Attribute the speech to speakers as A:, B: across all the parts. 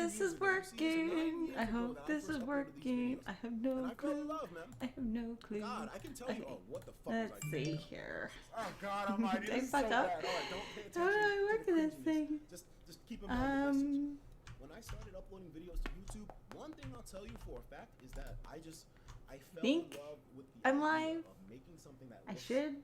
A: this is working. I hope this is working. I have no clue. I have no clue.
B: God, I can tell you. Oh, what the fuck
A: Let's see here.
B: Oh God Almighty,
A: Did I
B: this is so
A: fuck
B: bad.
A: up?
B: All right, don't pay attention.
A: How do I work
B: to the
A: this thing?
B: Just keep in mind the message. When I started uploading videos to YouTube, one thing I'll tell you for a fact is that I fell in love with the
A: I'm live.
B: idea of making something that
A: I
B: looks
A: should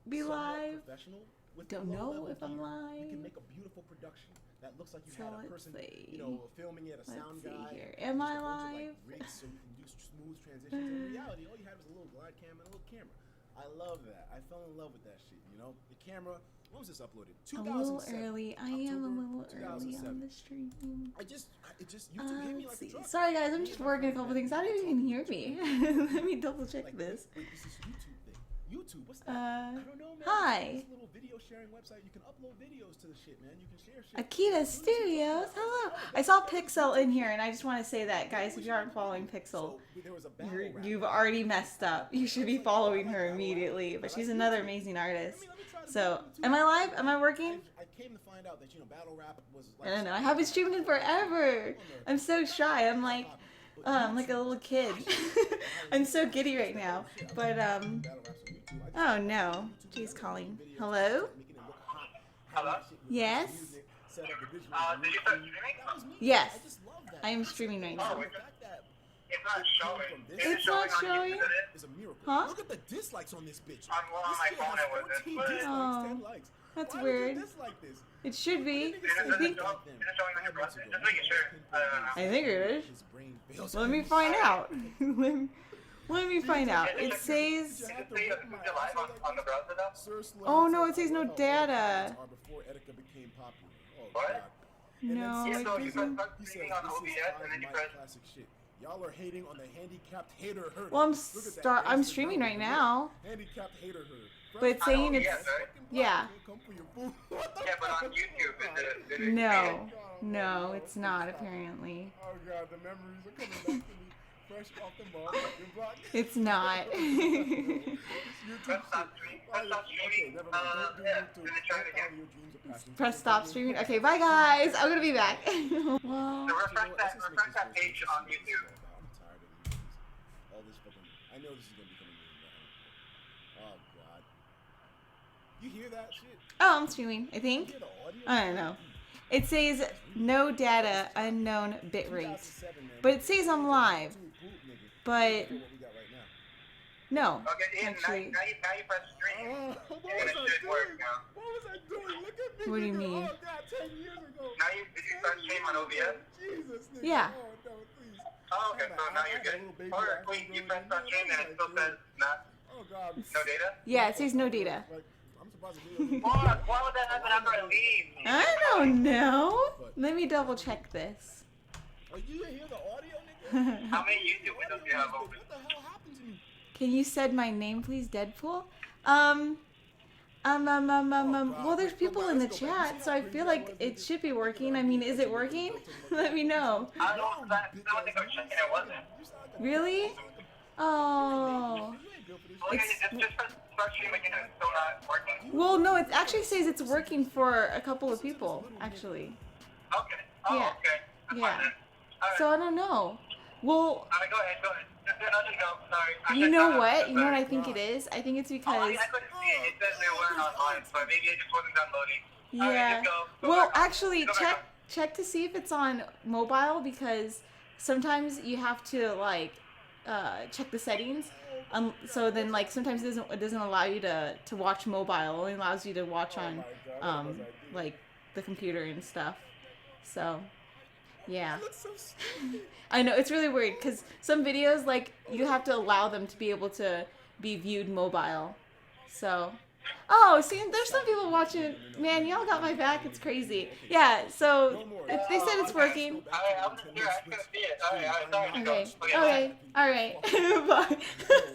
A: be live.
B: professional. With
A: Don't know if I'm
B: gear.
A: live.
B: You can make a beautiful production that looks like you
A: So
B: had a
A: let's
B: person,
A: see.
B: you know, filming it, a sound
A: Let's see
B: guy.
A: here. Am I
B: just a bunch of,
A: live?
B: rigs so you can do smooth transitions. In reality, all you had was a little glide cam and a little camera. I love that. I fell in love with that shit. You know, the camera. When was this uploaded? 2007.
A: A little early. I am a little early
B: 2007.
A: on the stream.
B: It just YouTube hit me like a truck.
A: Sorry guys, I'm just working a couple things. How do you even hear me? Let me double check this.
B: Wait, this is YouTube thing. YouTube, what's that? I don't know, man.
A: Hi.
B: This little video sharing website. You can upload videos to the shit, man. You can share shit.
A: Akita Studios. Hello. I saw Pixel in here, and I just want to say that, guys, if you aren't following Pixel, you've already messed up. You should be following her immediately. But she's another amazing artist. So, am I live? Am I working?
B: I came to find out that, you know, battle rap was like...
A: I don't know. I haven't streamed in forever. I'm so shy. I'm like a little kid. I'm so giddy right now. But, oh no. She's calling. Hello?
C: Hello?
A: Yes?
C: Did you start streaming?
A: Yes. I am streaming right now.
C: Oh, it's not showing.
A: It's not showing?
B: It's a miracle.
A: Huh?
B: Look at the dislikes on this bitch.
C: On my phone it wasn't. But
A: Oh,
B: 10 likes.
A: that's
B: Why
A: weird.
B: would you dislike this?
A: It should be.
C: is
A: I
C: it
A: think
C: showing on your browser? Just making sure. I don't know.
A: I think it is.
B: His brain fails.
A: Let me find out. Let me find out. It says...
C: Does it say you're live on the browser though?
A: Oh no, it says no data.
B: Before Etika became popular. Oh,
C: What?
B: God. And
A: No,
B: then
C: Yeah,
A: it
C: so you
A: doesn't.
C: start
B: he says,
C: streaming on
B: "This is
C: OBS and then you
B: my
C: press.
B: classic shit. Y'all are hating on the handicapped hater herder.
A: Well,
B: Look at that
A: I'm
B: bastard
A: streaming
B: number.
A: right now.
B: Handicapped hater herder.
A: But it's saying it's...
C: OBS, right?
A: Yeah.
B: Come for your food. What the
C: Yeah, but on
B: fuck?
C: YouTube, is it
A: No. No, it's not apparently.
B: Oh God, the memories are coming back to me. Fresh off the motherfucking block.
A: It's not.
C: Press stop streaming. Press stop streaming. Yeah, and then try it again.
A: Press stop streaming. Okay, bye guys. I'm gonna be back. Well,
C: So refresh that page on YouTube.
B: I'm tired of these. All this fucking. I know this is gonna become a meme now. Oh God. You hear that shit?
A: oh, I'm streaming, I
B: You
A: think.
B: hear the audio?
A: I don't know. It says no data, unknown bitrate.
B: 2007, man.
A: But it says I'm live.
B: Two boot nigga.
A: But
B: Look at what we got right now.
A: no,
C: Okay, yeah,
A: actually.
C: now you press stream.
B: What was
C: And it
B: I
C: should
B: doing?
C: work now.
B: What was I doing? Look at me.
A: What do you
B: nigga.
A: mean?
B: Oh God, 10 years ago.
C: Now did you start streaming on OBS?
B: Jesus, nigga.
A: Yeah.
B: Oh, no, please.
C: Oh, okay, so now you're good. Or wait, you press start stream and it still says not
B: Oh God.
C: no data?
A: Yeah, it says no data.
B: Like, I'm surprised the video.
C: Why would that happen after I leave?
A: I don't know. Let me double check this.
B: Oh, you didn't hear the audio, nigga?
C: How many YouTube windows do you have open?
B: What the hell happened to me?
A: Can you said my name, please, Deadpool? Well, there's people in the chat, so I feel like it should be working. I mean, is it working? Let me know.
C: I don't know. I don't think I was checking. It wasn't.
A: Really? Oh.
C: Well, just press start stream again and it's still not working.
A: Well, no, it actually says it's working for a couple of people, actually.
C: Okay. Oh,
A: Yeah.
C: okay. That's
A: Yeah.
C: fine then. Alright.
A: So I don't know. Well,
C: Alright, go ahead. I'll just go. Sorry.
A: you know what? You know what I think it is? I think it's
C: Oh,
A: because...
C: I couldn't see it. It says they weren't online, so maybe it just wasn't downloading.
A: Yeah.
C: Alright, just go.
A: Well,
C: back on.
A: actually,
C: Go back
A: check
C: on.
A: check to see if it's on mobile because sometimes you have to like check the settings. So then like sometimes it doesn't allow you to watch mobile. It only allows you to watch on like the computer and stuff. So yeah. I know it's really weird because some videos like you have to allow them to be able to be viewed mobile. So. Oh, see, there's some people watching. Man, y'all got my back. It's crazy. Yeah, so they said it's working.
C: Alright, I'm just here. I couldn't see it. Alright, sorry.
A: Okay, alright. Bye.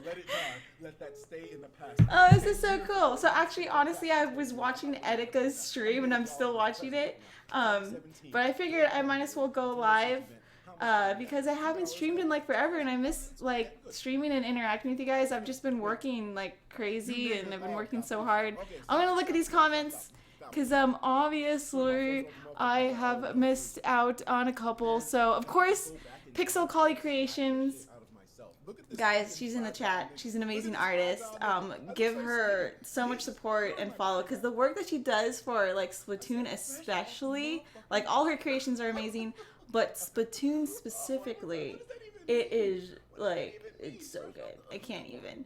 B: Let it die. Let that stay in the past.
A: Oh, this is so cool. So actually, honestly, I was watching Etika's stream and I'm still watching it. But I figured I might as well go live. Because I haven't streamed in like forever and I miss like streaming and interacting with you guys. I've just been working like crazy and I've been working so hard. I'm gonna look at these comments because obviously I have missed out on a couple. So of course, Pixel Collie Creations. Guys, she's in the chat. She's an amazing artist. Give her so much support and follow, because the work that she does for like Splatoon especially, like all her creations are amazing, but Splatoon specifically, it is like, it's so good. I can't even.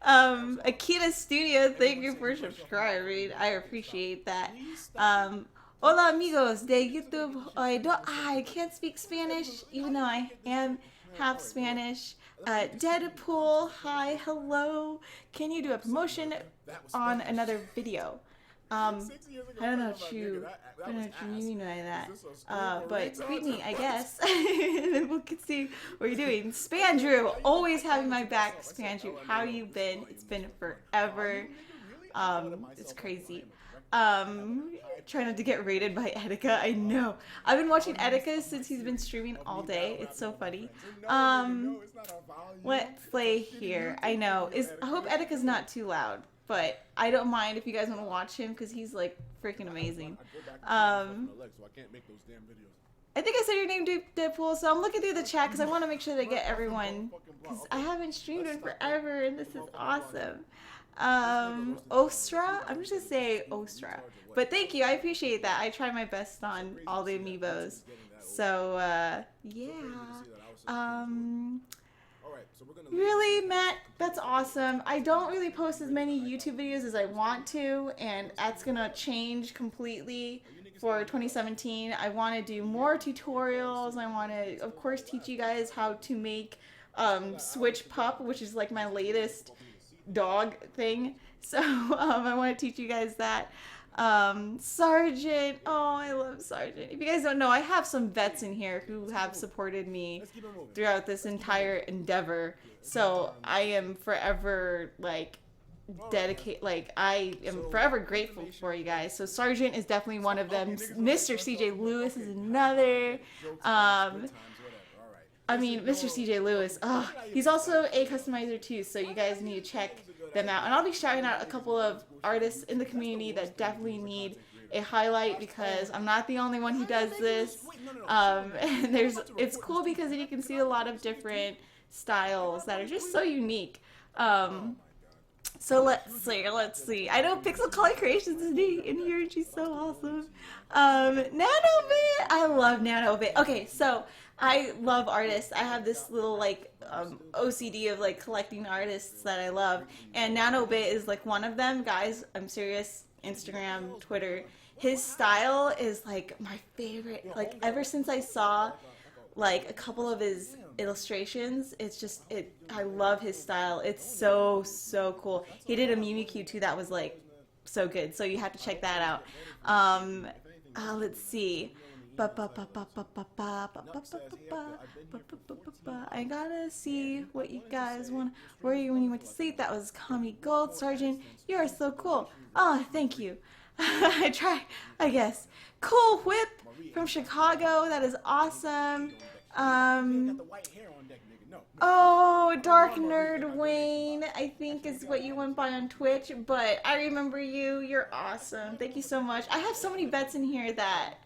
A: Akita Studio, thank you for subscribing. I appreciate that. Hola amigos de YouTube. I can't speak Spanish, even though I am half Spanish. Deadpool, hi, hello. Can you do a promotion on another video? I don't know what you mean by that. But tweet me, I guess. And then we can see what you're doing. Spandrew, always having my back. Spandrew, how you been? It's been forever. It's crazy. Trying not to get raided by Etika. I know. I've been watching Etika since he's been streaming all day. It's so funny. Let's play here. I know. I hope Etika's not too loud, but I don't mind if you guys want to watch him because he's like freaking amazing. I think I said your name, Deadpool, so I'm looking through the chat because I want to make sure they get everyone, because I haven't streamed in forever and this is awesome. Ostra? I'm just gonna say Ostra. But thank you, I appreciate that. I try my best on all the amiibos. So, yeah. Really, Matt? That's awesome. I don't really post as many YouTube videos as I want to, and that's gonna change completely for 2017. I want to do more tutorials. I want to, of course, teach you guys how to make Switch Pup, which is like my latest dog thing. So I want to teach you guys that. Sergeant, oh, I love Sergeant. If you guys don't know, I have some vets in here who have supported me throughout this entire endeavor. So I am forever like dedicated, like I am forever grateful for you guys. So Sergeant is definitely one of them. Mr. CJ Lewis is another. I mean, Mr. CJ Lewis, he's also a customizer too, so you guys need to check them out. And I'll be shouting out a couple of artists in the community that definitely need a highlight, because I'm not the only one who does this. And it's cool because you can see a lot of different styles that are just so unique. So let's see. I know Pixel Collie Creations is in here and she's so awesome. Nanobit! I love Nanobit. Okay, so I love artists. I have this little like OCD of like collecting artists that I love, and Nanobit is like one of them. Guys, I'm serious. Instagram, Twitter. His style is like my favorite. Like ever since I saw like a couple of his illustrations, it's just I love his style. It's so cool. He did a Mimikyu too that was like so good. So you have to check that out. Let's see. I gotta see what you guys want. Where you when you went to sleep? That was Kami Gold. Sergeant, you are so cool. Oh, thank you. I try, I guess. Cool Whip from Chicago. That is awesome. Oh, Dark Nerd Wayne, I think is what you went by on Twitch, but I remember you. You're awesome. Thank you so much. I have so many bets in here that,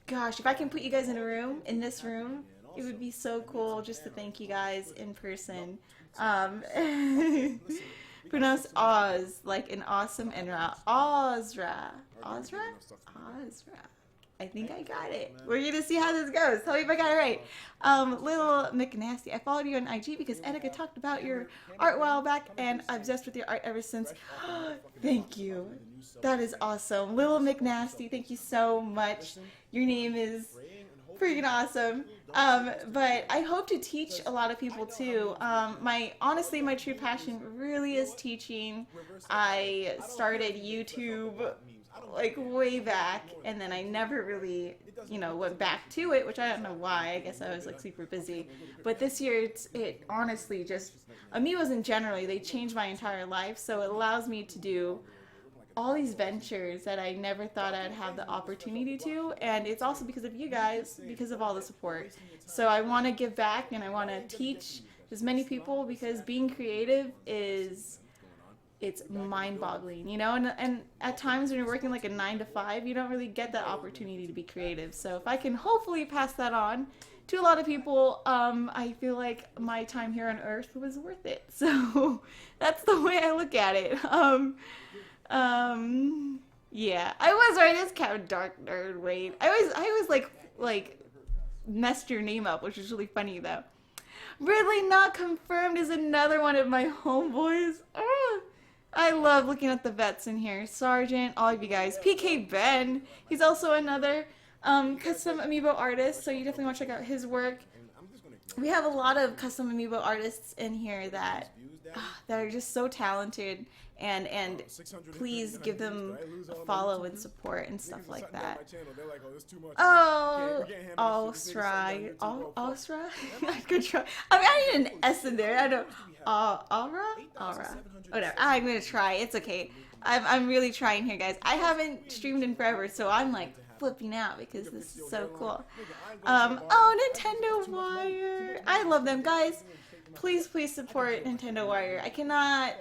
A: gosh, if I can put you guys in this room, it would be so cool just to thank you guys in person. Pronounce Oz like an awesome Enra. Ozra. Ozra? Ozra. I think I got it. We're gonna see how this goes. Tell me if I got it right. Little McNasty, I followed you on IG because Etika talked about your art a while back, and I'm obsessed with your art ever since. Thank you. That is awesome. Little McNasty, thank you so much. Your name is freaking awesome. But I hope to teach a lot of people too. Honestly, my true passion really is teaching. I started YouTube like way back, and then I never really, went back to it, which I don't know why. I guess I was like super busy. But this year, it honestly just, amiibos in general, they changed my entire life. So it allows me to do all these ventures that I never thought I'd have the opportunity to. And it's also because of you guys, because of all the support. So I want to give back, and I want to teach as many people, because being creative is it's mind-boggling, you know. And at times when you're working like a 9 to 5, you don't really get that opportunity to be creative. So if I can hopefully pass that on to a lot of people, I feel like my time here on Earth was worth it. So that's the way I look at it. Yeah, I was right. It's kind of dark nerd. Wait, I was like messed your name up, which is really funny though. Ridley not confirmed is another one of my homeboys. Ah, I love looking at the vets in here. Sergeant, all of you guys. PK Ben, he's also another custom amiibo artist, so you definitely want to check out his work. We have a lot of custom amiibo artists in here that are just so talented, and please give them a follow and support and stuff like that. Oh, Osra. Good try. I mean, I need an S in there. I don't. Aura. Whatever. I'm gonna try. It's okay. I'm really trying here, guys. I haven't streamed in forever, so I'm like flipping out because this is so cool. Oh, Nintendo Wire. I love them, guys. Please support Nintendo Wire. I cannot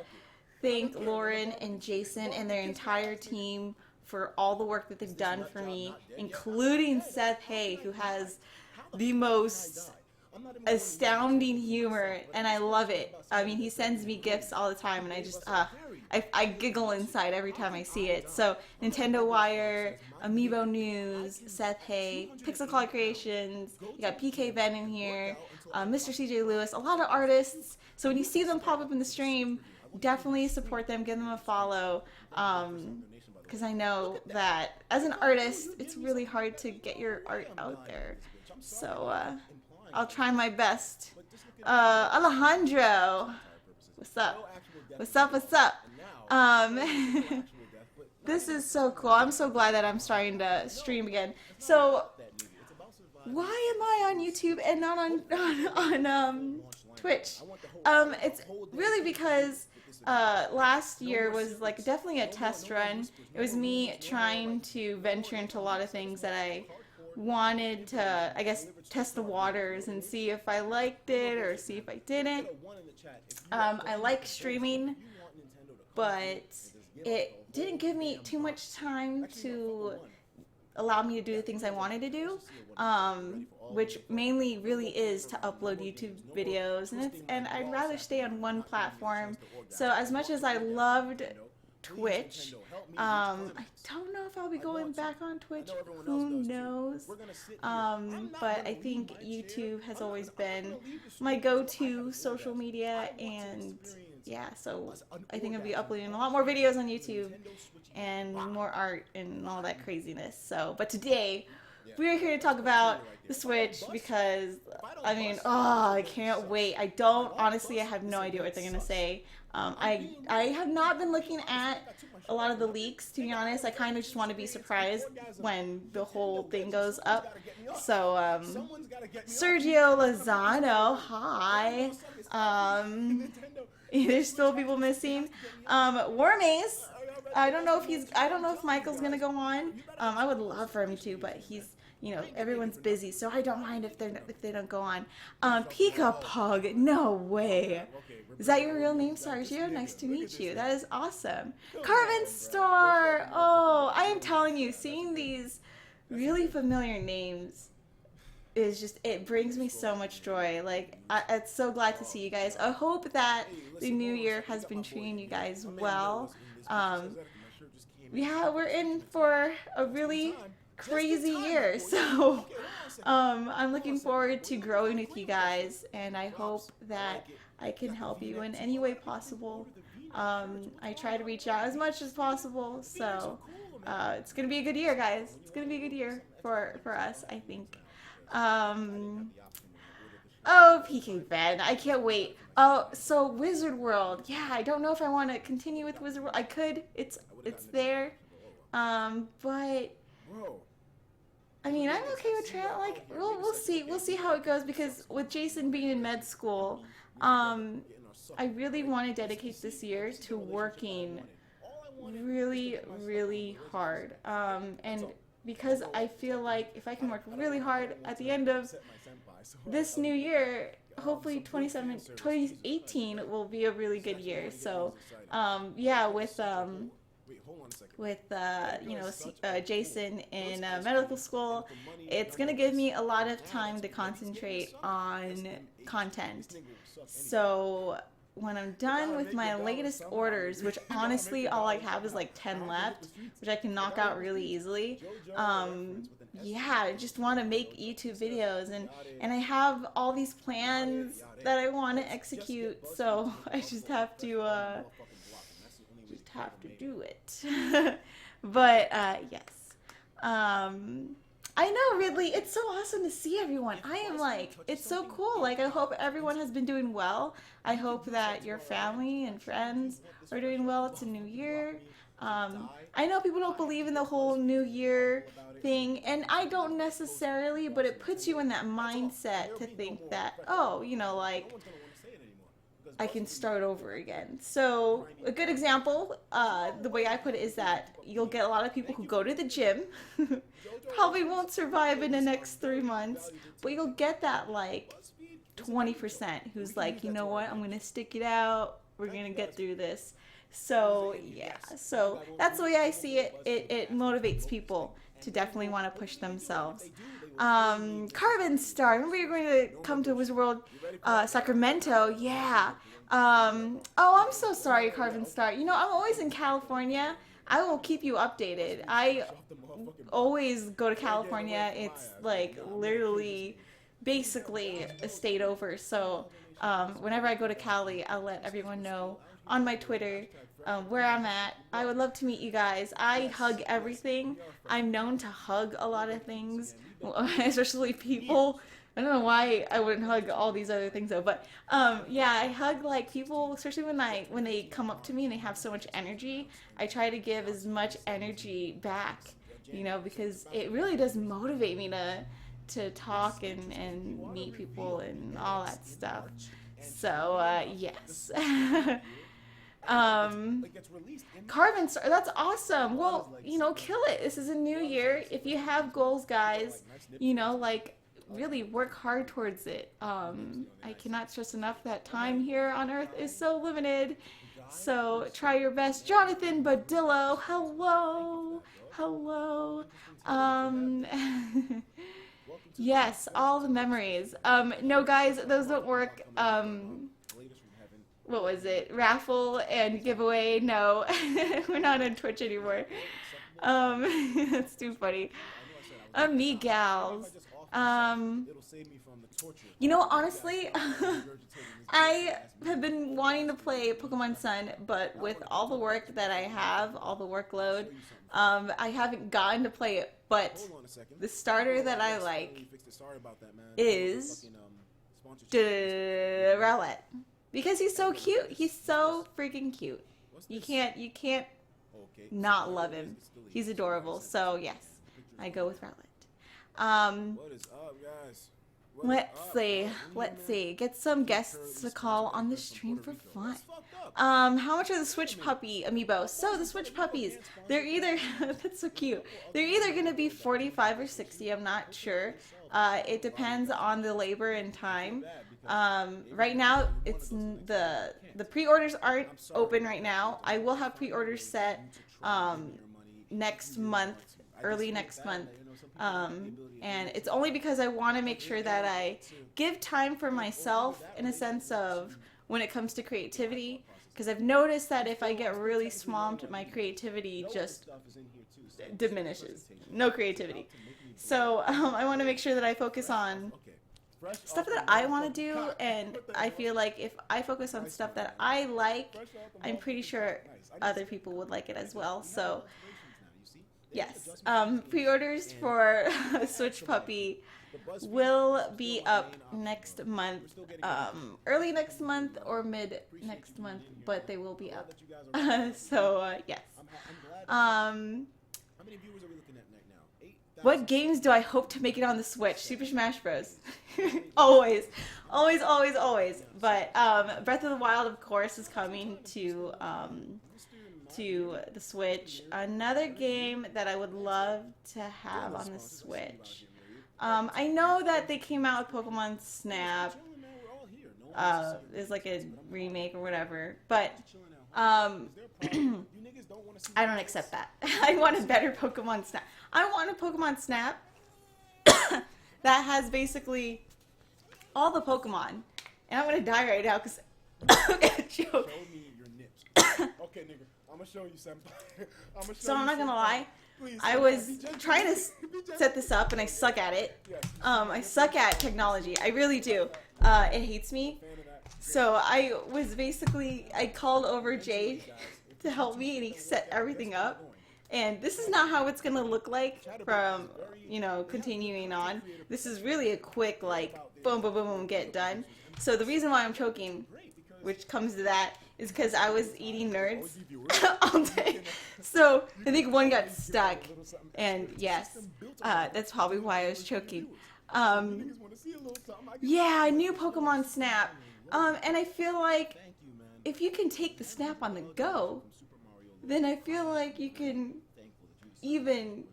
A: thank Lauren and Jason and their entire team for all the work that they've done for me, including Seth Hay, who has the most astounding humor, and I love it. I mean, he sends me gifts all the time, and I just, I giggle inside every time I see it. So, Nintendo Wire, Amiibo News, Seth Hay, Pixel Call Creations, you got PK Ben in here, Mr. CJ Lewis, a lot of artists. So when you see them pop up in the stream, definitely support them, give them a follow, because I know that as an artist, it's really hard to get your art out there. So, I'll try my best. Alejandro, what's up? What's up? This is so cool. I'm so glad that I'm starting to stream again. So, why am I on YouTube and not on Twitch? It's really because last year was like definitely a test run. It was me trying to venture into a lot of things that I wanted to, I guess, test the waters and see if I liked it or see if I didn't. I like streaming, but it didn't give me too much time to allow me to do the things I wanted to do, which mainly really is to upload YouTube videos, and I'd rather stay on one platform. So as much as I loved Twitch, I don't know if I'll be going back on Twitch, who knows, but I think YouTube has always been my go-to social media, and yeah, so I think I'll be uploading a lot more videos on YouTube and more art and all that craziness. So, but today we're here to talk about the Switch because, I mean, I can't wait. Honestly, I have no idea what they're gonna say. I have not been looking at a lot of the leaks, to be honest. I kind of just want to be surprised when the whole thing goes up. So, Sergio Lozano, hi. There's still people missing. Wormace, I don't know if Michael's gonna go on. I would love for him to, but he's, everyone's busy, so I don't mind if they don't go on. Pika Pug, no way. Is that your real name, Sergio? Nice to meet you. That is awesome. Carvin Star. Oh, I am telling you, seeing these really familiar names is just, it brings me so much joy. Like, I'm so glad to see you guys. I hope that the new year has been treating you guys well. Yeah, we're in for a really crazy year, so I'm looking forward to growing with you guys, and I hope that I can help you in any way possible. I try to reach out as much as possible, so it's gonna be a good year, guys. It's gonna be a good year for us, I think. Oh, PK Ben, I can't wait. Oh, so Wizard World, yeah, I don't know if I want to continue with Wizard World. I could, it's there, but I mean, I'm okay with trial. Like, we'll see how it goes, because with Jason being in med school, I really want to dedicate this year to working really, really hard. And because I feel like if I can work really hard at the end of this new year, hopefully 2018 will be a really good year. So, yeah, with Jason in medical school, it's gonna give me a lot of time to concentrate on content. So when I'm done with my latest orders, which honestly all I have is like 10 left, which I can knock out really easily, yeah, I just want to make YouTube videos, and I have all these plans that I want to execute, so I just have to do it. But yes, I know, Ridley, it's so awesome to see everyone. I am like, it's so cool. Like, I hope everyone has been doing well. I hope that your family and friends are doing well. It's a new year. I know people don't believe in the whole new year thing, and I don't necessarily, but it puts you in that mindset to think that, oh, like, I can start over again. So a good example, the way I put it is that you'll get a lot of people who go to the gym, probably won't survive in the next 3 months, but you'll get that like 20% who's like, you know what, I'm gonna stick it out, we're gonna get through this. So yeah, so that's the way I see it. It motivates people to definitely want to push themselves. Carbon Star, remember you're going to come to Wizard World Sacramento? Yeah. Oh, I'm so sorry, Carbon Star. I'm always in California. I will keep you updated. I always go to California. It's like literally basically a state over. So whenever I go to Cali, I'll let everyone know on my Twitter where I'm at. I would love to meet you guys. I hug everything. I'm known to hug a lot of things, especially people. I don't know why I wouldn't hug all these other things though, but yeah, I hug like people, especially when they come up to me and they have so much energy. I try to give as much energy back, because it really does motivate me to talk and meet people and all that stuff. So yes. Carbon Star, that's awesome. Well, kill it. This is a new year. If you have goals, guys, like really work hard towards it. I cannot stress enough that time here on Earth is so limited. So try your best. Jonathan Badillo, hello. Yes, all the memories. No, guys, those don't work. What was it? Raffle and giveaway? No, we're not on Twitch anymore. That's too funny. Me gals. Honestly, I have been wanting to play Pokemon Sun, but with all the work that I have, all the workload, I haven't gotten to play it. But the starter that I like is Rowlet. Because he's so cute. He's so freaking cute. You can't not love him. He's adorable. So yes, I go with Rowlet.
B: What is up, guys?
A: Let's see. Get some guests to call on the stream for fun. How much are the Switch Puppy amiibo? So the Switch Puppies, they're either that's so cute. They're either gonna be 45 or 60. I'm not sure. It depends on the labor and time. Right now, it's the pre-orders aren't open right now. I will have pre-orders set next month, early next month. And it's only because I want to make sure that I give time for myself in a sense of when it comes to creativity, because I've noticed that if I get really swamped, my creativity just diminishes. No creativity. So I want to make sure that I focus on stuff that I want to do, and I feel like if I focus on stuff that I like, I'm pretty sure other people would like it as well. So yes, pre-orders for Switch Puppy will be up next month, early next month or mid next month, but they will be up. So yes.
B: How many viewers are we looking at right now? 8,000.
A: What games do I hope to make it on the Switch? Super Smash Bros. Always. But Breath of the Wild, of course, is coming to the Switch. Another game that I would love to have on the Switch. I know that they came out with Pokemon Snap, It's like a remake or whatever. But
B: Is there a problem? You niggas don't want to see
A: I don't accept that. I want a better Pokemon Snap. I want a Pokemon Snap that has basically all the Pokemon. And I'm gonna die right now because I'm gonna choke.
B: Show me your nips. Okay, nigga. I'm gonna show you something.
A: So I'm not gonna lie. I was trying to set this up and I suck at it. I suck at technology. I really do. It hates me. So I called over Jade to help me and he set everything up. And this is not how it's going to look like from, continuing on. This is really a quick, like, boom, boom, boom, boom, get done. So the reason why I'm choking, which comes to that, is because I was eating nerds all day. So I think one got stuck. And yes, that's probably why I was choking. Yeah, new Pokemon Snap. And I feel like if you can take the snap on the go, then I feel like you can even,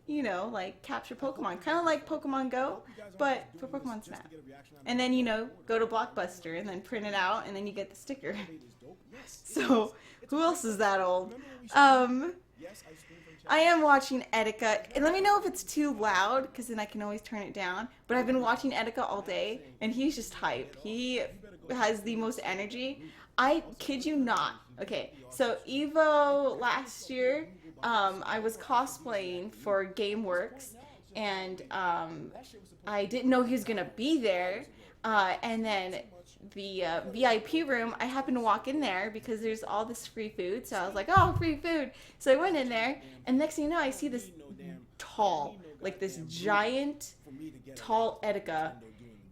A: like capture Pokemon. Kind of like Pokemon Go, but for Pokemon Snap. And then, go to Blockbuster and then print it out and then you get the sticker. So, who else is that old? I am watching Etika, and let me know if it's too loud, because then I can always turn it down. But I've been watching Etika all day, and he's just hype. He has the most energy. I kid you not. Okay, so Evo last year, I was cosplaying for GameWorks, and I didn't know he was gonna be there. And then the VIP room, I happened to walk in there because there's all this free food. So I was like, oh, free food. So I went in there, and next thing you know, I see this tall, like this giant, tall Etika.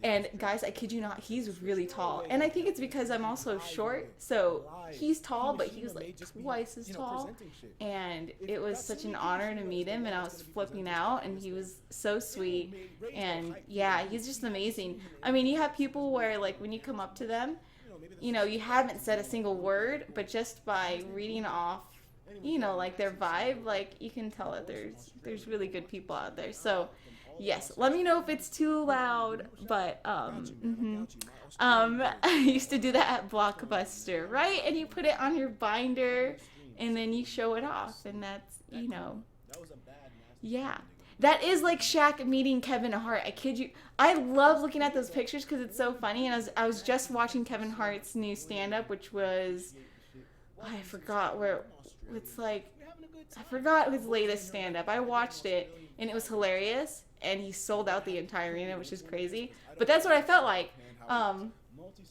A: And guys, I kid you not, he's really tall. And I think it's because I'm also short. So he's tall, but he was like twice as tall. And it was such an honor to meet him. And I was flipping out. And he was so sweet. And yeah, he's just amazing. I mean, you have people where like when you come up to them, you haven't said a single word. But just by reading off, like their vibe, like you can tell that there's really good people out there. So yes, let me know if it's too loud, but, I used to do that at Blockbuster, right? And you put it on your binder, and then you show it off, and that's, yeah. That is like Shaq meeting Kevin Hart. I kid you. I love looking at those pictures because it's so funny, and I was just watching Kevin Hart's new stand-up, which was, I forgot his latest stand-up. I watched it, and it was hilarious. And he sold out the entire arena, which is crazy. But that's what I felt like. And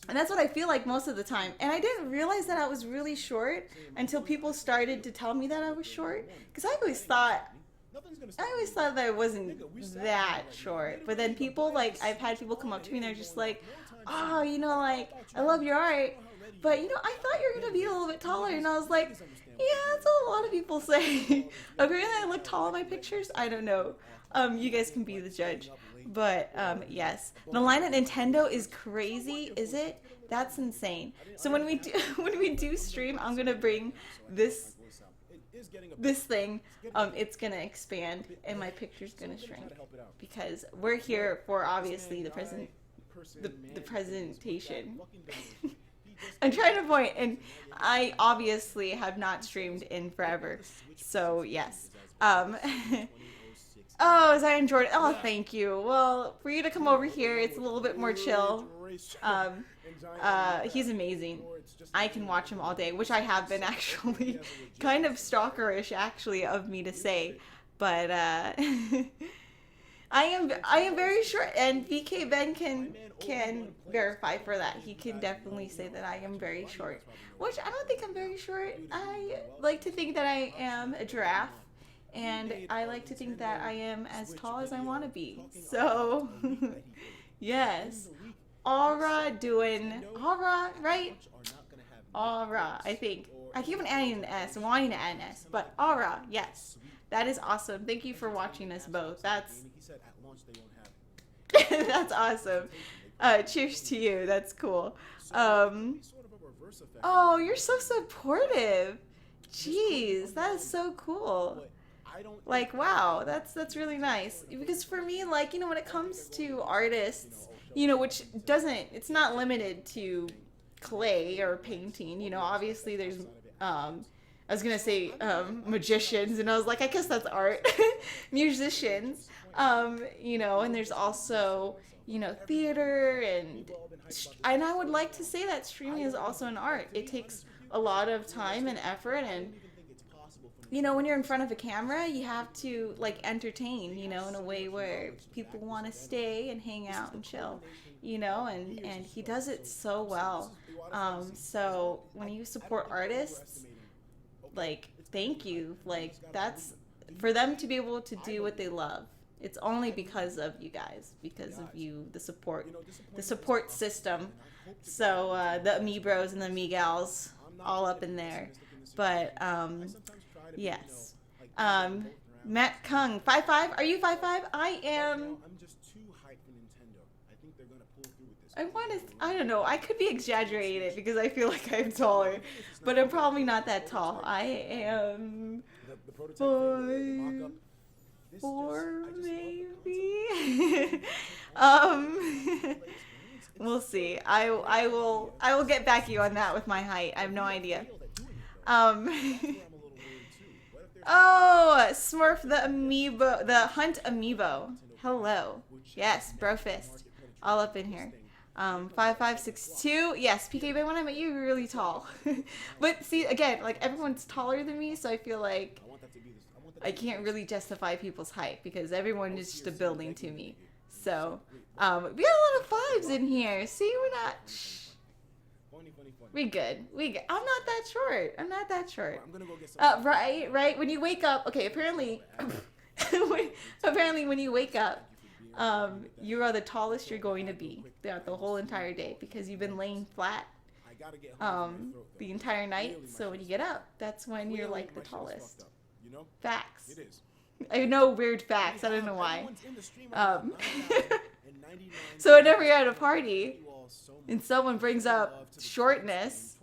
A: that's what I feel like most of the time. And I didn't realize that I was really short until people started to tell me that I was short. Because I always thought that I wasn't that short. But then people, like, I've had people come up to me and they're just like, oh, like, I love your art. But, I thought you were going to be a little bit taller. And I was like, yeah, that's what a lot of people say. Apparently I look tall in my pictures. I don't know. You guys can be the judge. But, yes. The line at Nintendo is crazy, is it? That's insane. So when we do stream, I'm going to bring this thing. It's going to expand and my picture's going to shrink. Because we're here for, obviously, the presentation. I'm trying to point, and I obviously have not streamed in forever. So, yes. Oh, Zion Jordan. Oh, thank you. Well, for you to come over here, it's a little bit more chill. He's amazing. I can watch him all day, which I have been actually. Kind of stalkerish, actually, of me to say. But, I am very short, and VK Ben can verify for that. He can definitely say that I am very short, which I don't think I'm very short. I like to think that I am a giraffe. And I like to think that I am as tall as I want to be. So, yes. Aura, right? Aura, I think. I keep on adding an S, wanting to add an S. But Aura, yes. That is awesome. Thank you for watching us both. That's awesome. Cheers to you. That's cool. Oh, you're so supportive. Jeez, that is so cool. Like, wow, that's really nice. Because for me, like, when it comes to artists, which it's not limited to clay or painting. You know, obviously there's I was gonna say magicians, and I was like, I guess that's art. Musicians, you know, and there's also, you know, theater, and I would like to say that streaming is also an art. It takes a lot of time and effort, and you know, when you're in front of a camera, you have to like entertain, you know, in a way where people want to stay and hang out and chill, you know, and he does it so well. So when you support artists, like, thank you. Like, that's for them to be able to do what they love. It's only because of you guys, because of you, the support system. So the Amibros and the Amigals all up in there. But yes. Matt Kung, 5'5". Are you 5'5"? I am.
B: I'm just too hyped for Nintendo. I think they're gonna pull through with this.
A: I don't know. I could be exaggerating it because I feel like I'm taller, but I'm probably not that tall. I am
B: The prototype thing, the
A: 5'4",
B: mock-up, this just
A: maybe. We'll see. I will get back to you on that with my height. I have no idea. Oh, Smurf the Amiibo, the Hunt Amiibo. Hello. Yes, Brofist. All up in here. 5562. Yes, PK Bay, when I met you, you were really tall. But see, again, like, everyone's taller than me, so I feel like I can't really justify people's height because everyone is just a building to me. So, we got a lot of fives in here. See, we're not. We good. I'm not that short. I'm gonna go get some. Right. When you wake up, okay. Apparently, when you wake up, you are the tallest you're going to be throughout the whole entire day because you've been laying flat, the entire night. So when you get up, that's when you're like the tallest. Facts.
B: It is.
A: I know weird facts. I don't know why. So whenever you're at a party and someone brings up shortness,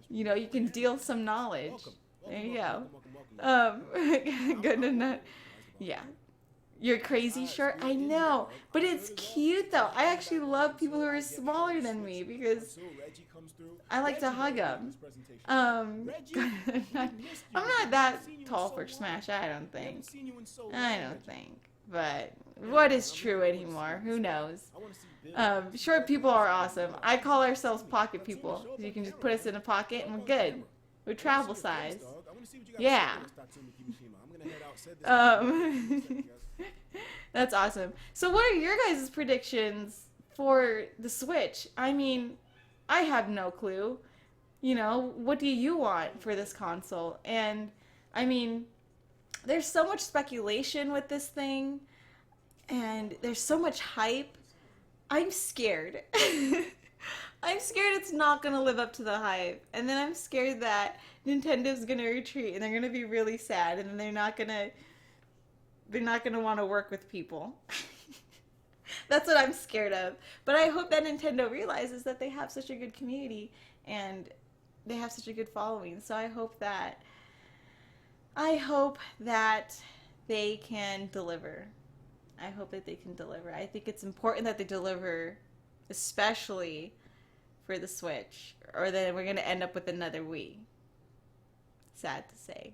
A: you know, you can deal some knowledge. There you go. Good enough. Yeah. You're crazy short. I know, but it's cute though. I actually love people who are smaller than me because I like to hug them. I'm not that tall for Smash. I don't think. But what is true anymore? Who knows? Short people are awesome. I call ourselves pocket people. You can just put us in a pocket and we're good. We're travel size. Yeah. That's awesome. So what are your guys' predictions for the Switch? I mean, I have no clue. You know, what do you want for this console? And, I mean, there's so much speculation with this thing. And there's so much hype. I'm scared. I'm scared it's not going to live up to the hype. And then I'm scared that Nintendo's going to retreat and they're going to be really sad and they're not going to want to work with people. That's what I'm scared of. But I hope that Nintendo realizes that they have such a good community and they have such a good following. So I hope that they can deliver. I hope that they can deliver. I think it's important that they deliver, especially for the Switch, or then we're going to end up with another Wii. Sad to say.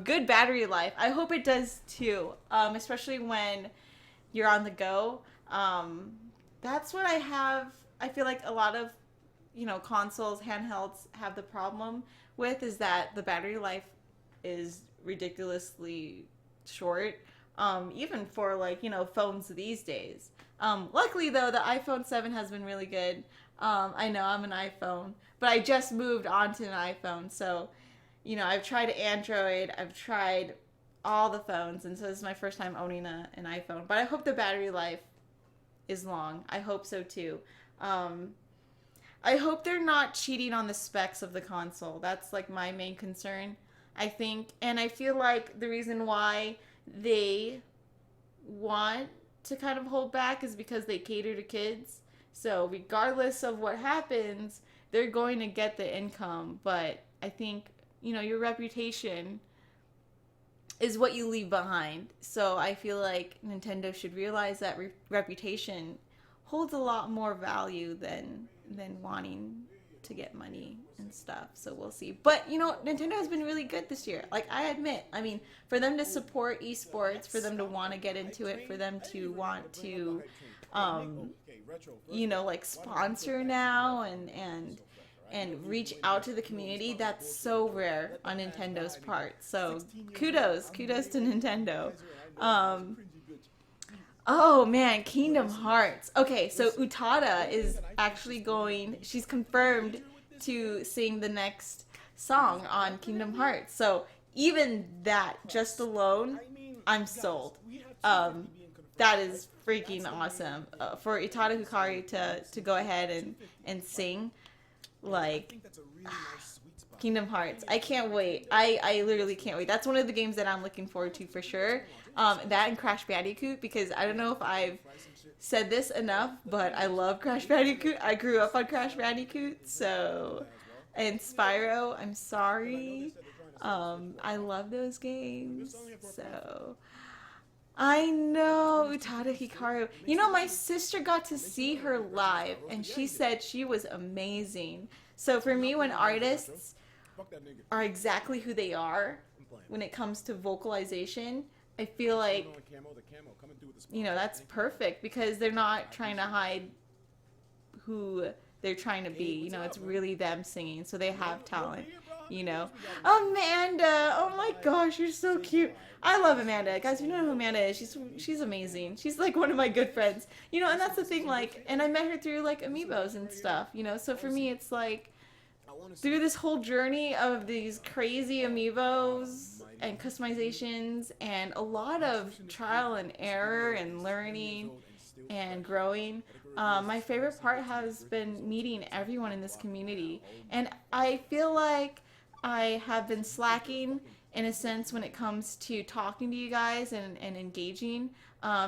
A: Good battery life. I hope it does too, especially when you're on the go. That's what I feel like a lot of, you know, consoles, handhelds have the problem with, is that the battery life is ridiculously short, even for, like, you know, phones these days. Luckily though, the iPhone 7 has been really good. I know I'm an iPhone, but I just moved on to an iPhone, so, you know, I've tried Android, I've tried all the phones, and so this is my first time owning an iPhone. But I hope the battery life is long. I hope so too. I hope they're not cheating on the specs of the console. That's like my main concern, I think. And I feel like the reason why they want to kind of hold back is because they cater to kids. So regardless of what happens, they're going to get the income. But I think, you know, your reputation is what you leave behind. So I feel like Nintendo should realize that reputation holds a lot more value than wanting to get money and stuff. So we'll see. But you know, Nintendo has been really good this year. Like, I admit, I mean, for them to support esports, for them to want to get into it, for them to want to you know, like, sponsor now and reach out to the community, that's so rare on Nintendo's part. So kudos to Nintendo. Oh man, Kingdom Hearts. Okay, so Utada is actually she's confirmed to sing the next song on Kingdom Hearts. So even that, just alone, I'm sold. That is freaking awesome. For Utada Hikari to go ahead and sing, like, Kingdom Hearts. I can't wait. I literally can't wait. That's one of the games that I'm looking forward to for sure. That and Crash Bandicoot, because I don't know if I've said this enough, but I love Crash Bandicoot. I grew up on Crash Bandicoot, so... And Spyro, I'm sorry. I love those games, so... I know, Utada Hikaru. You know, my sister got to see her live, and she said she was amazing. So for me, when artists are exactly who they are, when it comes to vocalization, I feel like, you know, that's perfect, because they're not trying to hide who they're trying to be. You know, it's really them singing, so they have talent, you know. Amanda! Oh my gosh, you're so cute. I love Amanda. Guys, you know who Amanda is. She's amazing. She's like one of my good friends. You know, and that's the thing, like, and I met her through, like, amiibos and stuff, you know. So for me, it's like, through this whole journey of these crazy amiibos and customizations and a lot of trial and error and learning and growing, my favorite part has been meeting everyone in this community. And I feel like I have been slacking in a sense when it comes to talking to you guys and engaging,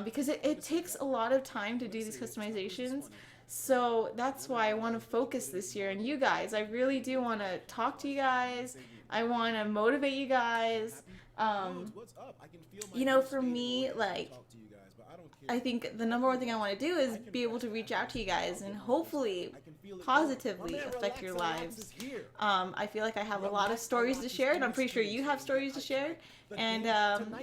A: because it takes a lot of time to do these customizations. So that's why I want to focus this year on you guys. I really do want to talk to you guys. I want to motivate you guys. You know, for me, like, I think the number one thing I want to do is be able to reach out to you guys and hopefully positively affect your lives. I feel like I have a lot of stories to share, and I'm pretty sure you have stories to share. And,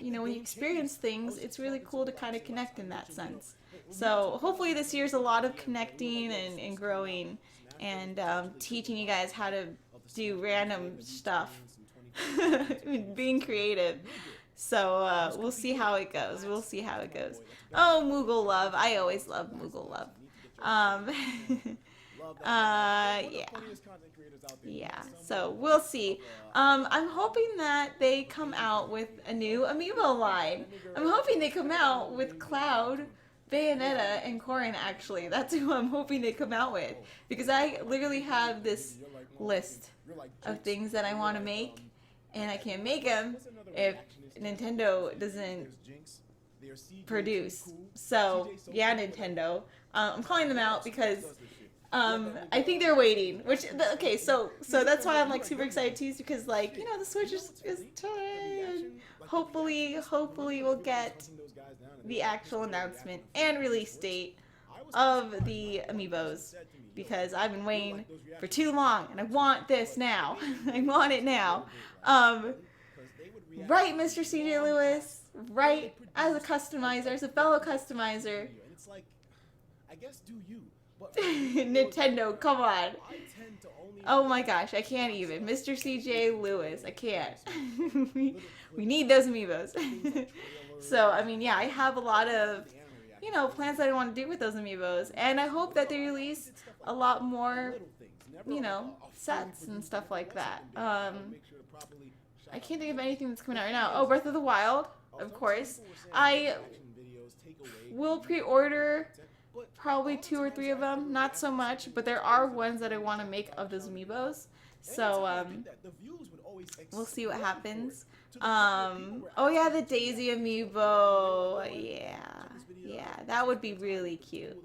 A: you know, when you experience things, it's really cool to kind of connect in that sense. So hopefully this year's a lot of connecting and growing and teaching you guys how to do random stuff, being creative. So we'll see how it goes. We'll see how it goes. Oh, Moogle love. I always love Moogle love. Yeah, so we'll see. I'm hoping that they come out with a new amiibo line. I'm hoping they come out with Cloud, Bayonetta, and Corrin, actually. That's who I'm hoping they come out with. Because I literally have this list of things that I want to make, and I can't make them if Nintendo doesn't produce. So, yeah, Nintendo. I'm calling them out because I think they're waiting. Okay, so that's why I'm like super excited too, because, like, you know, the Switch is time. Hopefully we'll get the actual announcement and release date of the amiibos, because I've been waiting for too long and I want this now. I want it now. Right, Mr. CJ Lewis? Right, as a customizer, as a fellow customizer.
B: I guess do you.
A: Nintendo, come on. Oh my gosh, I can't even. Mr. CJ Lewis, I can't. We need those amiibos. So, I mean, yeah, I have a lot of, you know, plans that I want to do with those amiibos. And I hope that they release a lot more, you know, sets and stuff like that. I can't think of anything that's coming out right now. Oh, Breath of the Wild, of course. I will pre-order probably 2 or 3 of them. Not so much, but there are ones that I want to make of those amiibos. So, we'll see what happens. Oh yeah, the Daisy amiibo. Yeah, that would be really cute.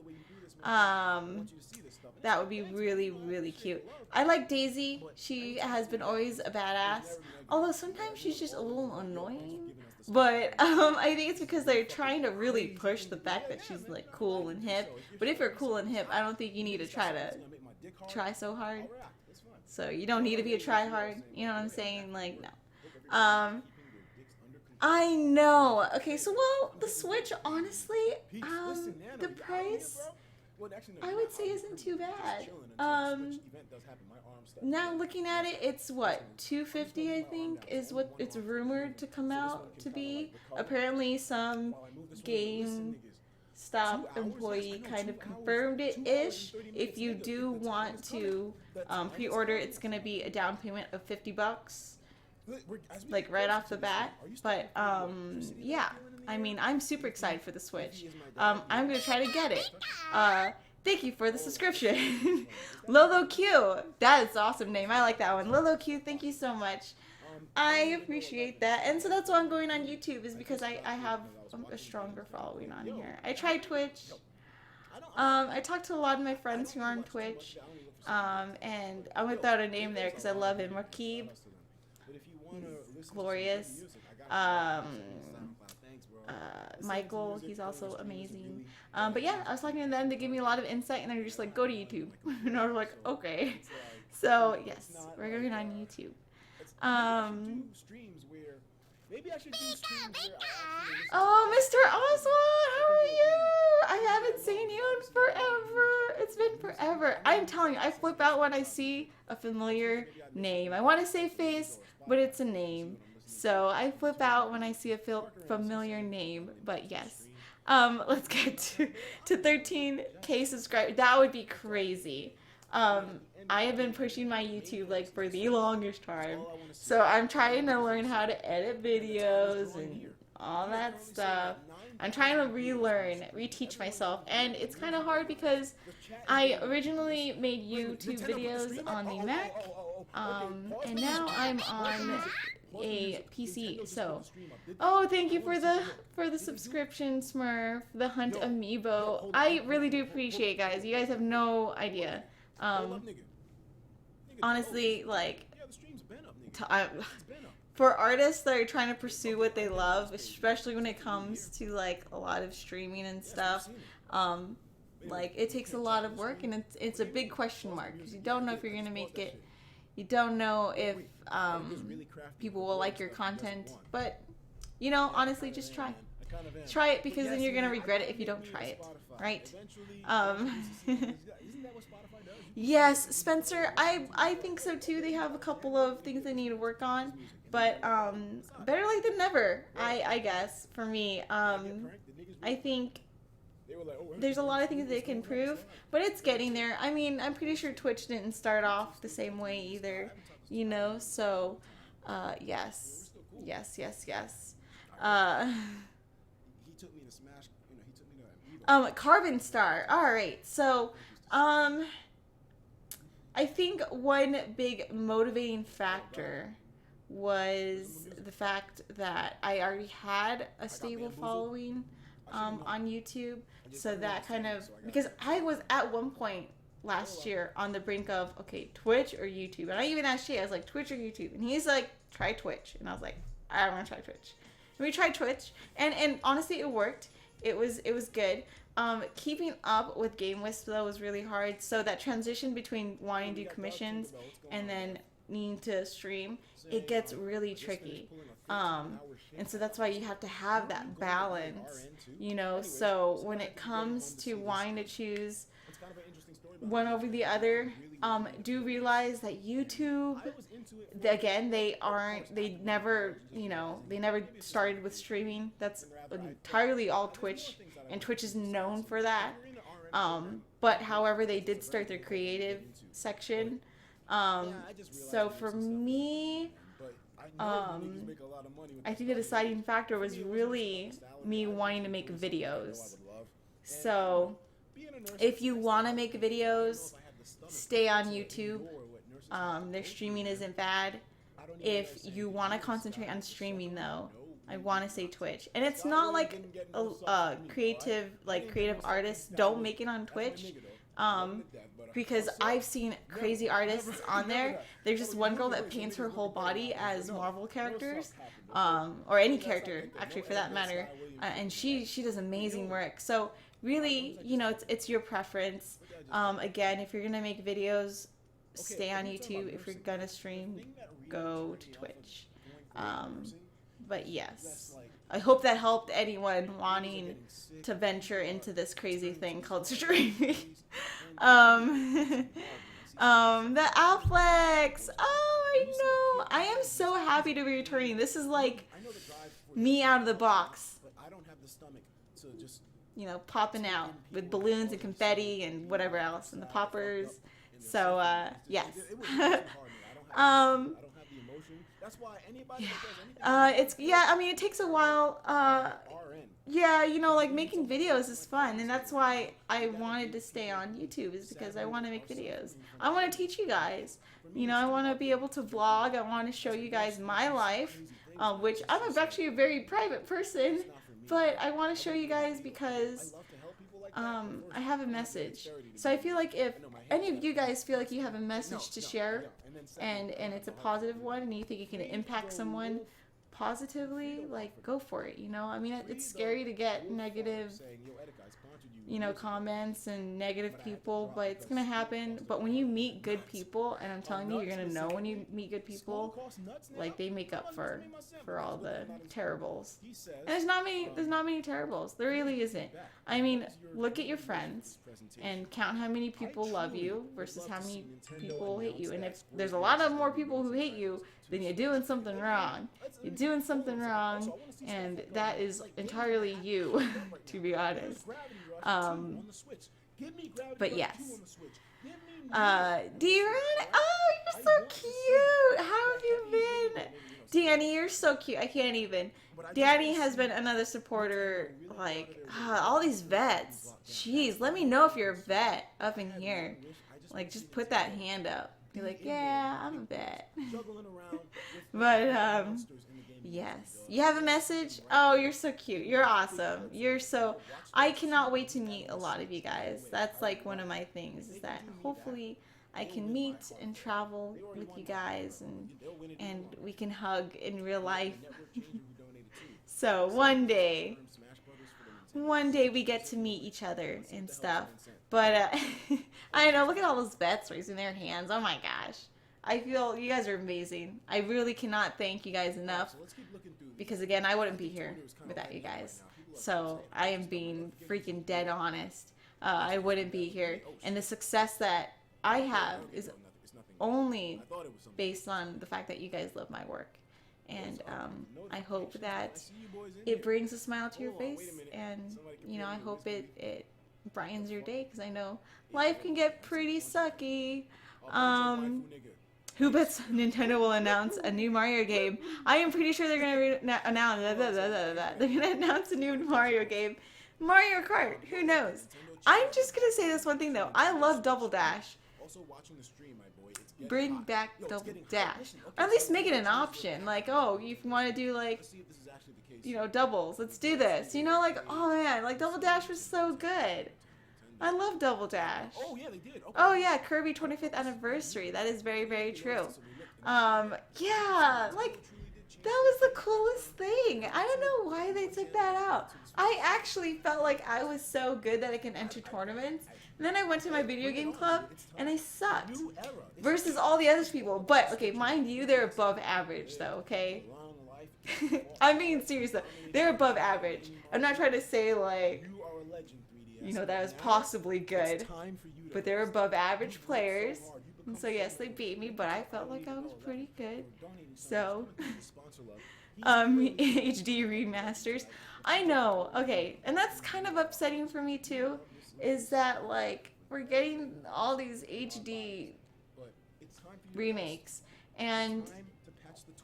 A: That would be really, really cute. I like Daisy. She has been always a badass. Although sometimes she's just a little annoying. But I think it's because they're trying to really push the fact that she's like cool and hip. But if you're cool and hip, I don't think you need to try so hard. So you don't need to be a try hard. You know what I'm saying? Like, no. I know. Okay, so well, the Switch, honestly, the price, I would say isn't too bad. Now looking at it, it's what, $250 I think is what it's rumored to come out to be. Apparently some GameStop employee kind of confirmed it-ish. If you do want to pre-order, it's gonna be a down payment of $50. Like right off the bat. But yeah, I mean, I'm super excited for the Switch. I'm gonna try to get it. Thank you for the subscription. Lolo Q, that is an awesome name. I like that one. Lolo Q, thank you so much. I appreciate that. And so that's why I'm going on YouTube, is because I have a stronger following on here. I tried Twitch. I talked to a lot of my friends who are on Twitch. And I'm gonna throw out a name there because I love him. Rakib. He's glorious. Michael, he's also amazing. But yeah, I was talking to them. They gave me a lot of insight, and they're just like, go to YouTube. And I was like, okay. So yes, we're going on YouTube. Oh, Mr. Oswald, how are you? I haven't seen you in forever. It's been forever. I'm telling you, I flip out when I see a familiar name. I want to say face, but it's a name. So I flip out when I see a familiar name, but yes. Let's get to 13K subscribers. That would be crazy. I have been pushing my YouTube like for the longest time. So I'm trying to learn how to edit videos and all that stuff. I'm trying to reteach myself. And it's kind of hard because I originally made YouTube videos on the Mac. And now I'm on a PC. So, oh, thank you for the subscription, Smurf, the Hunt Amiibo. I really do appreciate it, guys. You guys have no idea. Honestly, like, for artists that are trying to pursue what they love, especially when it comes to like a lot of streaming and stuff, like it takes a lot of work, and it's a big question mark because you don't know if you're gonna make it. You don't know if people will like your content, but you know, honestly, just try. Try it, because then you're gonna regret it if you don't try it, right? Yes, Spencer, I think so too. They have a couple of things they need to work on, but better late than never, I guess, for me. I think there's a lot of things they can improve, but it's getting there. I mean, I'm pretty sure Twitch didn't start off the same way either, you know, so yes. Carbon Star. All right. So, I think one big motivating factor was the fact that I already had a stable following on YouTube. So that kind of, because I was at one point last year on the brink of, okay, Twitch or YouTube. And I even asked Shay, I was like, Twitch or YouTube? And he's like, try Twitch. And I was like, I want to try Twitch. And we tried Twitch, and honestly, it worked. It was good. Keeping up with Game Wisp though was really hard. So that transition between wanting to do commissions and then needing to stream, it gets really tricky. And so that's why you have to have that balance, you know. So when it comes to wanting to choose one over the other, do realize that YouTube, again, they never started with streaming. That's entirely all Twitch, and Twitch is known for that. But however, they did start their creative section. So for me, I think the deciding factor was really me wanting to make videos. So if you want to make videos, stay on YouTube. Their streaming isn't bad. If you want to concentrate on streaming though, I want to say Twitch. And it's not like creative artists don't make it on Twitch, Because I've seen crazy artists on there. There's just one girl that paints her whole body as Marvel characters, or any character actually for that matter, and she does amazing work. So really, you know, it's your preference. Again, if you're gonna make videos, stay on YouTube. If you're gonna stream, go to Twitch. But yes, I hope that helped anyone wanting to venture into this crazy thing called streaming. The Afflex. Oh, I know. I am so happy to be returning. This is like me out of the box. You know, popping out with balloons and confetti and whatever else and the poppers. So, yes. I mean, it takes a while. Yeah, you know, like making videos is fun, and that's why I wanted to stay on YouTube, is because I want to make videos. I want to teach you guys. You know, I want to be able to vlog. I want to show you guys my life, which I'm actually a very private person, but I want to show you guys because I have a message. So I feel like if any of you guys feel like you have a message to share, and it's a positive one, and you think it can impact someone positively, like, go for it, you know? I mean, it's scary to get negative, you know, comments and negative people, but it's gonna happen. But when you meet good people, and I'm telling you, you're gonna know when you meet good people, like, they make up for all the terribles. And there's not many terribles. There really isn't. I mean, look at your friends and count how many people love you versus how many people hate you. And if there's a lot of more people who hate you, then you're doing something wrong. You're doing something wrong, and that is entirely you, to be honest. But yes. D-Ron, oh, you're so cute. How have you been? Danny, you're so cute. I can't even. Danny has been another supporter, like, all these vets. Jeez, let me know if you're a vet up in here. Like, just put that hand up. Be like, yeah, I'm a vet. But, yes. You have a message? Oh, you're so cute. You're awesome. I cannot wait to meet a lot of you guys. That's like one of my things, is that hopefully I can meet and travel with you guys, and we can hug in real life. So one day we get to meet each other and stuff. But I know, look at all those vets raising their hands. Oh my gosh. I feel you guys are amazing. I really cannot thank you guys enough, because again, I wouldn't be here without you guys. So I am being freaking dead honest. I wouldn't be here. And the success that I have is only based on the fact that you guys love my work. And I hope that it brings a smile to your face, and you know, I hope it brightens your day, because I know life can get pretty sucky. Who bets Nintendo will announce a new Mario game? I am pretty sure they're gonna announce a new Mario game. Mario Kart, who knows? I'm just gonna say this one thing though. I love Double Dash. Bring back Double Dash, or at least make it an option. Like, oh, you want to do like, you know, doubles? Let's do this. You know, like, oh man, like Double Dash was so good. I love Double Dash. Oh yeah, they did. Okay. Oh yeah, Kirby 25th anniversary. That is very, very true. Yeah, like that was the coolest thing. I don't know why they took that out. I actually felt like I was so good that I can enter tournaments. And then I went to my video game club and I sucked versus all the other people. But okay, mind you, they're above average though. Okay. I'm being serious though. They're above average. I'm not trying to say like, you know, that was possibly good, but they're above average players. And so yes, they beat me, but I felt like I was pretty good. So, HD remasters. I know. Okay, and that's kind of upsetting for me too. Is that like we're getting all these HD remakes, and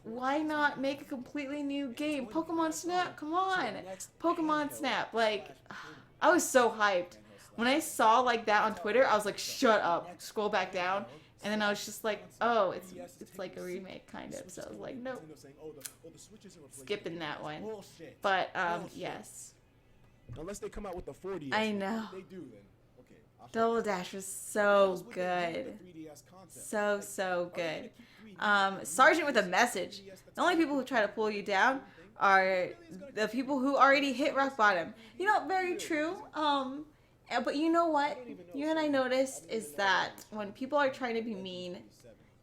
A: why not make a completely new game? Pokemon Snap, come on! Pokemon Snap, like, I was so hyped. When I saw like that on Twitter, I was like, shut up, scroll back down. And then I was just like, oh, it's like a remake kind of. So I was like, nope, skipping that one. But yes.
B: Unless they come out with the 40.
A: I know.
B: They do then. Okay.
A: Double Dash was so good. So good. Sergeant with a Message. The only people who try to pull you down are the people who already hit rock bottom. You know, very true. But you know what? You and I noticed is that when people are trying to be mean,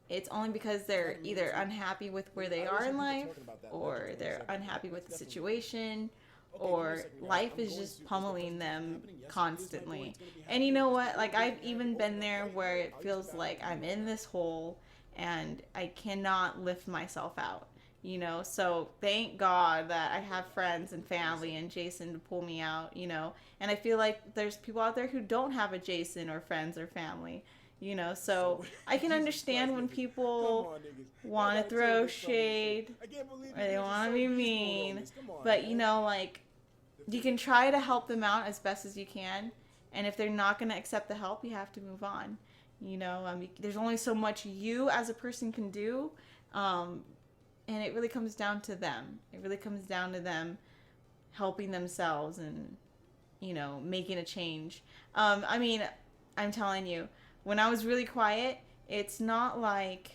A: it's only because they're either unhappy with where they are in life, or they're unhappy with the situation, or life is just pummeling them constantly. And you know what? Like, I've even been there where it feels like I'm in this hole and I cannot lift myself out, you know? So thank God that I have friends and family and Jason to pull me out, you know? And I feel like there's people out there who don't have a Jason or friends or family, you know? So I can understand when people want to throw shade or they want to be mean, but you know, like, you can try to help them out as best as you can, and if they're not going to accept the help, you have to move on. You know, there's only so much you as a person can do, and it really comes down to them. It really comes down to them helping themselves and, you know, making a change. I mean, I'm telling you, when I was really quiet, it's not like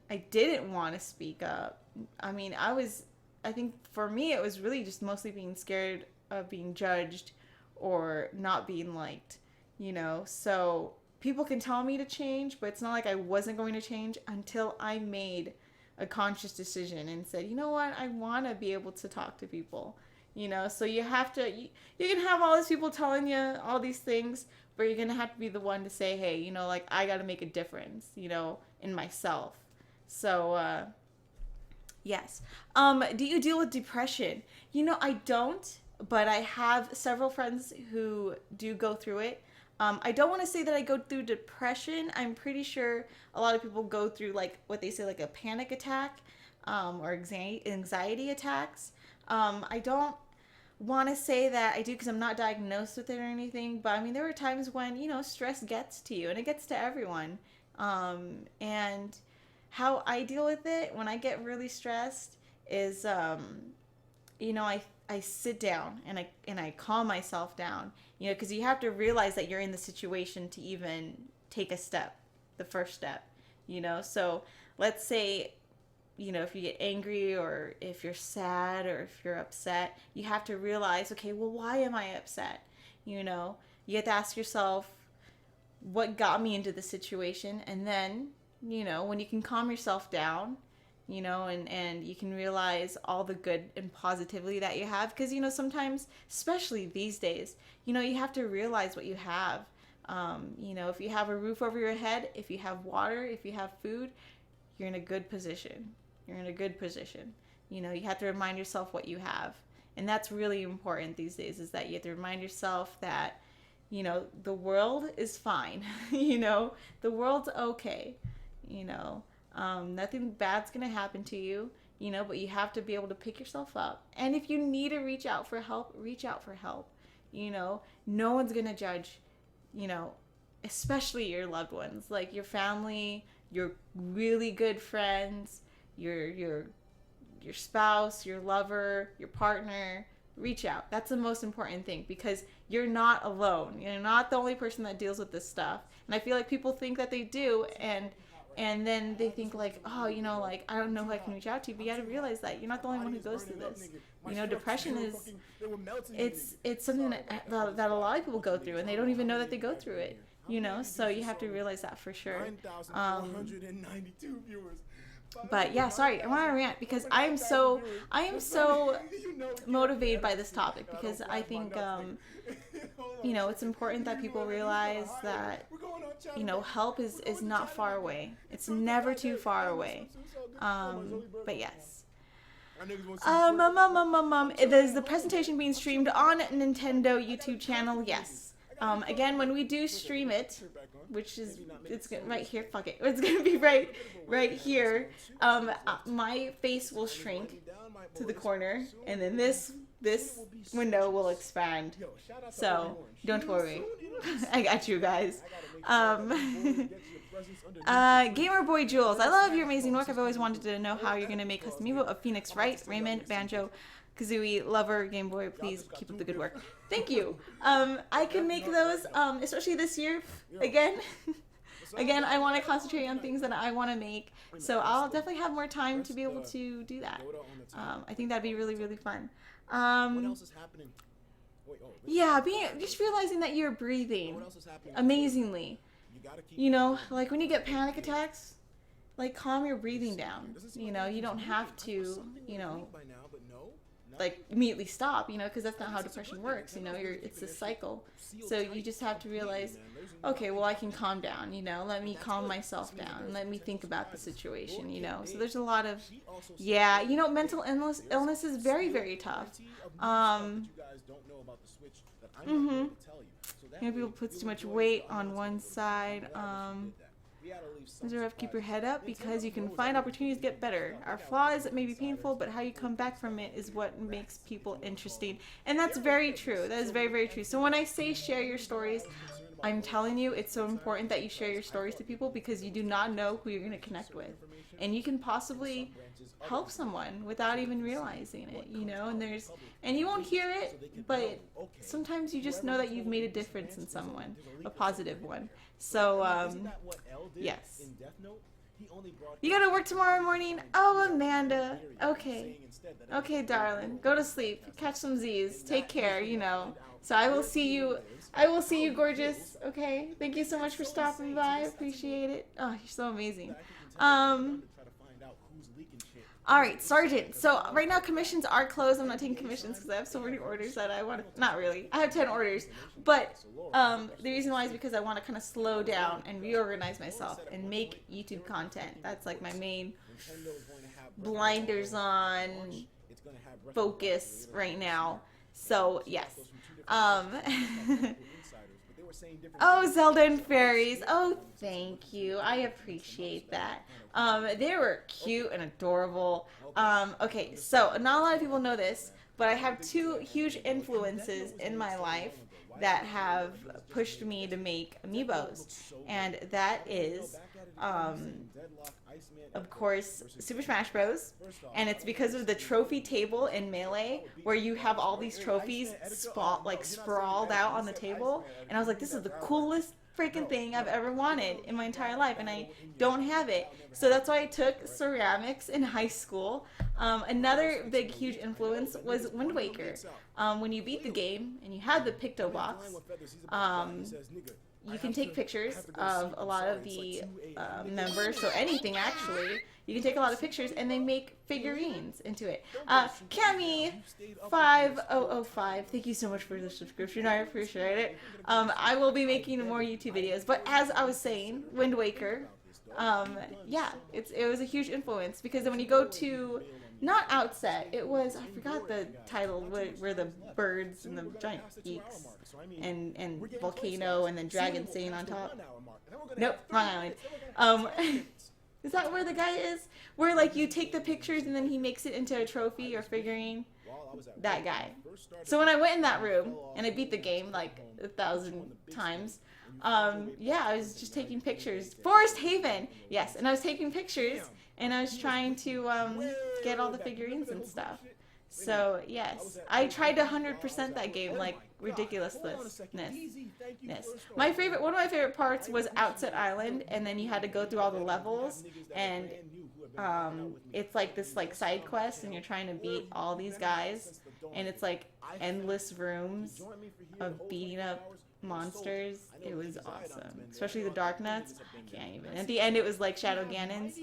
A: I didn't want to speak up. I mean, I think for me, it was really just mostly being scared of being judged or not being liked, you know? So people can tell me to change, but it's not like I wasn't going to change until I made a conscious decision and said, you know what? I want to be able to talk to people, you know? So you have to, you can have all these people telling you all these things, but you're going to have to be the one to say, hey, you know, like, I got to make a difference, you know, in myself. So, yes. Do you deal with depression? You know, I don't, but I have several friends who do go through it. I don't want to say that I go through depression. I'm pretty sure a lot of people go through, like, what they say, like a panic attack, or anxiety attacks. I don't want to say that I do because I'm not diagnosed with it or anything, but I mean, there were times when, you know, stress gets to you, and it gets to everyone. And how I deal with it when I get really stressed is, you know, I sit down and I calm myself down, you know, because you have to realize that you're in the situation to even take a step, the first step, you know. So let's say, you know, if you get angry or if you're sad or if you're upset, you have to realize, okay, well, why am I upset? You know, you have to ask yourself, what got me into the situation? And then, you know, when you can calm yourself down, you know, and you can realize all the good and positivity that you have, because, you know, sometimes, especially these days, you know, you have to realize what you have. You know, if you have a roof over your head, if you have water, if you have food, you're in a good position. You're in a good position. You know, you have to remind yourself what you have. And that's really important these days, is that you have to remind yourself that, you know, the world is fine. You know, the world's okay. You know, nothing bad's going to happen to you, you know, but you have to be able to pick yourself up. And if you need to reach out for help, reach out for help. You know, no one's going to judge, you know, especially your loved ones, like your family, your really good friends, your spouse, your lover, your partner. Reach out. That's the most important thing, because you're not alone. You're not the only person that deals with this stuff. And I feel like people think that they do, and then they think like, oh, you know, like, I don't know who I can reach out to, but you got to realize that you're not the only one who goes through this. You know, depression is, it's something that a lot of people go through, and they don't even know that they go through it, you know, so you have to realize that for sure. But yeah, sorry, I want to rant because I am so motivated by this topic, because I think, you know, it's important that people realize that, you know, help is not far away. It's never too far away. But yes. Is the presentation being streamed on Nintendo YouTube channel? Yes. Again, when we do stream it, which is, it's right here, fuck it, it's gonna be right here, my face will shrink to the corner, and then this window will expand, so don't worry. I got you guys. Gamer Boy Jules, I love your amazing work. I've always wanted to know how you're gonna make custom amiibo of Phoenix Wright, Raymond, Banjo, Kazooie lover Game Boy, please keep up the good work. Thank you. I can make those, especially this year. Again, again, I want to concentrate on things that I want to make. So I'll definitely have more time to be able to do that. I think that'd be really, really fun.
B: What else is happening?
A: Yeah, just realizing that you're breathing amazingly. You know, like when you get panic attacks, like calm your breathing down. You know, you don't have to, you know, like immediately stop, you know, because that's not how depression works. You know, it's a cycle. So you just have to realize, okay, well, I can calm down, you know, let me calm myself down and let me think about the situation, you know. So there's a lot of, yeah, you know, mental illness is very, very tough. You know, people put too much weight on one side. Keep your head up because you can find opportunities to get better. Our flaws may be painful, but how you come back from it is what makes people interesting. And that's very true. That is very, very true. So when I say share your stories, I'm telling you it's so important that you share your stories to people because you do not know who you're going to connect with. And you can possibly help someone without even realizing it, you know, and you won't hear it, but sometimes you just know that you've made a difference in someone, a positive one. So, yes. You gotta work tomorrow morning? Oh, Amanda. Okay. Okay, darling. Go to sleep. Catch some Z's. Take care, you know. So I will see you, gorgeous. Okay? Thank you so much for stopping by. I appreciate it. Oh, you're so amazing. Alright, Sergeant. So right now commissions are closed. I'm not taking commissions because I have so many orders that I want to... Not really. I have 10 orders. But the reason why is because I want to kind of slow down and reorganize myself and make YouTube content. That's like my main blinders on focus right now. So, yes. Oh, Zelda and fairies. Oh, thank you. I appreciate that. They were cute and adorable. Okay, so not a lot of people know this, but I have two huge influences in my life that have pushed me to make amiibos. And that is, of course, Super Smash Bros. And it's because of the trophy table in Melee, where you have all these trophies sprawled out on the table. And I was like, this is the coolest freaking thing I've ever wanted in my entire life, and I don't have it. So that's why I took ceramics in high school. Another big, huge influence was Wind Waker. When you beat the game and you had the Picto Box, you can take pictures of a lot of the members, so anything actually. You can take a lot of pictures and they make figurines into it. Cami5005, thank you so much for the subscription. I appreciate it. I will be making more YouTube videos. But as I was saying, Wind Waker, yeah, it was a huge influence because when you go to, not Outset, it was, I forgot the title, where the birds and the giant geeks and volcano and then dragon singing on top. Nope, wrong island. Is that where the guy is? Where, like, you take the pictures and then he makes it into a trophy or figurine? That guy. So when I went in that room and I beat the game, like, 1,000 times, yeah, I was just taking pictures. Forest Haven! Yes, and I was taking pictures and I was trying to, get all the figurines and stuff. So, yes. I tried to 100% that game, like, ridiculousness. One of my favorite parts was Outset Island, and then you had to go through all the levels, and it's like this like side quest, and you're trying to beat all these guys, and it's like endless rooms of beating up monsters. It was awesome, especially the Dark Nuts. I can't even. At the end, it was like Shadow Ganons.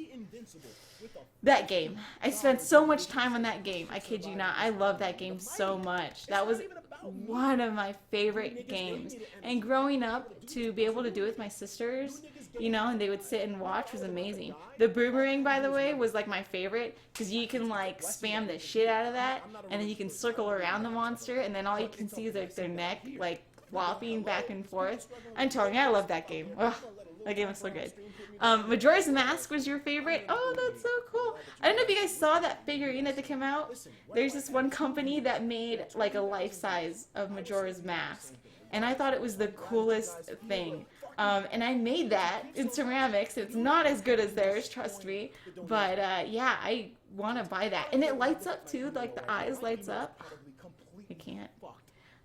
A: That game. I spent so much time on that game. I kid you not. I love that game so much. That was one of my favorite games. And growing up, to be able to do it with my sisters, you know, and they would sit and watch was amazing. The boomerang, by the way, was like my favorite because you can like spam the shit out of that, and then you can circle around the monster, and then all you can see is like their neck like flopping back and forth. I'm telling you, I love that game. Ugh, that game was so good. Majora's Mask was your favorite? Oh, that's so cool. I don't know if you guys saw that figurine that came out. There's this one company that made like a life size of Majora's Mask. and I thought it was the coolest thing. And I made that in ceramics. It's not as good as theirs, trust me. But yeah, I want to buy that. And it lights up too, like the eyes lights up. I can't.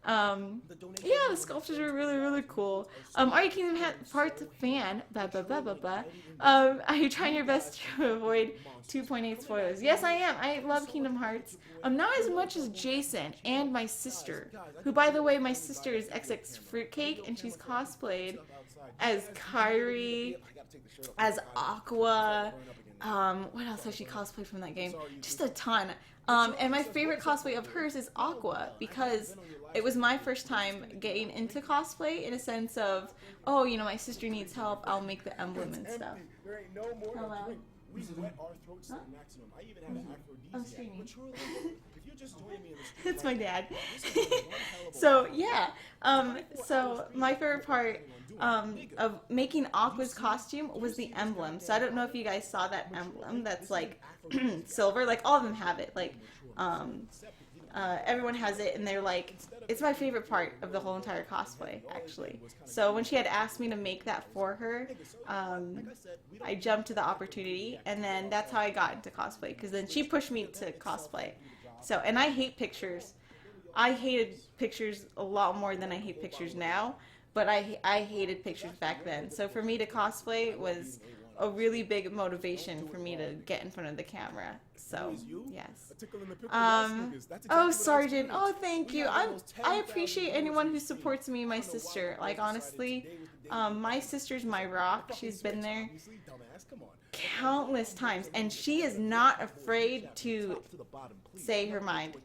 A: Yeah, the sculptures are really, really cool. Are you Kingdom Hearts fan? Blah, blah, blah, blah, blah. Are you trying your best to avoid 2.8 spoilers? Yes, I am. I love Kingdom Hearts. Not as much as Jason and my sister, who, by the way, my sister is XX Fruitcake, and she's cosplayed as Kairi, as Aqua. What else has she cosplayed from that game? Just a ton. And my favorite cosplay of hers is Aqua, because it was my first time getting into cosplay in a sense of, oh, you know, my sister needs help, I'll make the emblem and stuff.
B: There ain't no more
A: Hello?
B: We wet our throats to the maximum. I even had an
A: I'm
B: aphrodisiac.
A: streaming.
B: Mature level. If you're just joining me in the stream,
A: It's my dad.
B: this is one hell of a
A: So yeah, so my favorite part of making Aqua's costume was the emblem. So I don't know if you guys saw that emblem that's like silver. Like all of them have it. Like everyone has it, and they're like, it's my favorite part of the whole entire cosplay, actually. So when she had asked me to make that for her, I jumped to the opportunity, and then that's how I got into cosplay, because then she pushed me to cosplay. So, and I hate pictures. I hated pictures a lot more than I hate pictures now, but I hated pictures back then. So for me to cosplay was a really big motivation for me to get in front of the camera. So, yes. Oh, Sergeant. Oh, thank you. I appreciate anyone who supports me and my sister. Like, honestly, my sister's my rock. She's been there countless times, and she is not afraid to say her mind.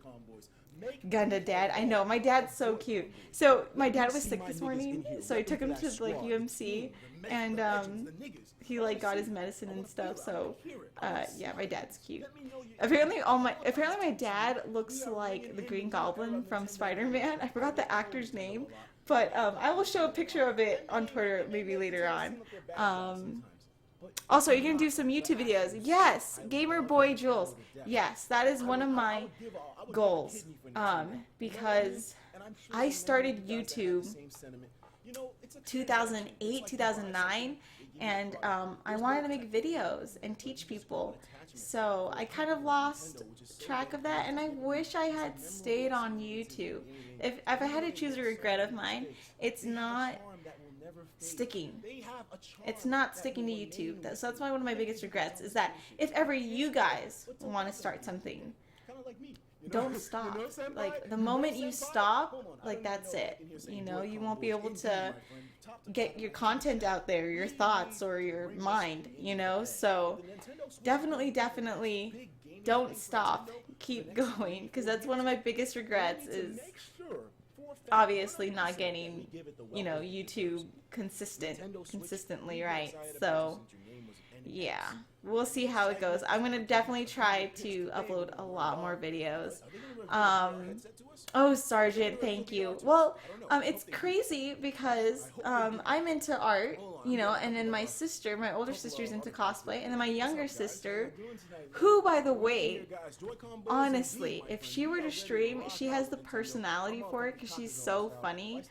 A: Gunda dad, I know, my dad's so cute. So my dad was sick this morning, so I took him to like UMC, and he like got his medicine and stuff. So yeah, my dad's cute. Apparently my dad looks like the Green Goblin from Spider-Man. I forgot the actor's name, but I will show a picture of it on Twitter maybe later on. Also, you're gonna do some YouTube videos. Yes, Gamer Boy Jules. Yes, that is one of my goals. Because I started YouTube 2008, 2009, and I wanted to make videos and teach people. So I kind of lost track of that, and I wish I had stayed on YouTube. If I had to choose a regret of mine, it's not sticking. It's not sticking to YouTube. So that's one of my biggest regrets, is that if ever you guys want to start something, don't stop. Like, the moment you stop, like, that's it. You know, you won't be able to get your content out there, your thoughts, or your mind, you know? So definitely don't stop. Keep going, because that's one of my biggest regrets, is obviously not getting, you know, YouTube consistently right. So yeah, we'll see how it goes. I'm gonna definitely try to upload a lot more videos. Oh, Sergeant, thank you. Well, it's crazy because I'm into art, you know, and then my sister, my older sister's into cosplay, and then my younger sister, who, by the way, honestly, if she were to stream, she has the personality for it because she's so funny.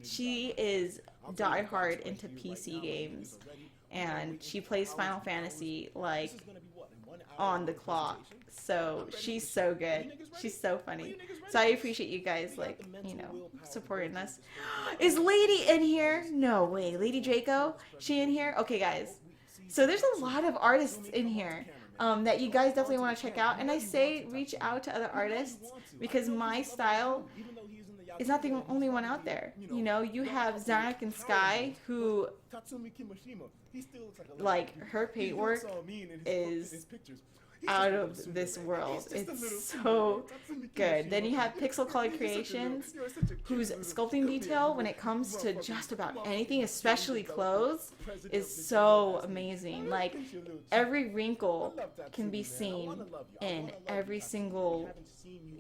A: She is diehard into PC games, and she plays Final Fantasy like on the clock. So she's so good. She's so funny. So I appreciate you guys, like, you know, supporting us. Is Lady in here? No way. Lady Draco? She in here? Okay, guys. So there's a lot of artists in here that you guys definitely want to check out. And I say reach out to other artists, because my style is not the only one out there. You know, you have Zarek and Sky, who, like, her paintwork is out of this world. It's so good. Then you have Pixel Color Creations, whose sculpting detail when it comes to just about anything, especially clothes, is so amazing. Like, every wrinkle can be seen in every single,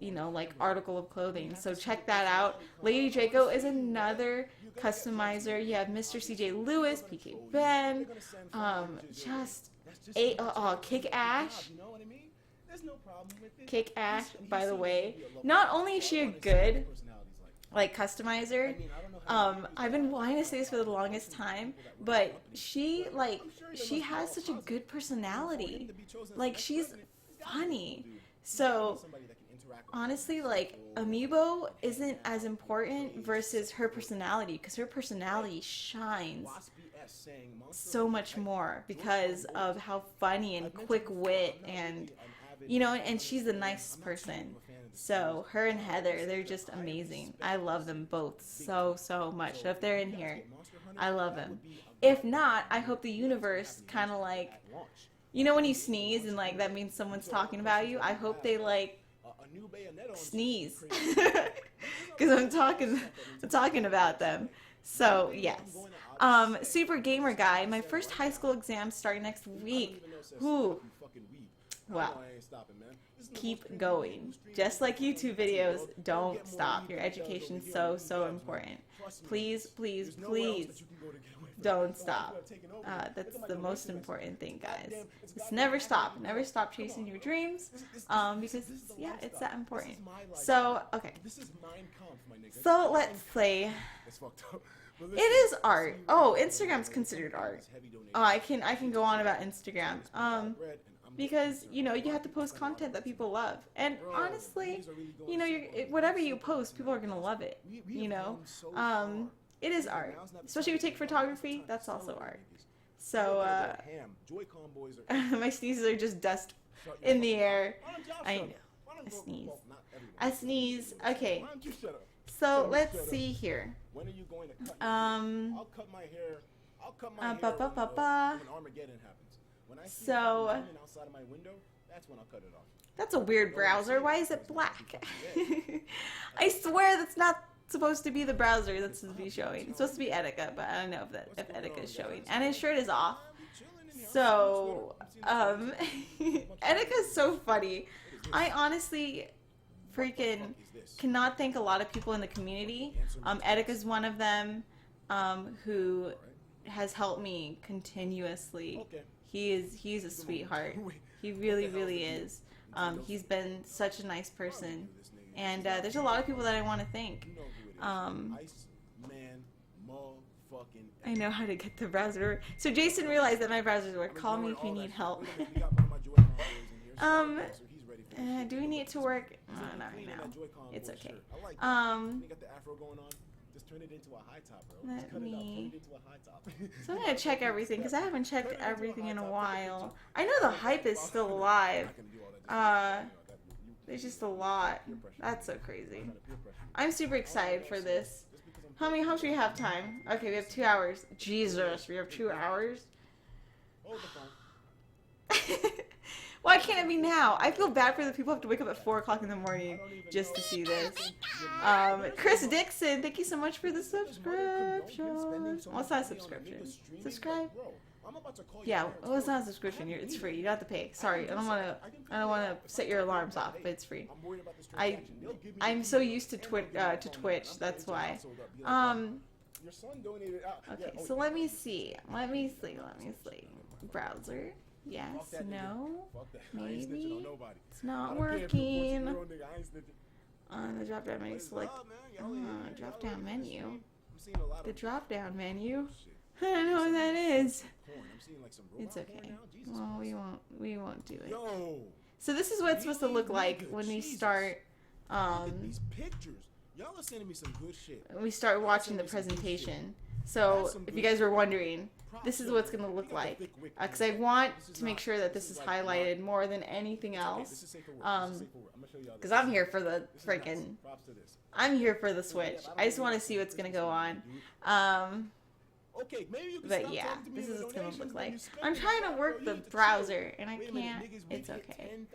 A: you know, like, article of clothing. So check that out. Lady Draco is another customizer. You have Mr. CJ Lewis, PK Ben, Kick Ash. Kick Ash, by the way, not only is she a good like customizer. I've been wanting to say this for the longest time, but she has such a good personality. Like, she's funny. So honestly, like, amiibo isn't as important versus her personality, because her personality shines so much more because of how funny and quick wit, and and she's the nicest person. So her and Heather, they're just amazing. I love them both so much. So if they're in here, I love them. If not, I hope the universe kind of like, when you sneeze and like that means someone's talking about you, I hope they like sneeze because I'm talking about them. So yes. Super Gamer Guy, my first high school exam starting next week. Ooh. Wow. Keep going. Just like YouTube videos, don't stop. Your education's so important. Please don't stop. That's the most important thing, guys. Just never stop. Never stop chasing your dreams, because it's that important. So, okay. So let's play. It is art. Oh, Instagram's considered art. Oh, I can go on about Instagram. Because you have to post content that people love, and honestly, whatever you post, people are gonna love it. It is art, especially if you take photography. That's also art. So my sneezes are just dust in the air. I know. I sneeze. Okay. So let's see here.
B: When are you going to cut I'll cut my hair. When Armageddon happens. When I see outside of my window, that's when I'll cut it off.
A: That's a weird browser. Why is it black? I swear that's not supposed to be the browser that's supposed to be showing. It's supposed to be Etika, but I don't know if Etika is showing. And his shirt is off. So, Etika is so funny. I honestly freaking cannot thank a lot of people in the community. Etika is one of them, who has helped me continuously. He's a sweetheart. He really is. He's been such a nice person, and there's a lot of people that I want to thank. I know how to get the browser. So Jason realized that my browsers work. Call me if you need help. Do we need it to work? Not right now. It's okay. Let me. So I'm gonna check everything because I haven't checked everything in a while. I know the hype is still alive. There's just a lot. That's so crazy. I'm super excited for this. How much do we have time? Okay, we have 2 hours. Jesus, we have 2 hours. Why can't it be now? I feel bad for the people who have to wake up at 4 o'clock in the morning just to see this. Chris Dixon, thank you so much for the subscription. Well, it's not a subscription. Subscribe? Yeah, well, it's not a subscription. It's free. You don't have to pay. Sorry, I don't want to set your alarms off, but it's free. I'm so used to Twitch. That's why. Okay, so let me see. Browser. Yes, no, maybe. It's not working. On the drop down menu, select drop down menu. The drop down menu. I don't know what that is. It's okay. Well, we won't do it. So this is what it's supposed to look like when we start. We start watching the presentation. So if you guys were wondering, this is what it's going to look like. Because I want to make sure that this is highlighted more than anything else. Because I'm here for the freaking... I'm here for the Switch. I just want to see what's going to go on. But yeah, this is what it's going to look like. I'm trying to work the browser, and I can't. It's okay.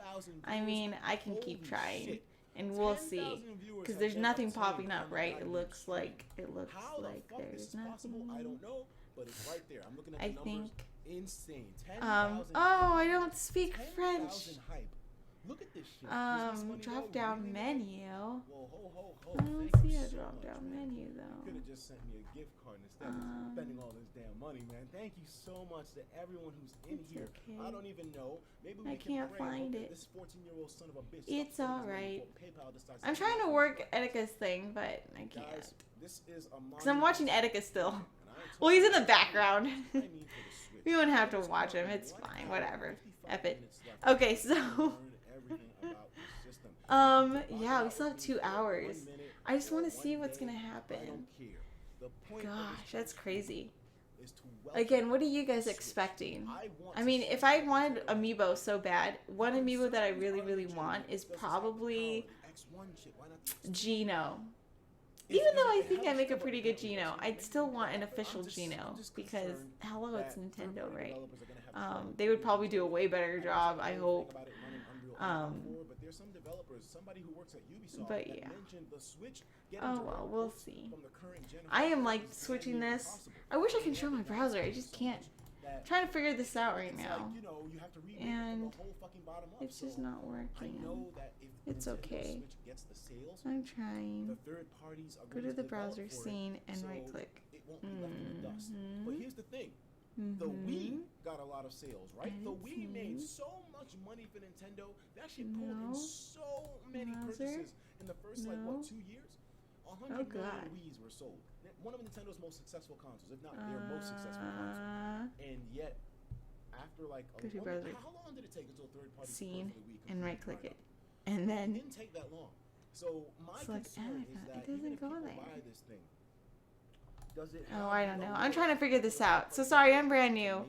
A: I mean, I can keep trying. And we'll see, because there's nothing popping up, right? It looks like there's nothing.
B: I don't know, but it's right there. I'm looking at
A: I think.
B: Insane.
A: Oh, I don't speak French.
B: Look at this shit. Business money,
A: Drop
B: though,
A: down
B: really,
A: menu.
B: Whoa, ho.
A: I don't
B: Thank
A: see
B: you
A: a
B: so
A: drop
B: much,
A: down
B: man.
A: menu
B: You
A: though.
B: could have just sent me a gift card instead of spending all this damn money, man. Thank you so much to everyone who's in
A: It's
B: here.
A: okay.
B: I don't even know. Maybe
A: I
B: we can
A: can't
B: pray and
A: find
B: hope
A: it.
B: that this 14-year-old son of a bitch
A: It's
B: stops
A: all
B: putting his money
A: right.
B: before PayPal decides
A: I'm trying to
B: take it.
A: work Etica's thing, but I can't.
B: Guys, this is a
A: Cause I'm watching Etica still.
B: And I ain't
A: Well, he's in
B: talking
A: the background.
B: I need for the Switch.
A: We don't have to
B: Just
A: watch
B: come
A: him.
B: on,
A: It's
B: 1
A: fine.
B: hour,
A: Whatever.
B: 55
A: F it.
B: minutes left.
A: Okay, so
B: Learn everything about the system.
A: yeah, we still have 2 hours.
B: 1 minute
A: I just want
B: or
A: to see
B: 1
A: what's
B: day,
A: gonna
B: I
A: happen.
B: don't care. The point of
A: Gosh,
B: this
A: that's crazy.
B: is to welcome
A: Again, what are you guys
B: Switch.
A: expecting?
B: Want
A: I
B: to
A: mean,
B: see
A: if I
B: Nintendo
A: wanted
B: Switch.
A: amiibo so bad, one amiibo that I
B: Certain
A: really,
B: are
A: really
B: legitimate.
A: want is
B: Does the same
A: probably
B: power, the X1 chip. Why not the X2?
A: Geno.
B: It's
A: Even though I
B: gonna-
A: think I
B: it
A: make a
B: has
A: pretty
B: to,
A: good Geno, I'd still want an official
B: I'm
A: Geno
B: just
A: because
B: concerned
A: hello, it's
B: that
A: Nintendo,
B: third-party
A: right?
B: developers are gonna have trouble
A: They would
B: doing
A: probably
B: it.
A: do a way better
B: I
A: job,
B: don't
A: I
B: know
A: hope.
B: anything about it running Unreal Engine 4, but there's some developers, somebody who works at Ubisoft
A: But
B: that
A: yeah.
B: mentioned the Switch getting
A: Oh
B: direct
A: well, we'll
B: ports
A: see.
B: from the current gen
A: I am like
B: hardware is
A: switching
B: nearly
A: this.
B: impossible.
A: I wish I could show my browser. I just can't.
B: That
A: I'm trying to figure this out right
B: it's
A: now.
B: like, you know, you have to remake it
A: And
B: from the whole fucking bottom up.
A: It's just
B: So
A: not
B: I
A: working.
B: know that if
A: It's
B: Nintendo
A: okay.
B: Switch gets the sales,
A: I'm
B: the
A: trying.
B: third parties are
A: Go
B: going
A: to the
B: develop
A: browser
B: for it,
A: scene and
B: so
A: right click.
B: it won't be left in the dust. But
A: Mhm.
B: here's the thing. The Wii
A: Mhm.
B: got a lot of sales, right?
A: And
B: The
A: it's
B: Wii made
A: new.
B: so much money for Nintendo. That shit pulled
A: No.
B: in so many
A: Browser?
B: purchases in the first, like,
A: No.
B: what, 2 years? 100
A: Oh, God.
B: million Wiis were sold. One of Nintendo's most successful consoles, if not their most successful console. And yet, after like a
A: Go to
B: how
A: browser.
B: long did it take until third party
A: Scene
B: for the Wii
A: and
B: completely
A: right click
B: dried
A: it.
B: up?
A: And
B: It
A: then
B: didn't take that long. So my
A: Select
B: concern
A: Anakin.
B: is that
A: It
B: even
A: doesn't
B: if
A: go
B: people
A: there.
B: buy this thing, does it
A: oh,
B: have
A: I don't
B: the
A: know. I'm
B: look
A: trying to figure this out. So
B: that
A: sorry,
B: they
A: I'm brand
B: to
A: new.
B: make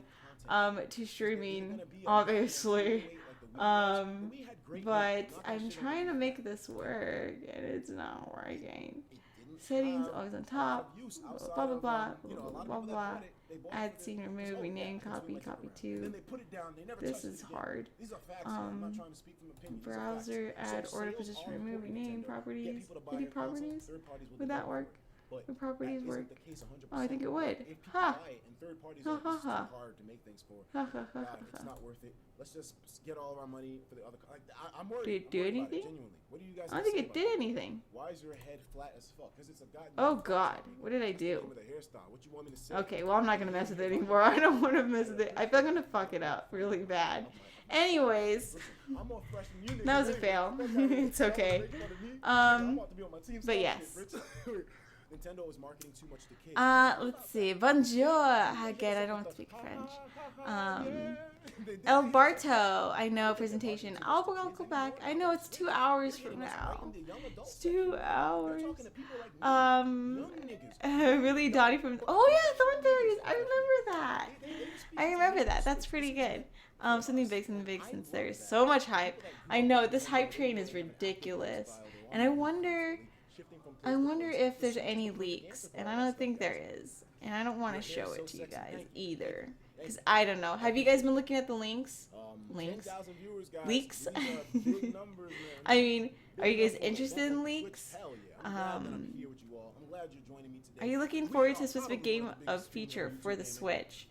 B: content?
A: To
B: Is it
A: streaming,
B: gonna be a
A: obviously.
B: weight like the Wii was? The Wii had great
A: But
B: graphics, knock that
A: I'm
B: shit over
A: trying to
B: the
A: make
B: fact.
A: this work, and it's not working.
B: It didn't
A: Settings
B: have
A: always on
B: a lot
A: top.
B: of use
A: Blah
B: outside
A: blah
B: of,
A: blah
B: you know, a lot of
A: blah
B: people that
A: blah.
B: bought it, they bought it
A: Add
B: for
A: scene,
B: the-
A: remove,
B: oh,
A: rename,
B: yeah,
A: copy,
B: that's what
A: copy
B: makes it around. Then
A: to.
B: they put it down. They never
A: This
B: touched it
A: is
B: again.
A: hard.
B: These are facts. I'm not trying to speak from opinion. These are facts.
A: Browser, add
B: So
A: order
B: sales
A: position,
B: are
A: remove,
B: important to
A: rename,
B: Nintendo. Get
A: properties.
B: people to buy
A: Would
B: your
A: do
B: console.
A: properties?
B: Third parties will
A: Would that
B: develop
A: work?
B: for it. But
A: Would properties
B: that
A: work?
B: isn't the case 100%.
A: Oh, I think it would.
B: If people
A: Ha.
B: buy it and third parties
A: Ha,
B: are
A: ha,
B: just too
A: ha.
B: hard to make things for,
A: Ha ha ha
B: God, it's
A: ha.
B: not worth it. Let's just get all of our money for the other. Like, I'm worried.
A: Did it
B: I'm
A: do
B: worried about
A: anything?
B: genuinely. What do you guys?
A: I don't
B: have
A: think
B: to say
A: it
B: about
A: did
B: that?
A: anything.
B: Why is your head flat as fuck? Because it's a goddamn.
A: Oh
B: fox
A: God,
B: movie.
A: what did I
B: That's the name
A: do?
B: of the hairstyle. What you want me to say?
A: Okay, well I'm not gonna mess with it anymore. I don't want to mess with it. I feel like I'm gonna fuck it up really bad. Anyways,
B: Listen, I'm more fresh than you niggas
A: that was a
B: anyway.
A: fail.
B: Fuck outta here.
A: It's
B: Y'all wanna
A: okay.
B: make fun of me?
A: Um,
B: I'm about to be on my team.
A: but
B: Stop
A: yes.
B: shit, Rich. Nintendo is marketing too much to kids.
A: Let's see. Bonjour. Again, I don't speak French. El Barto. I know presentation. I'll go back. I know it's 2 hours from now. It's 2 hours. Really, Donnie from. Oh yeah, Thornberries. I remember that. I remember that. That's pretty good. Something big, since there's so much hype. I know this hype train is ridiculous, and I wonder if there's any leaks, and I don't think there is, and I don't want to show it to you guys either, because I don't know. Have you guys been looking at the links? Leaks? I mean, are you guys interested in leaks? Are you looking forward to a specific game of feature for the Switch?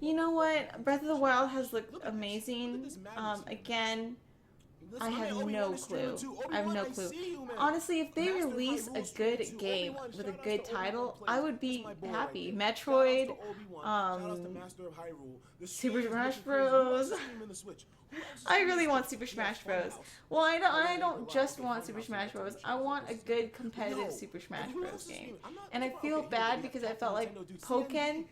A: You know what? Breath of the Wild has looked amazing. Again, I have no clue. I have no clue. Honestly, if they release a good game with a good title, I would be happy. Metroid, Super Smash Bros. I really want Super Smash Bros. Well, I don't just want Super Smash Bros. I want a good competitive Super Smash Bros. Game. And I feel bad because I felt like Pokken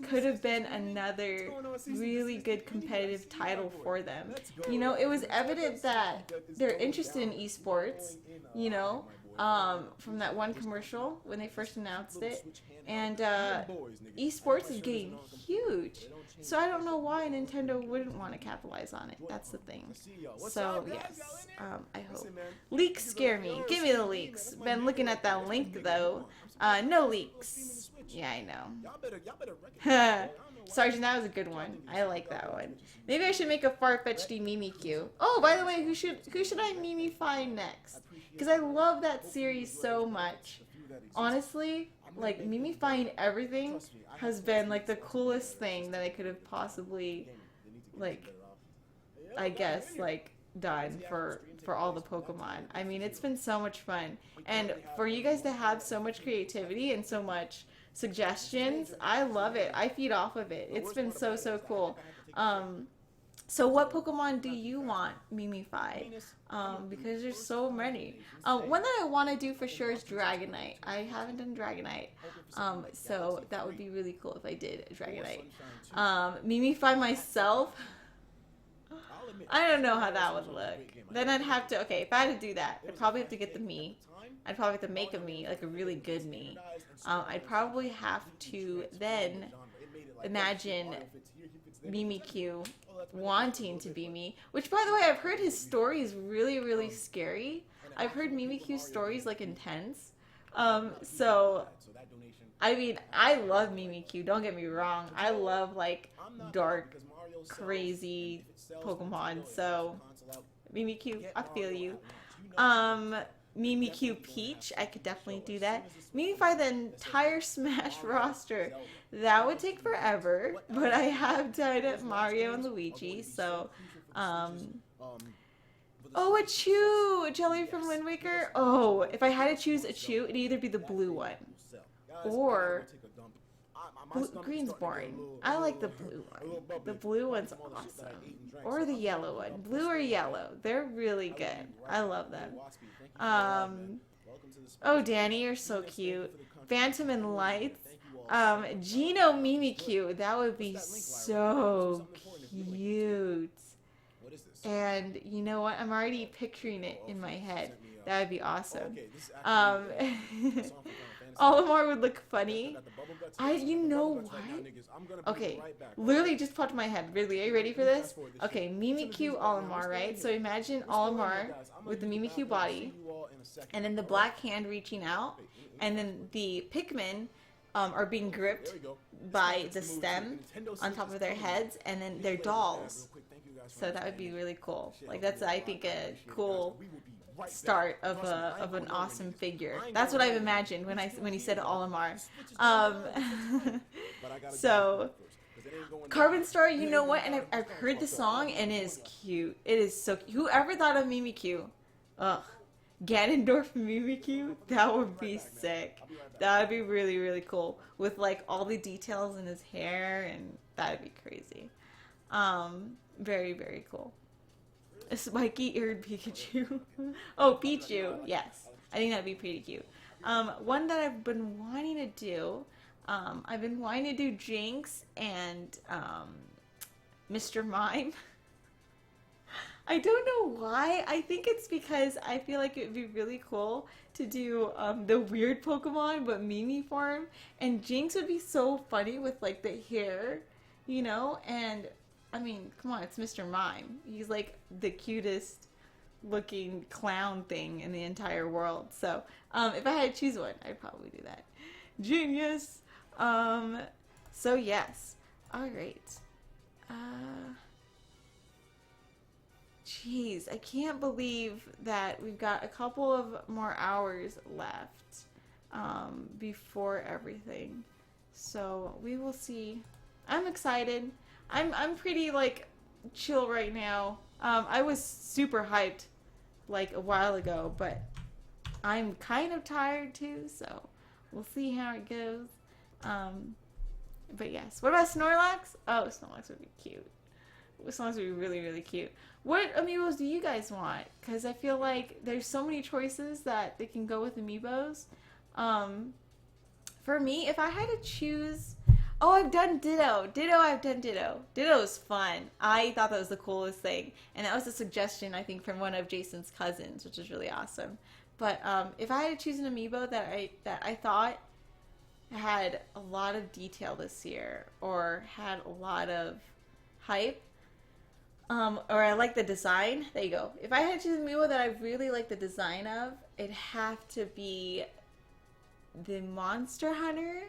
A: could have been another really good competitive title for them. You know, it was evident that they're interested in esports, you know, from that one commercial when they first announced it. And esports is getting huge. So I don't know why Nintendo wouldn't want to capitalize on it. That's the thing. So yes, I hope. Leaks scare me. Give me the leaks. Been looking at that link though. No leaks. Yeah, I know. Sergeant, that was a good one. I like that one. Maybe I should make a far-fetched Mimikyu. Oh, by the way, who should I Mimify next? Because I love that series so much. Honestly, like Mimifying everything has been like the coolest thing that I could have possibly, like, I guess, like done for all the Pokemon. I mean, it's been so much fun. And for you guys to have so much creativity and so much suggestions, I love it. I feed off of it. It's been so, so cool. So what Pokemon do you want Mimify? Because there's so many. One that I want to do for sure is Dragonite. I haven't done Dragonite. So that would be really cool if I did Dragonite. Mimify myself. I don't know how that would look. Then I'd have to, okay, if I had to do that, I'd probably have to get the me. I'd probably have to make a me, like a really good me. I'd probably have to then imagine Mimikyu wanting to be me. Which, by the way, I've heard his story is really, really scary. I've heard Mimikyu's stories, like, intense. So, I mean, I love Mimikyu, don't get me wrong. I love, like, dark, crazy Pokemon, so Mimikyu, I feel you. Mimikyu Peach, I could definitely do that. Mimify the entire Smash roster. That would take forever, but I have done Mario and Luigi, so, oh, a Chew! A Jelly from Wind Waker? Oh, if I had to choose a Chew, it'd either be the blue one, or green's boring. I like the blue one. The blue one's awesome. Or the yellow one. Blue or yellow. They're really good. I love them. Oh, Danny, you're so cute. Phantom and Lights. Geno Mimikyu. That would be so cute. And you know what? I'm already picturing it in my head. That would be awesome. Olimar would look funny. You know what? Okay, literally just popped in my head. Really, are you ready for this? Okay, Mimikyu Olimar, right? So imagine Olimar with the Mimikyu body, and then the black hand reaching out, and then the Pikmin are being gripped by the stem on top of their heads, and then they're dolls. So that would be really cool. Like, that's, I think, a cool start of an awesome figure. That's what I've imagined when he said Olimar. So Carbon Star, you know what? And I've heard the song and it is cute. It is so cute. Whoever thought of Mimikyu? Ugh. Ganondorf Mimikyu? That would be sick. That would be really, really cool. With like all the details in his hair, and that would be crazy. Very, very cool. A spiky-eared Pikachu. Oh, Pichu. Yes. I think that'd be pretty cute. One that I've been wanting to do, I've been wanting to do Jinx and Mr. Mime. I don't know why. I think it's because I feel like it would be really cool to do the weird Pokemon, but Mimi form. And Jinx would be so funny with like the hair, you know? And I mean, come on, it's Mr. Mime. He's like the cutest looking clown thing in the entire world. So, if I had to choose one, I'd probably do that. Genius! So yes. Alright. Jeez, I can't believe that we've got a couple of more hours left, before everything. So, we will see. I'm excited. I'm pretty, like, chill right now. I was super hyped, like, a while ago, but I'm kind of tired, too, so we'll see how it goes. But yes. What about Snorlax? Oh, Snorlax would be cute. Snorlax would be really, really cute. What amiibos do you guys want? Because I feel like there's so many choices that they can go with amiibos. For me, if I had to choose... Oh, I've done Ditto. I've done Ditto. Ditto is fun. I thought that was the coolest thing. And that was a suggestion, I think, from one of Jason's cousins, which is really awesome. But if I had to choose an amiibo that I thought had a lot of detail this year, or had a lot of hype, or I like the design, there you go. If I had to choose an amiibo that I really like the design of, it'd have to be the Monster Hunter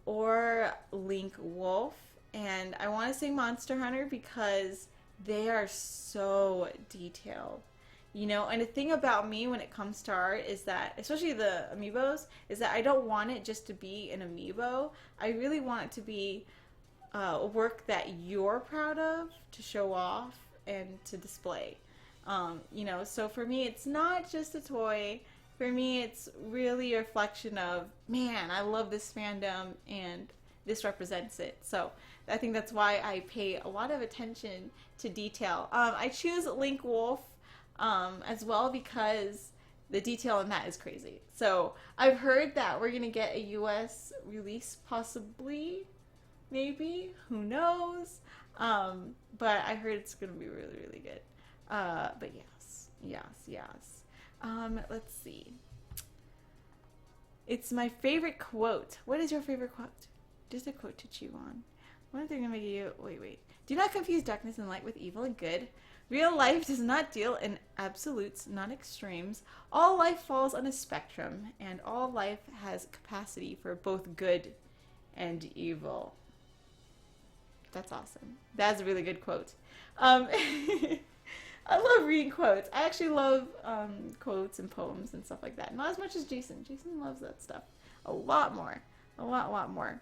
A: or Link Wolf. And I want to say Monster Hunter because they are so detailed, you know. And the thing about me when it comes to art is that, especially the amiibos, is that I don't want it just to be an amiibo. I really want it to be work that you're proud of to show off and to display. You know, so for me, it's not just a toy. For me, it's really a reflection of, man, I love this fandom and this represents it. So I think that's why I pay a lot of attention to detail. I choose Link Wolf as well because the detail in that is crazy. So I've heard that we're going to get a US release possibly, maybe, who knows. But I heard it's going to be really, really good. But yes. Let's see. It's my favorite quote. What is your favorite quote? Just a quote to chew on. What if they're gonna make you... Wait. Do not confuse darkness and light with evil and good. Real life does not deal in absolutes, not extremes. All life falls on a spectrum, and all life has capacity for both good and evil. That's awesome. That's a really good quote. I love reading quotes. I actually love quotes and poems and stuff like that. Not as much as Jason. Jason loves that stuff a lot more. A lot more.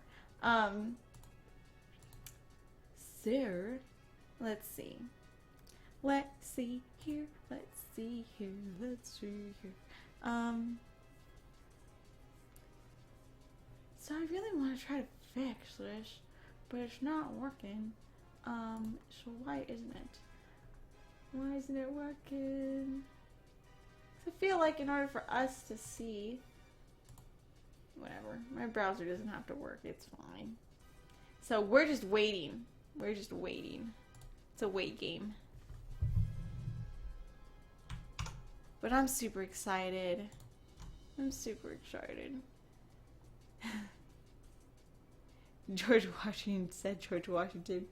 A: So, let's see. Let's see here. So I really want to try to fix this, but it's not working. So why isn't it? Why isn't it working? I feel like in order for us to see... Whatever. My browser doesn't have to work. It's fine. So we're just waiting. It's a wait game. But I'm super excited. George Washington said George Washington.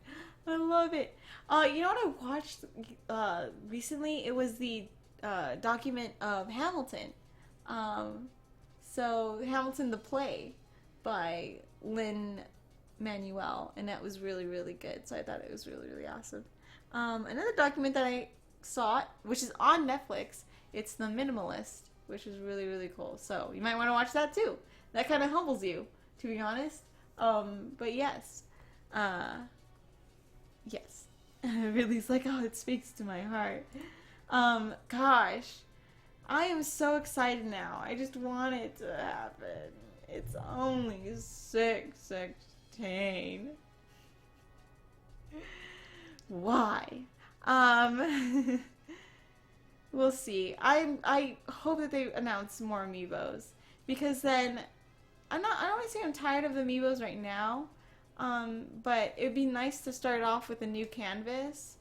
A: I love it. You know what I watched recently? It was the document of Hamilton. So Hamilton the play by Lin-Manuel, and that was really, really good. So I thought it was really, really awesome. Another document that I saw, which is on Netflix, it's The Minimalist, which is really, really cool. So you might want to watch that too. That kind of humbles you, to be honest. But yes. Yes. Ridley's like, oh, it speaks to my heart. Gosh. I am so excited now. I just want it to happen. It's only 6/16. Why? We'll see. I hope that they announce more amiibos, because then I don't want to say I'm tired of the amiibos right now, but it'd be nice to start off with a new canvas.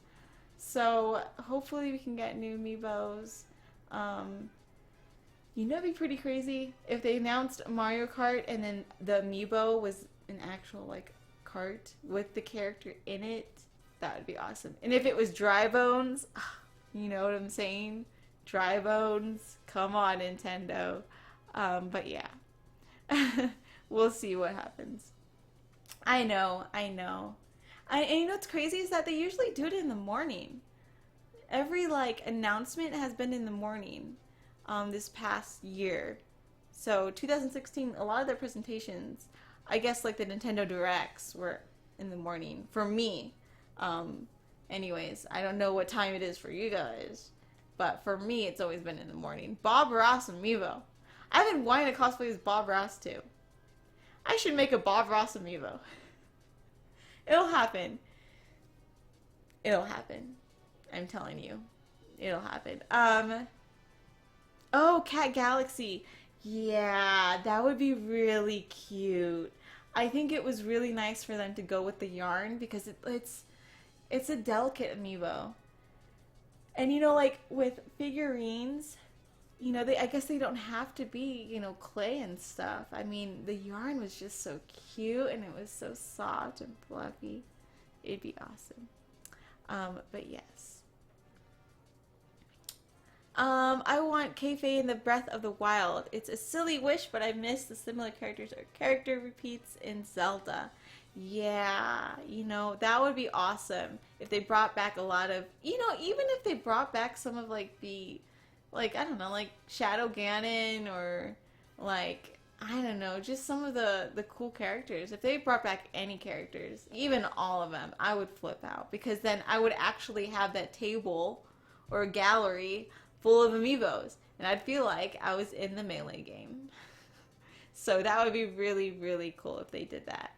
A: So hopefully we can get new amiibos. You know, it'd be pretty crazy if they announced Mario Kart and then the amiibo was an actual like cart with the character in it. That would be awesome. And if it was Dry Bones, you know what I'm saying? Dry Bones, come on, Nintendo. But yeah, we'll see what happens. I know. And you know what's crazy is that they usually do it in the morning. Every like announcement has been in the morning this past year. So 2016, a lot of their presentations, I guess like the Nintendo Directs were in the morning for me. Anyways, I don't know what time it is for you guys, but for me it's always been in the morning. Bob Ross amiibo. I've been wanting to cosplay as Bob Ross too. I should make a Bob Ross amiibo. It'll happen. I'm telling you. It'll happen. Oh, Cat Galaxy. Yeah, that would be really cute. I think it was really nice for them to go with the yarn because it's a delicate amiibo. And you know, like with figurines, you know, I guess they don't have to be, you know, clay and stuff. I mean, the yarn was just so cute and it was so soft and fluffy. It'd be awesome. But yes. I want Keife in the Breath of the Wild. It's a silly wish, but I miss the similar characters or character repeats in Zelda. Yeah, you know, that would be awesome if they brought back a lot of, you know, even if they brought back some of like the, like, I don't know, like Shadow Ganon or like, I don't know, just some of the cool characters. If they brought back any characters, even all of them, I would flip out because then I would actually have that table or a gallery full of amiibos, and I'd feel like I was in the Melee game. So that would be really, really cool if they did that.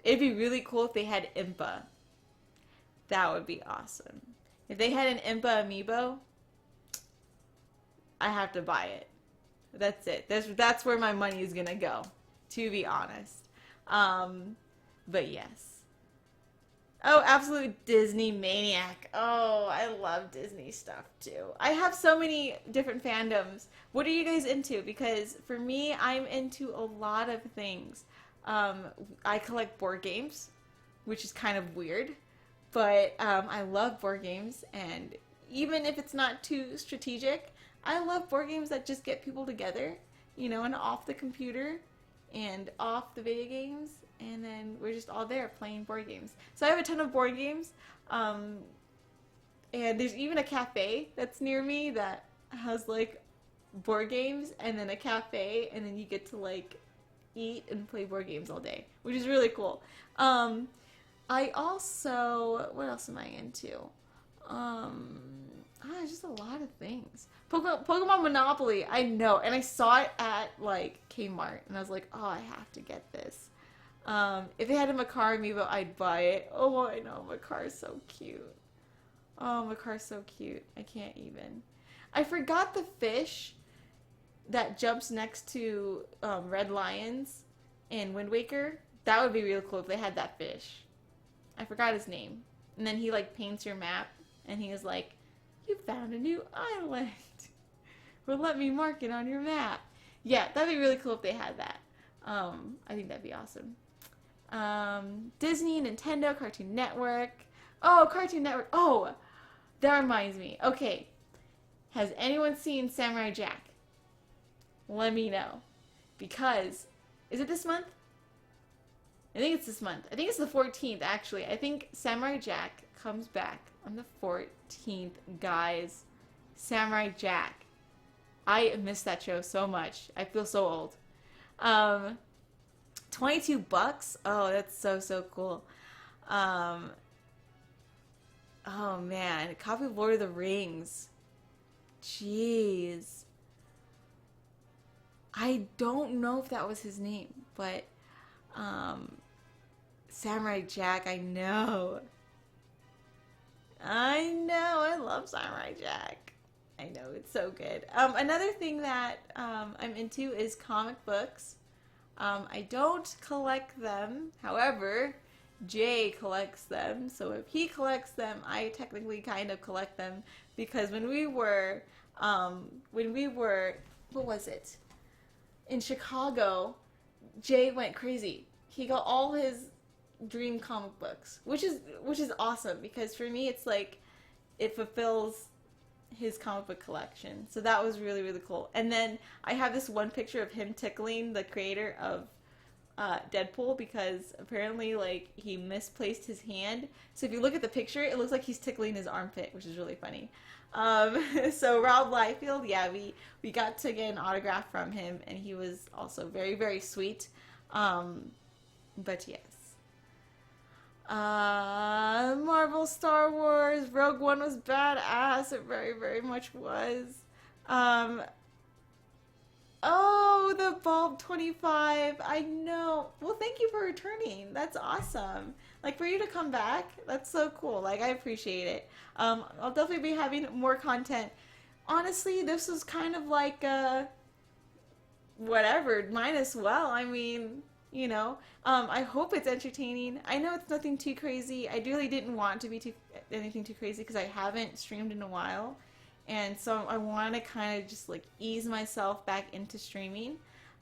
A: It'd be really cool if they had Impa. That would be awesome. If they had an Impa amiibo, I have to buy it. That's it. That's where my money is gonna go, to be honest. But yes. Oh, absolute Disney maniac. Oh, I love Disney stuff too. I have so many different fandoms. What are you guys into? Because for me, I'm into a lot of things. I collect board games, which is kind of weird, but I love board games, and even if it's not too strategic, I love board games that just get people together, you know, and off the computer and off the video games, and then we're just all there playing board games. So I have a ton of board games, and there's even a cafe that's near me that has like board games and then a cafe, and then you get to like eat and play board games all day, which is really cool. I also, what else am I into? Just a lot of things. Pokemon Monopoly, I know, and I saw it at like Kmart, and I was like, oh, I have to get this. If it had a Makar amiibo, I'd buy it. Oh, I know, Makar's so cute. Oh, Makar's so cute. I can't even. I forgot the fish that jumps next to Red Lions in Wind Waker. That would be really cool if they had that fish. I forgot his name. And then he like paints your map, and he was like, you found a new island. Well, let me mark it on your map. Yeah, that'd be really cool if they had that. I think that'd be awesome. Disney, Nintendo, Cartoon Network. Oh, Cartoon Network. Oh, that reminds me. Okay. Has anyone seen Samurai Jack? Let me know. Because, is it this month? I think it's this month. I think it's the 14th, actually. I think Samurai Jack comes back on the 14th, guys. Samurai Jack. I miss that show so much. I feel so old. $22? Oh, that's so cool. Oh man, a copy of Lord of the Rings. Jeez. I don't know if that was his name, but Samurai Jack, I know. I love Samurai Jack. I know, it's so good. Another thing that I'm into is comic books. I don't collect them. However, Jay collects them. So if he collects them, I technically kind of collect them, because when we were, what was it? In Chicago, Jay went crazy. He got all his dream comic books, which is awesome, because for me it's like it fulfills his comic book collection. So that was really, really cool. And then I have this one picture of him tickling the creator of Deadpool, because apparently like he misplaced his hand. So if you look at the picture, it looks like he's tickling his armpit, which is really funny. So Rob Liefeld, yeah, we got to get an autograph from him, and he was also very, very sweet. But yes. Marvel, Star Wars, Rogue One was badass. It very, very much was. Oh, the Bulb 25. I know. Well, thank you for returning. That's awesome. Like, for you to come back, that's so cool. Like, I appreciate it. I'll definitely be having more content. Honestly, this was kind of like whatever, mine as well. I mean, you know, I hope it's entertaining. I know it's nothing too crazy. I really didn't want to be anything too crazy, because I haven't streamed in a while. And so I want to kind of just like ease myself back into streaming.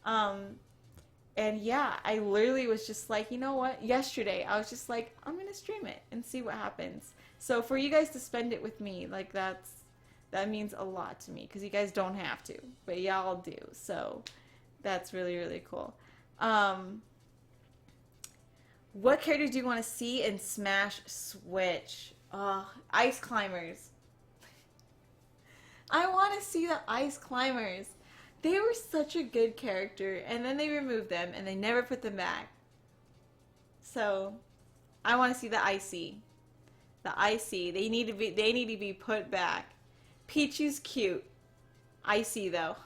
A: And yeah, I literally was just like, you know what? Yesterday, I was just like, I'm going to stream it and see what happens. So for you guys to spend it with me, like that means a lot to me, because you guys don't have to, but y'all do. So that's really, really cool. What characters do you want to see in Smash Switch? Ice Climbers. I want to see the Ice Climbers. They were such a good character, and then they removed them, and they never put them back. So, I want to see the Icy. The icy. They need to be put back. Pichu's cute. Icy though.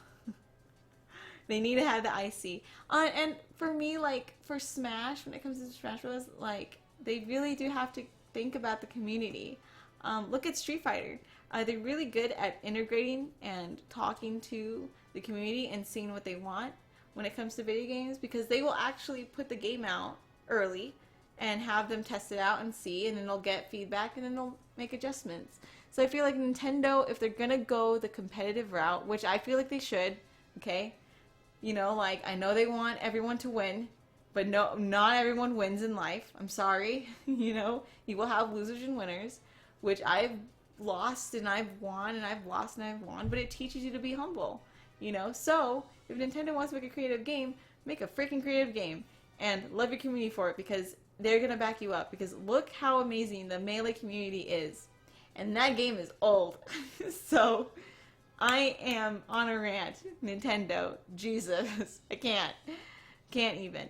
A: They need to have the icy. And for me, like for Smash, when it comes to Smash Bros, like they really do have to think about the community. Look at Street Fighter. They're really good at integrating and talking to the community and seeing what they want when it comes to video games, because they will actually put the game out early and have them test it out and see, and then they'll get feedback and then they'll make adjustments. So I feel like Nintendo, if they're gonna go the competitive route, which I feel like they should, okay, you know, like I know they want everyone to win, but no, not everyone wins in life. I'm sorry, you know, you will have losers and winners, which I've lost and I've won and I've lost and I've won, but it teaches you to be humble, you know. So if Nintendo wants to make a creative game, make a freaking creative game and love your community for it, because they're gonna back you up, because look how amazing the Melee community is, and that game is old. So I am on a rant. Nintendo, Jesus, I can't even.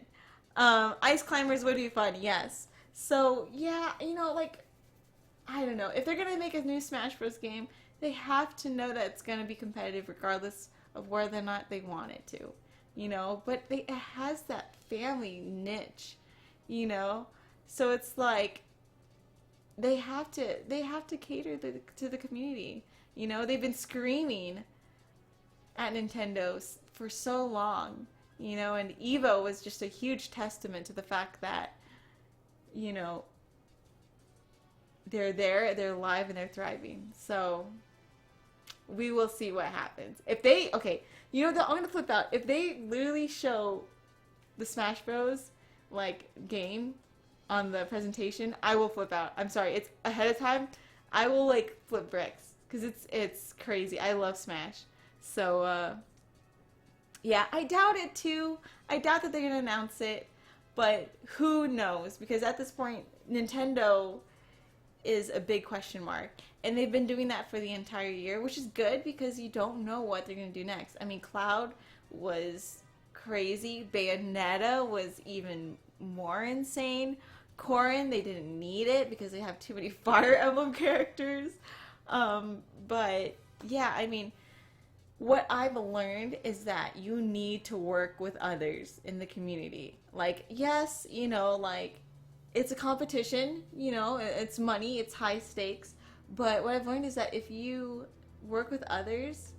A: Ice Climbers would be fun, yes. So yeah, you know, like I don't know. If they're going to make a new Smash Bros. Game, they have to know that it's going to be competitive regardless of whether or not they want it to, you know? But it has that family niche, you know? So it's like they have to cater to the community, you know? They've been screaming at Nintendo for so long, you know? And Evo was just a huge testament to the fact that, you know, they're there, they're alive, and they're thriving. So we will see what happens. If they, okay, you know, I'm gonna flip out. If they literally show the Smash Bros. Like game on the presentation, I will flip out. I'm sorry, it's ahead of time. I will like flip bricks because it's crazy. I love Smash. So yeah, I doubt it too. I doubt that they're gonna announce it, but who knows? Because at this point, Nintendo is a big question mark, and they've been doing that for the entire year, which is good because you don't know what they're going to do next. I mean, Cloud was crazy. Bayonetta was even more insane. Corrin, they didn't need it because they have too many Fire Emblem characters. But yeah, I mean, what I've learned is that you need to work with others in the community. Like, yes, you know, like it's a competition, you know, it's money, it's high stakes, but what I've learned is that if you work with others,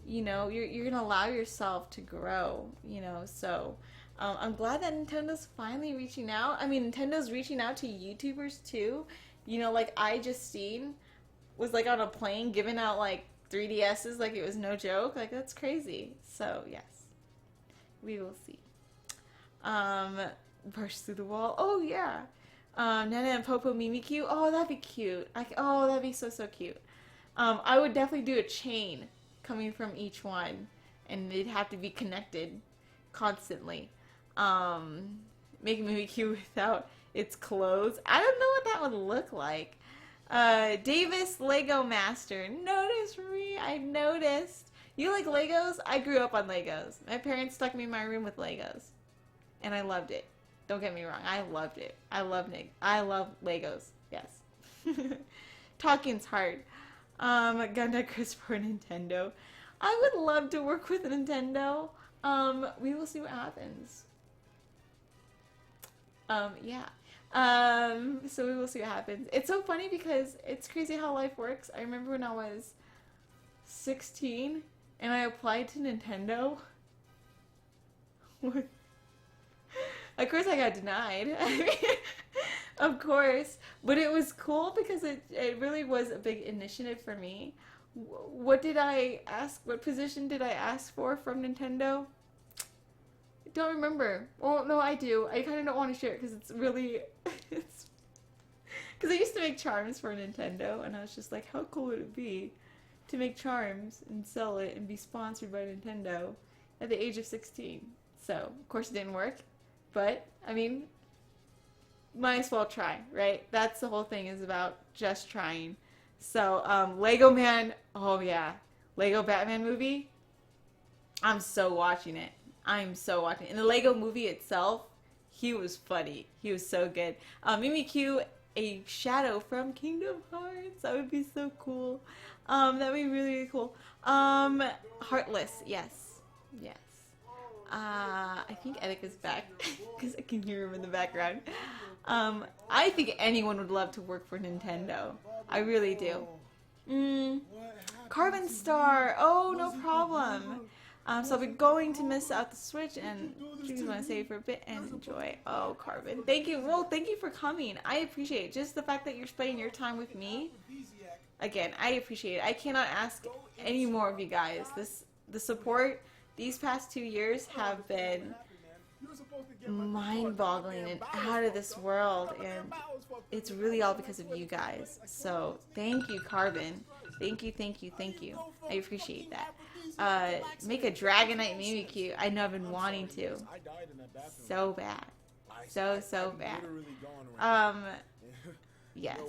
A: you know, you're going to allow yourself to grow, you know. So I'm glad that Nintendo's finally reaching out. I mean, Nintendo's reaching out to YouTubers too, you know, like iJustine was like on a plane giving out like 3DSs like it was no joke. Like, that's crazy. So yes, we will see. Burst through the wall. Oh yeah. Nana and Popo Mimikyu. Oh, that'd be cute. Oh, that'd be so cute. I would definitely do a chain coming from each one, and they'd have to be connected constantly. Making Mimikyu without its clothes. I don't know what that would look like. Davis Lego Master. Notice me. I noticed. You like Legos? I grew up on Legos. My parents stuck me in my room with Legos, and I loved it. Don't get me wrong, I loved it. I love Legos. Yes. Talking's hard. GandaKris for Nintendo. I would love to work with Nintendo. We will see what happens. Yeah. So we will see what happens. It's so funny because it's crazy how life works. I remember when I was 16 and I applied to Nintendo. Of course I got denied. Of course. But it was cool because it really was a big initiative for me. What did I ask? What position did I ask for from Nintendo? I don't remember. Well, no, I do. I kind of don't want to share it because it's really... Because I used to make charms for Nintendo, and I was just like, how cool would it be to make charms and sell it and be sponsored by Nintendo at the age of 16? So, of course it didn't work. But, I mean, might as well try, right? That's the whole thing, is about just trying. So, Lego Man, oh yeah. Lego Batman movie, I'm so watching it. I'm so watching it. In the Lego movie itself, he was funny. He was so good. Mimikyu a shadow from Kingdom Hearts. That would be so cool. That would be really, really cool. Heartless, yes. Yes. I think Eric is back because I can hear him in the background. I think anyone would love to work for Nintendo. I really do. Carbon Star. Oh, no problem. So I'll be going to miss out the Switch, and you just want to stay for a bit and enjoy. Oh, Carbon. Thank you. Well, thank you for coming. I appreciate it. Just the fact that you're spending your time with me. Again, I appreciate it. I cannot ask any more of you guys. The support these past 2 years have been mind-boggling and out of this world, and it's really all because of you guys. So thank you, Carbon. Thank you, thank you, thank you. I appreciate that. Make a Dragonite Mimikyu. I know I've been wanting to. So bad. So bad. Yes.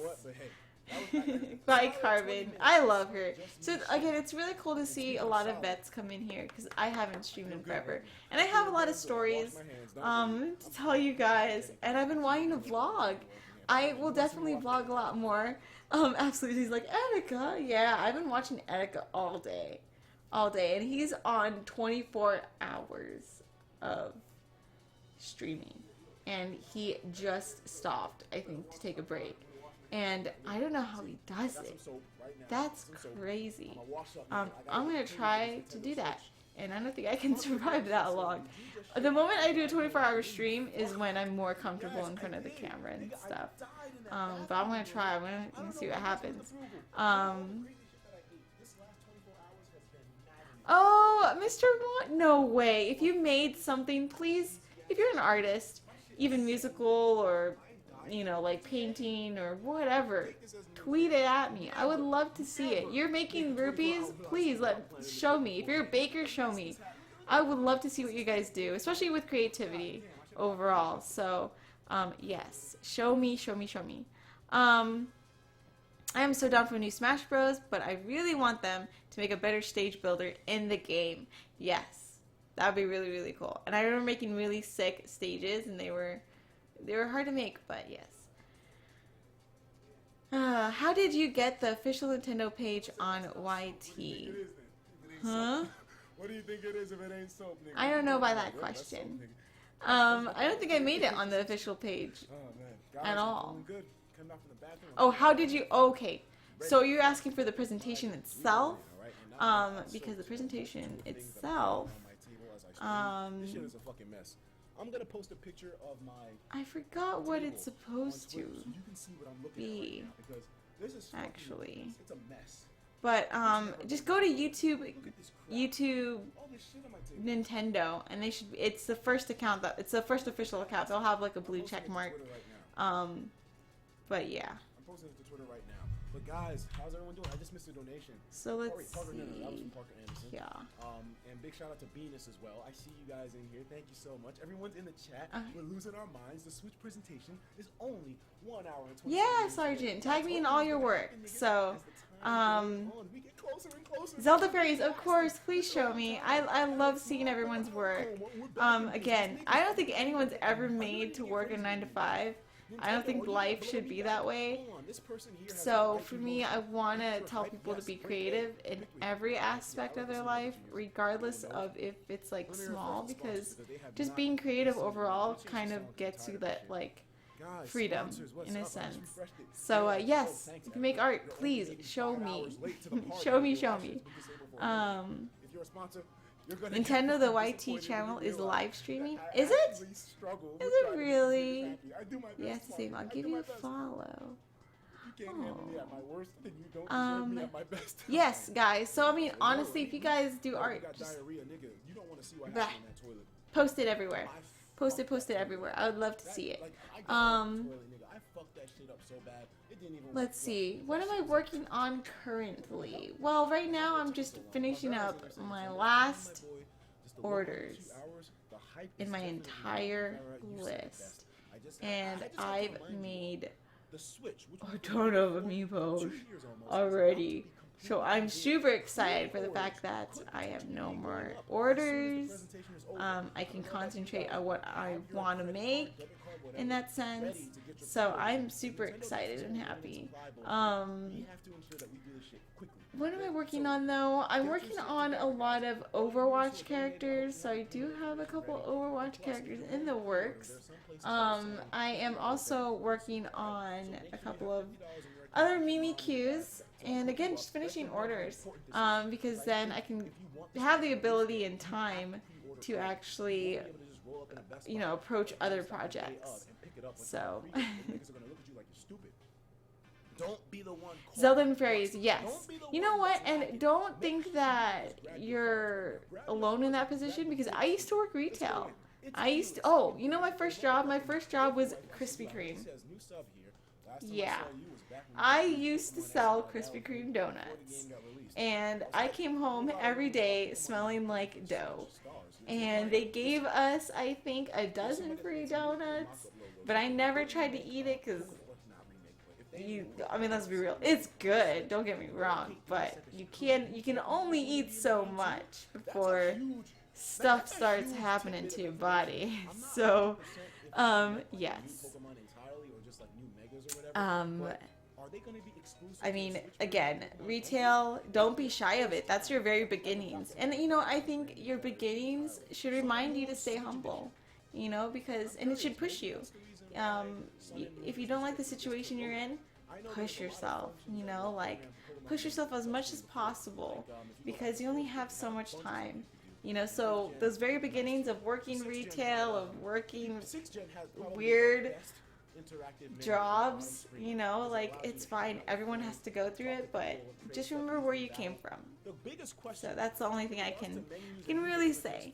A: Bye, Carbon. I love her. So again, it's really cool to see a lot of vets come in here because I haven't streamed in forever, and I have a lot of stories to tell you guys. And I've been wanting to vlog. I will definitely vlog a lot more. Absolutely, he's like Etika. Yeah, I've been watching Etika all day, and he's on 24 hours of streaming, and he just stopped, I think, to take a break. And I don't know how he does it. That's crazy. I'm going to try to do that. And I don't think I can survive that long. The moment I do a 24-hour stream is when I'm more comfortable in front of the camera and stuff. But I'm going to try. I'm going to see what happens. Oh, Mr. No way. If you made something, please, if you're an artist, even musical or, you know, like painting or whatever, tweet it at me. I would love to see it. You're making rupees? Please show me. If you're a baker, show me. I would love to see what you guys do, especially with creativity overall. So, yes, show me. I am so down for new Smash Bros, but I really want them to make a better stage builder in the game. Yes, that would be really, really cool. And I remember making really sick stages, and they were hard to make, but yes. How did you get the official Nintendo page on YT? Huh?
C: What do you think it is if it ain't soap, nigga?
A: I don't know by that question. I don't think I made it on the official page at all. Oh, how did you? Okay, so you're asking for the presentation itself? Because the presentation itself.
B: This shit is a fucking mess. I'm gonna post a picture of my.
A: I forgot what it's supposed to
B: so you can see what I'm looking
A: be.
B: at right now, because this is
A: Actually.
B: it's a mess.
A: But just go to YouTube Nintendo, and they should. It's the first account it's the first official account. They'll have like a blue check mark. But yeah.
B: I'm posting it to Twitter right now. But guys, how's everyone doing? I just missed a donation.
A: So let's
B: Parker,
A: see.
B: that was from Parker Anderson.
A: Yeah.
B: And big shout out to Venus as well. I see you guys in here. Thank you so much. Everyone's in the chat. We're losing our minds. The Switch presentation is only 1 hour and 20
A: Yeah,
B: minutes.
A: Sergeant. Tag me in all your work. So,
B: We get closer and closer.
A: Zelda Fairies, of course, please show me. I love seeing everyone's work. Again, I don't think anyone's ever made to work a 9 to 5. I don't think life should be that way. So for me, I want to tell people to be creative in every aspect of their life, regardless of if it's like small, because just being creative overall kind of gets you that like freedom in a sense. So yes, if you make art, please show me. show me. Nintendo, the YT channel is live streaming. Is it? Is it really? Yes, to say, I'll give you a follow. Yes, guys. So I mean, honestly, if you guys do art, just post it everywhere. Post it everywhere. I would love to see it. Let's see. What am I working on currently? Well, right now I'm just finishing up my last orders in my entire list. And I've made a ton of amiibos already. So I'm super excited for the fact that I have no more orders. I can concentrate on what I want to make in that sense. So I'm super excited and happy. What am I working on though? I'm working on a lot of Overwatch characters, so I do have a couple Overwatch characters in the works. I am also working on a couple of other Mimi Qs, and again, just finishing orders, because then I can have the ability and time to actually, approach other projects. So.
B: Don't be the one.
A: Zelda and fairies, yes. You know what? And don't think that you're alone in that position, because I used to work retail. My first job? My first job was Krispy Kreme. Yeah. I used to sell Krispy Kreme donuts. And I came home every day smelling like dough. And they gave us, I think, a dozen free donuts. But I never tried to eat it because... let's be real. It's good. Don't get me wrong, but you can only eat so much before stuff starts happening to your body. So, yes. Again, retail, don't be shy of it. That's your very beginnings. And, I think your beginnings should remind you to stay humble, because, and it should push you. If you don't like the situation you're in, push yourself, push yourself as much as possible, because you only have so much time, so those very beginnings of working retail, of working weird jobs, it's fine. Everyone has to go through it, but just remember where you came from. So that's the only thing I can really say.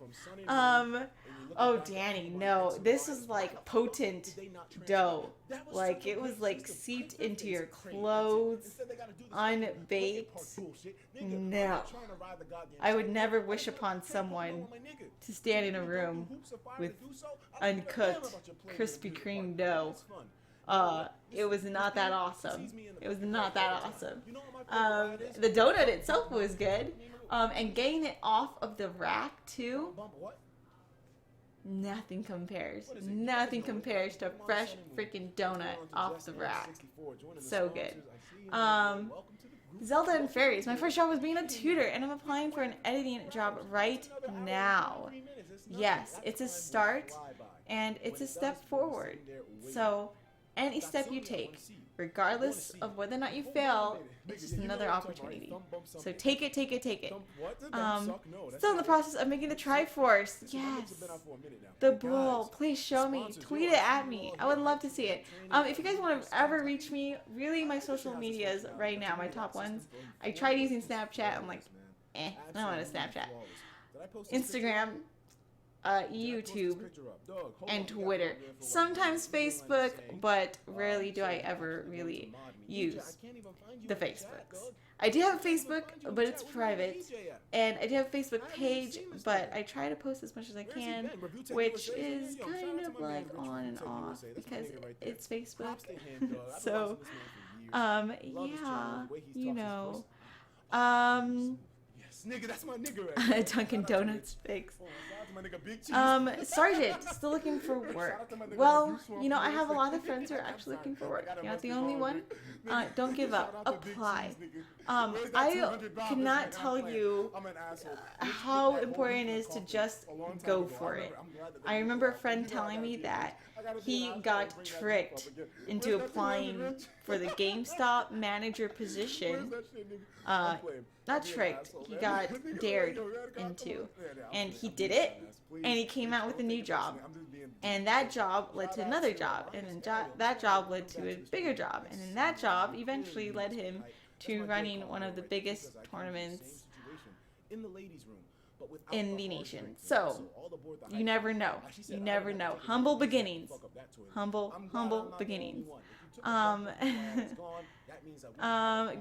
A: Oh, Danny, no, this was like potent dough. Like, it was like seeped into your clothes, unbaked. No. I would never wish upon someone to stand in a room with uncooked Krispy Kreme dough. It was not that awesome. It was not that awesome. The donut itself was good. And getting it off of the rack too. Nothing compares. Nothing compares to a fresh freaking donut off the rack. So good. Zelda and fairies. My first job was being a tutor, and I'm applying for an editing job right now. Yes, it's a start, and it's a step forward. So, any step you take, regardless of whether or not you fail, it's just another opportunity. So take it, take it, take it. Still in the process of making the Triforce. Yes. The bull. Please show me. Tweet it at me. I would love to see it. If you guys want to ever reach me, really my social medias right now, my top ones. I tried using Snapchat. I'm like, I don't want a Snapchat. Instagram. YouTube, and Twitter. Sometimes Facebook, but rarely do I ever really use the Facebooks. I do have a Facebook, but it's private. And I do have a Facebook page, but I try to post as much as I can, which is kind of like on and off because it's Facebook. So,
B: Nigga, that's my nigga right
A: Dunkin' Donuts fix. Sergeant, still looking for work. Well, I have a lot of friends who are actually looking for work. You're not the only one. Don't give up. Apply. I cannot tell you how important it is to just go for it. I remember a friend telling me that he got tricked into applying for the GameStop manager position. Not tricked, he got dared into. And he did it, and he came out with a new job. And that job led to another job, and then that job led to a bigger job. And then that job eventually led him to running one of the biggest tournaments in the nation. So, you never know. You never know. Humble beginnings. Humble beginnings.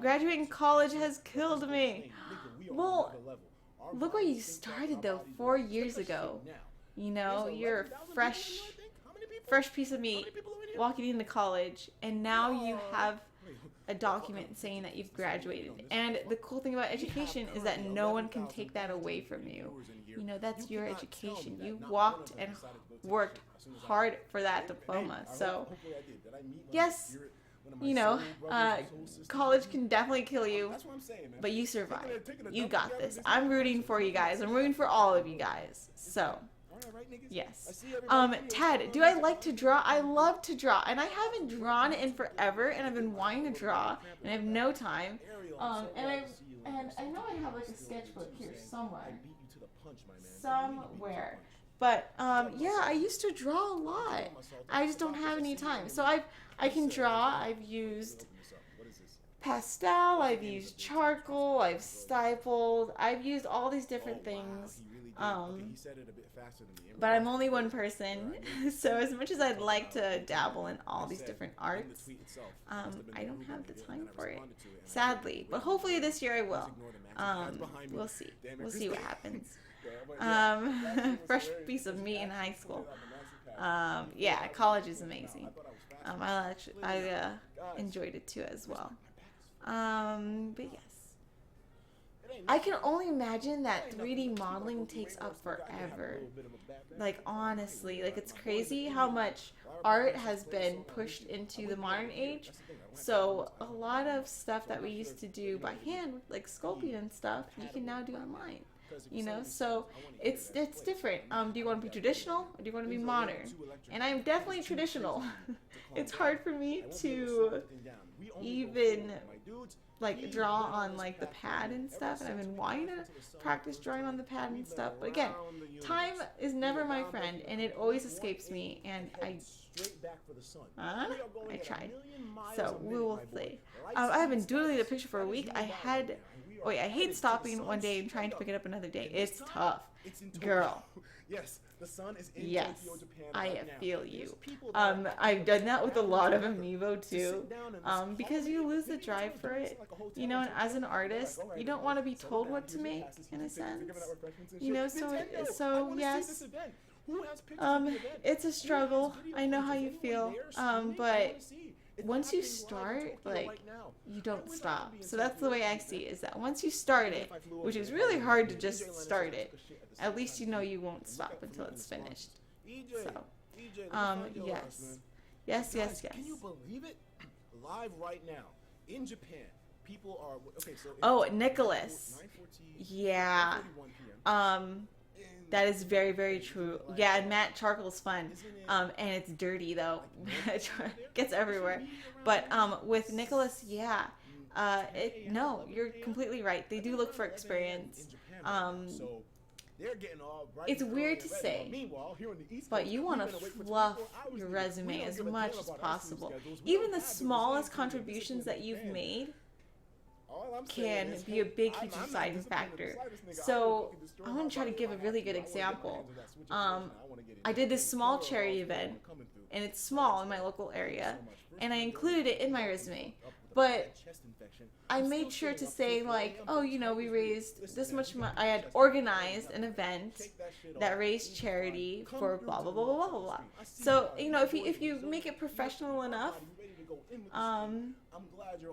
A: Graduating college has killed me. Well, look where you started though, 4 years ago. You're a fresh piece of meat walking into college, and now you have a document saying that you've graduated. And the cool thing about education is that no one can take that away from you. You know, that's your education. You walked and worked hard for that diploma. So, yes, you know, college can definitely kill you, but you survived. You got this. I'm rooting for you guys. I'm rooting for all of you guys. So, yes. Ted, do I like to draw? I love to draw, and I haven't drawn in forever, and I've been wanting to draw, and I have no time. And I know I have like a sketchbook here somewhere. But yeah, I used to draw a lot. I just don't have any time. So I can draw. I've used pastel, I've used charcoal, I've stippled, I've used all these different things. But I'm only one person, so as much as I'd like to dabble in all these different arts, I don't have the time for it, sadly. But hopefully this year I will. We'll see. We'll see what happens. Fresh piece of meat in high school. Yeah, college is amazing. I enjoyed it too as well. But yes. I can only imagine that 3D modeling takes up forever. Like, honestly, like, it's crazy how much art has been pushed into the modern age. So a lot of stuff that we used to do by hand, like sculpting and stuff, you can now do online. You know, so it's different. Do you want to be traditional or do you want to be modern? And I'm definitely traditional. It's hard for me to even like draw on like the pad and stuff, and I've been wanting to practice drawing on the pad and stuff, but again, time is never my friend, and it always escapes me, and I tried. So we will see. I have been doodling the picture for a week. I hate stopping one day and trying to pick it up another day. It's tough, girl.
B: Yes, the sun is in
A: Yes,
B: Tokyo, Japan
A: I
B: right now.
A: feel you. I've done that with a lot of Amiibo too, because you lose the drive for it. You know, and as an artist, you don't want to be told what to make, in a sense. You know, so yes, it's a struggle. I know how you feel, but once you start, like, you don't stop. So that's the way I see it, is that once you start it, which is really hard to just start it, at least you know you won't stop until it's finished. So, yes.
B: Can you believe it? Live right now in Japan, people are
A: oh, Nicholas. Yeah. That is very, very true. Yeah, and matte charcoal's fun. And it's dirty though. It gets everywhere. But with Nicholas, yeah. No, you're completely right. They do look for experience. It's weird to say, but you want to fluff your resume as much as possible. Even the smallest contributions that you've made can be a big, huge deciding factor. So I want to try to give a really good example. I did this small charity event, and it's small in my local area, and I included it in my resume. But I made sure to say, like, oh, you know, we raised this much money. I had organized an event that raised charity for blah, blah, blah, blah, blah, blah. So, you know, if you make it professional enough,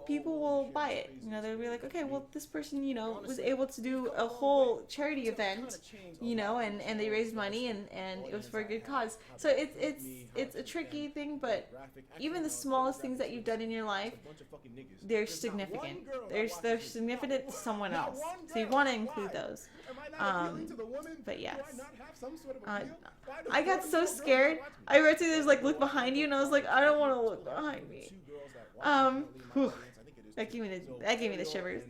A: people will buy it. You know, they'll be like, okay, well, this person, you know, was able to do a whole charity event, you know, and they raised money, and it was for a good cause. So it's a tricky thing, but even the smallest things that you've done in your life, they're significant. They're significant to someone else. So you want to include those. But yes. I got so scared. I read through this, like, look behind you, and I was like, I don't want to look behind me. Whew. That gave me the shivers.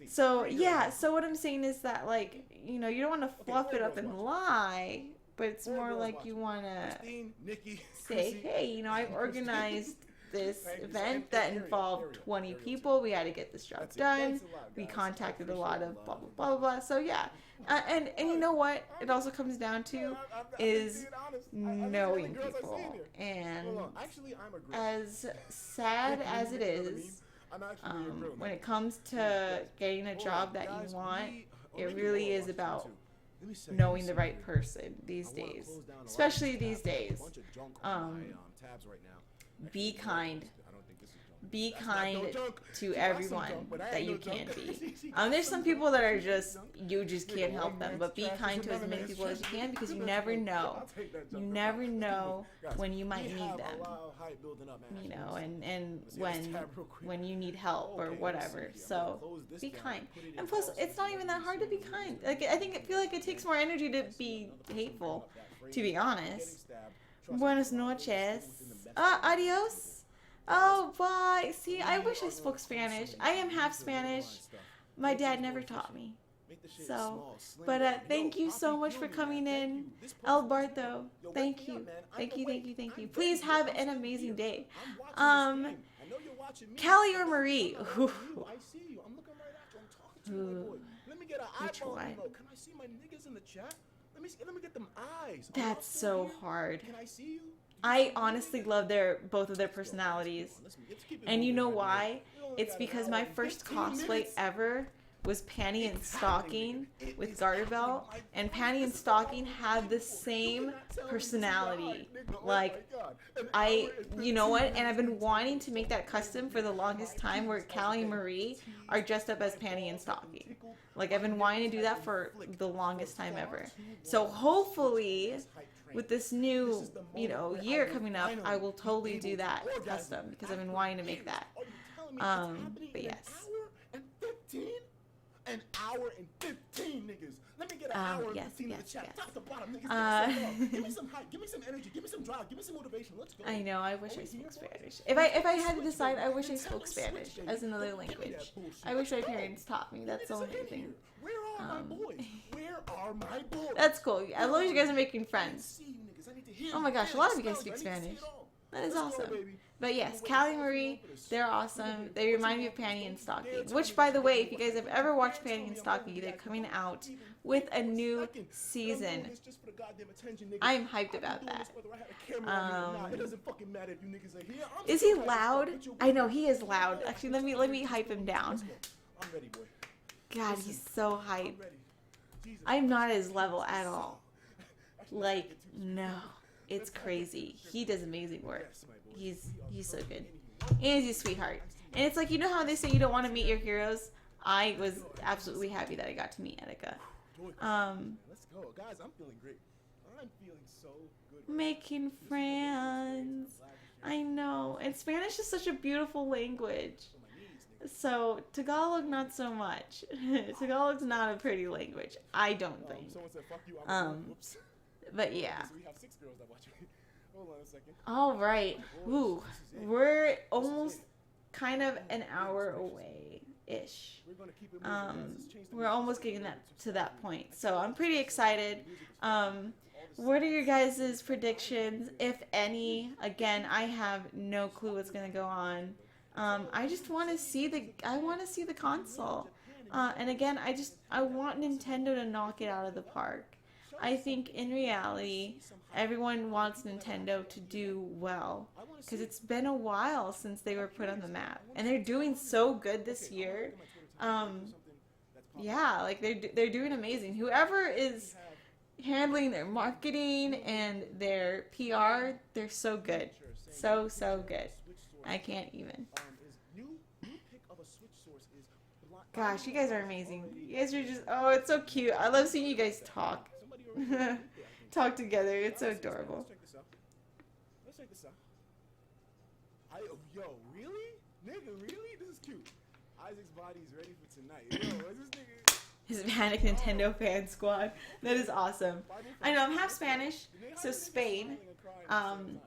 A: So yeah, so what I'm saying is that, like, you know, you don't want to fluff it up and lie, but it's more like you want to say, hey, you know, I organized this event that involved 20 people. We had to get this job done. We contacted a lot of blah, blah, blah, blah. So yeah. And you know what it also comes down to is knowing people. And as sad as it is, when it comes to getting a job that you want, it really is about
B: Let me say
A: knowing the
B: something
A: right
B: here.
A: person these
B: I wanna
A: days,
B: close down a lot of
A: especially
B: these
A: these
B: tabs. I have a
A: days.
B: bunch of junk on my,
A: Um,
B: tabs right now.
A: Be
B: Actually,
A: kind.
B: I don't think this is junk.
A: Be
B: That's not
A: kind
B: no junk.
A: to
B: She got some
A: everyone
B: junk, but I
A: that
B: ain't
A: you
B: no
A: can
B: junk.
A: be.
B: She got
A: There's some people that are just,
B: junk.
A: you just can't help them, but be kind to as many people as you can, because you never know. You never know when you might need them, you know, and when you need help or whatever. So be kind. And plus, it's not even that hard to be kind. Like, I feel like it takes more energy to be hateful, to be honest. Buenas noches. Adios. Oh, bye. See, I wish I spoke Spanish. I am half Spanish. My dad never taught me. So, but thank you so much for coming in, Alberto. Thank you. Thank you, thank you, thank you. Please have an amazing day. Callie or Marie? Ooh.
B: I see you. I'm looking right at you. I'm talking to you, my boy. Let me get an
A: Which
B: eyeball
A: one?
B: emote. Can I see my niggas in the chat? Let me get them eyes. Are y'all
A: That's
B: still
A: so
B: here?
A: hard.
B: Can I see you?
A: I honestly love both of their personalities.
B: Let's keep it
A: And you
B: moving,
A: know
B: my boy.
A: why?
B: We only
A: It's
B: got an
A: because
B: hour
A: my
B: and
A: first
B: 15
A: cosplay
B: minutes.
A: ever was Panty and Stocking
B: It
A: with
B: is
A: Garter
B: happening,
A: Belt,
B: my
A: and
B: boy.
A: Panty and
B: This is
A: Stocking
B: what
A: have
B: I'm
A: the
B: looking for. You
A: same
B: cannot tell me
A: personality.
B: this is the hype, nigga. Oh
A: Like,
B: my God. An
A: I,
B: hour and
A: you know what?
B: 15
A: And I've
B: minutes.
A: been wanting to make that custom for the longest time, where Callie and Marie are dressed up as Panty and Stocking. Like, I've been wanting to do that for the longest time ever. So hopefully, with this new, year coming up, I will totally do that custom, because I've been wanting to make that.
B: Are you telling me it's happening
A: But
B: in
A: yes.
B: An hour and 15? An hour and 15, niggas. Let me get an hour and
A: yes,
B: 15 in the
A: yes,
B: chat.
A: yes.
B: Top to bottom, niggas. Give me some hype. Give me some energy. Give me some drive. Give me some motivation. Let's go.
A: I know, I wish
B: Are
A: I
B: we
A: spoke
B: here, boys?
A: Spanish. If I had to decide, I wish I spoke Spanish as another language. I wish my parents taught me. That's the only thing.
B: Where are my boys? Where are my boys?
A: That's cool. As long as you guys are making friends.
B: See you niggas. I need to hear
A: Oh my
B: you,
A: gosh, a
B: feel
A: lot
B: you,
A: of you guys
B: smell
A: speak
B: you. I need to see
A: Spanish.
B: it all.
A: That is
B: Let's go,
A: awesome.
B: baby.
A: But yes, Callie and Marie, they're awesome. They remind me of Panty and Stocking. Which, by the way, if you guys have ever watched Panty and Stocking, they're coming out with a new season. I'm hyped about that. Is he loud? I know he is loud. Actually, let me hype him down.
B: I'm ready, boy.
A: God, he's so hyped. I'm not at his level at all. Like, no. It's crazy. He does amazing work. He's so good. And he's a sweetheart. And it's like, you know how they say you don't want to meet your heroes? I was absolutely happy that I got to meet Etika.
B: Let's go. Guys, I'm feeling great. I'm feeling so good.
A: Making friends. I know. And Spanish is such a beautiful language. So, Tagalog, not so much. Tagalog's not a pretty language. I don't think.
B: Someone said, fuck you. I'm Oops.
A: But yeah.
B: So we have 6 girls that watch me. Hold on a second.
A: All right. Ooh. We're almost kind of an hour away-ish.
B: We're going to keep it moving, guys. Let's change the
A: We're almost getting to that point. So I'm pretty excited. What are your guys' predictions, if any? Again, I have no clue what's going to go on. I just want to see the console. And again, I want Nintendo to knock it out of the park. I think in reality, everyone wants Nintendo to do well, because it's been a while since they were put on the map, and they're doing so good this year. Yeah, like they're doing amazing. Whoever is handling their marketing and their PR, they're so good, so good. I can't even. Gosh, you guys are amazing. You guys are just, oh, it's so cute. I love seeing you guys talk. Talk together. It's so adorable.
B: Let's check this out. Yo, really? Nigga, really? This is cute. Isaac's body is ready for tonight. Yo, is this nigga?
A: Hispanic Nintendo fan squad. That is awesome. I know, I'm half Spanish, so Spain. And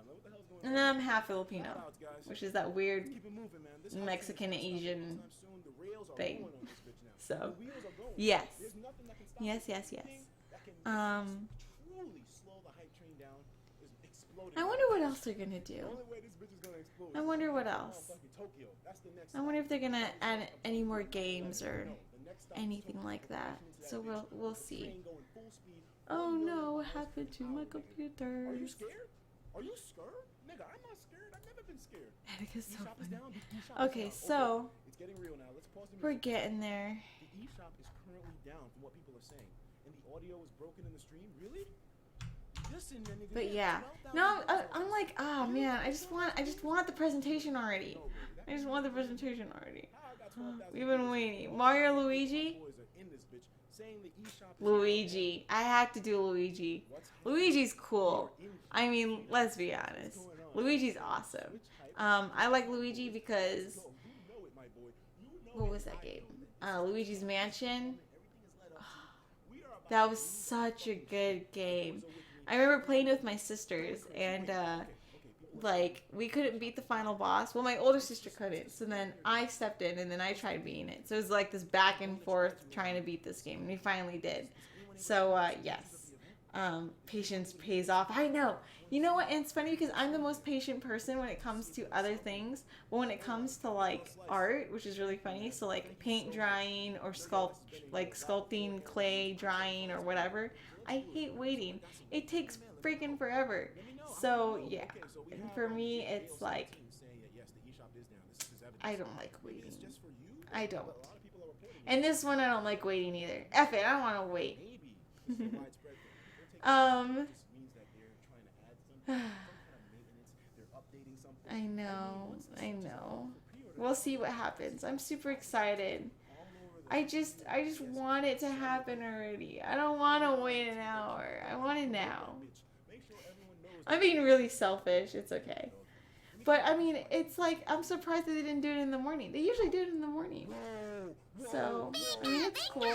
A: then I'm half Filipino, which is that weird Mexican Asian thing. So, yes. I wonder what else they're gonna do. I wonder what else. I wonder if they're gonna add any more games or anything like that. So we'll see. Oh no, what happened to my computers?
B: Are you scared? Are you scared? Nigga, I'm not scared. I've never been scared.
A: Attica's so funny. Okay, so
B: it's getting real now. Let's pause the music.
A: we're getting there.
B: The eShop is currently down from what people are saying. and the audio was broken in the stream? Really? Listen, nigga,
A: But yeah, no, I'm like, oh man, I just want the presentation already. I just want the presentation already. We've been waiting. Mario, Luigi. Luigi. I have to do Luigi. Luigi's cool. I mean, let's be honest. Luigi's awesome. I like Luigi because what was that game? Luigi's Mansion. That was such a good game. I remember playing with my sisters, and like we couldn't beat the final boss. Well, my older sister couldn't, so then I stepped in, and then I tried beating it. So it was like this back and forth trying to beat this game, and we finally did. So yes, patience pays off. I know. You know what? And it's funny because I'm the most patient person when it comes to other things, but when it comes to like art, which is really funny. So like paint drying or sculpting clay drying or whatever. I hate waiting. It takes freaking forever. So yeah, and for me it's like I don't like waiting. I don't. And this one I don't like waiting either. F it, I don't want to wait. I know. We'll see what happens. I'm super excited. I just want it to happen already. I don't want to wait an hour. I want it now. I'm being really selfish. It's okay. But, I mean, it's like, I'm surprised that they didn't do it in the morning. They usually do it in the morning. So, I mean, it's cool.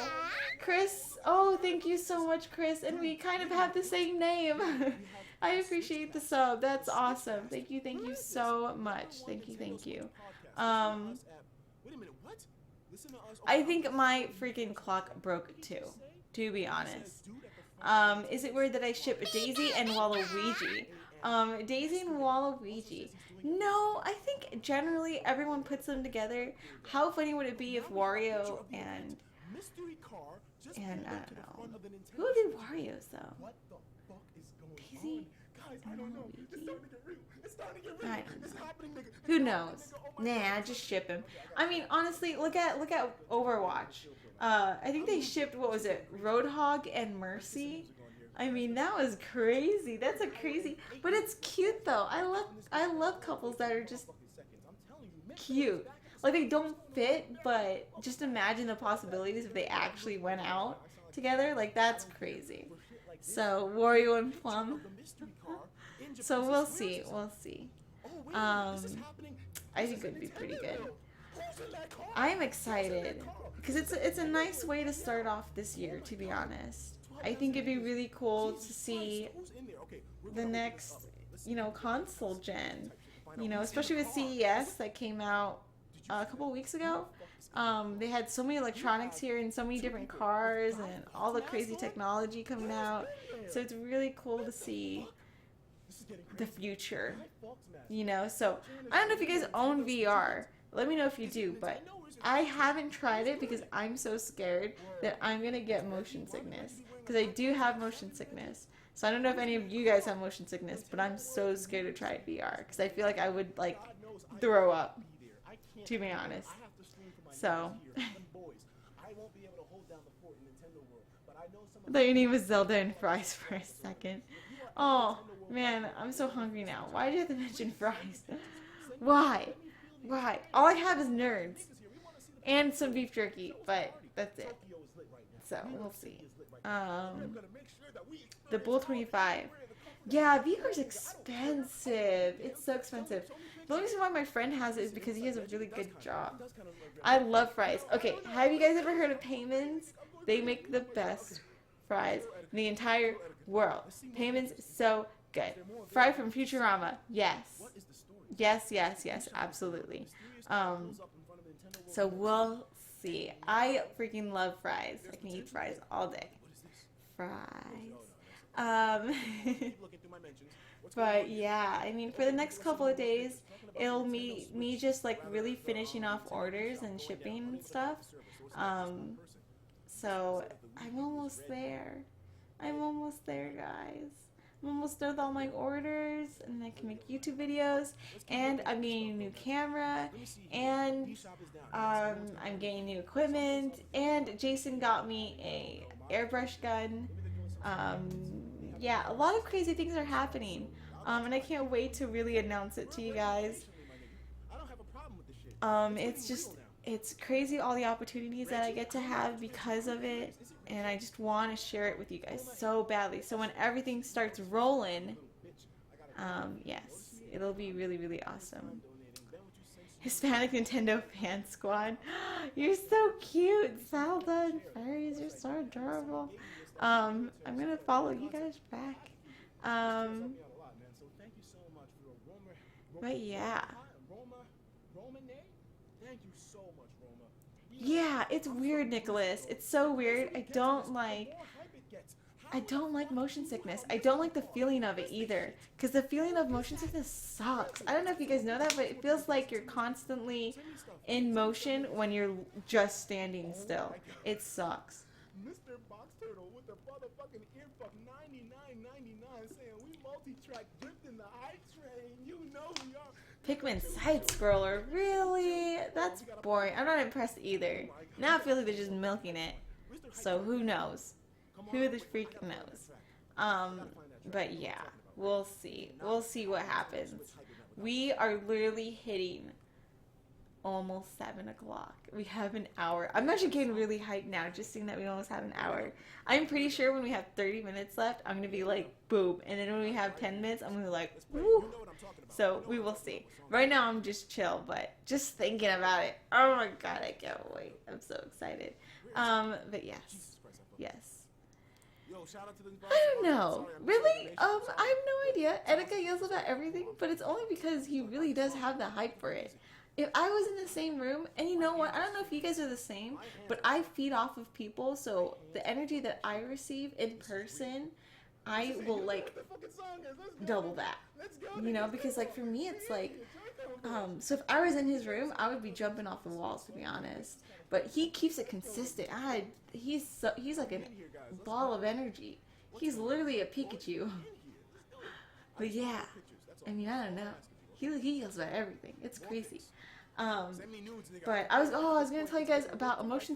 A: Chris, oh, thank you so much, Chris. And we kind of have the same name. I appreciate the sub. That's awesome. Thank you so much. Thank you. I think my freaking clock broke too, to be honest. Is it weird that I ship Daisy and Waluigi? Daisy and Waluigi. No, I think generally everyone puts them together. How funny would it be if Wario and I don't know. Who would be Wario's though? Daisy?
C: I don't know.
A: I don't know. Who knows? Nah, just ship him. I mean, honestly, look at Overwatch. I think they shipped, what was it, Roadhog and Mercy. I mean, that was crazy. That's a crazy, but it's cute though. I love couples that are just cute. Like they don't fit, but just imagine the possibilities if they actually went out together. Like that's crazy. So Wario and Plum. So we'll see. I think it would be pretty good. I'm excited because it's a nice way to start off this year, to be honest. I think it'd be really cool to see the next, console gen, especially with CES that came out a couple weeks ago. They had so many electronics here and so many different cars and all the crazy technology coming out. So it's really cool to see the future, So I don't know if you guys own VR. Let me know if you do, but I haven't tried it because I'm so scared that I'm going to get motion sickness. Because I do have motion sickness. So I don't know if any of you guys have motion sickness, but I'm so scared to try VR. Because I feel like I would, throw up, to be honest. So. I thought your name was Zelda and Fries for a second. Oh, man, I'm so hungry now. Why did you have to mention fries? Why? All I have is nerds. And some beef jerky, but that's it. So, we'll see. The Bull 25. Yeah, VR is expensive. It's so expensive. The only reason why my friend has it is because he has a really good job. I love fries. Okay, have you guys ever heard of Payman's? They make the best fries in the entire world. Payman's so good. Fry from Futurama. Yes, absolutely. So we'll see. I freaking love fries. I can eat fries all day. Fries. But yeah, I mean, for the next couple of days, it'll be me just really finishing off orders and shipping and stuff. So I'm almost there. Guys. I'm almost done with all my orders, and I can make YouTube videos, and I'm getting a new camera, and I'm getting new equipment, and Jason got me airbrush gun. Yeah, a lot of crazy things are happening. And I can't wait to really announce it to you guys. It's just, it's crazy all the opportunities that I get to have because of it, and I just want to share it with you guys so badly. So when everything starts rolling, yes, it'll be really, really awesome. Hispanic Nintendo fan squad. You're so cute, Zelda and fairies. You're so adorable. I'm gonna follow you guys back. But yeah. Yeah, it's weird, Nicholas. It's so weird. I don't like motion sickness. I don't like the feeling of it either. Because the feeling of motion sickness sucks. I don't know if you guys know that, but it feels like you're constantly in motion when you're just standing still. It sucks.
B: Mr. Box Turtle with the motherfucking earfuck 99.99 saying we multi-track drift in the hype train. You know we are.
A: Pikmin side scroller, really? That's boring. I'm not impressed either. Now I feel like they're just milking it. So who knows? Who the freak knows? But yeah, we'll see. We'll see what happens. We are literally hitting almost 7 o'clock. We have an hour. I'm actually getting really hyped now, just seeing that we almost have an hour. I'm pretty sure when we have 30 minutes left, I'm going to be like, boom. And then when we have 10 minutes, I'm going to be like, woo. So we will see. Right now, I'm just chill, but just thinking about it. Oh my god, I can't wait. I'm so excited. But yes. Yes. I don't know. Really? I have no idea. Etika yells about everything, but it's only because he really does have the hype for it. If I was in the same room, and you know what? I don't know if you guys are the same, but I feed off of people, so the energy that I receive in person, I will, like, double that. You know, because, like, for me, it's like, so if I was in his room, I would be jumping off the walls, to be honest. But he keeps it consistent. He's like a ball of energy. He's literally a Pikachu. But yeah, I mean, I don't know. He yells about everything. It's crazy. But I was gonna tell you guys about a motion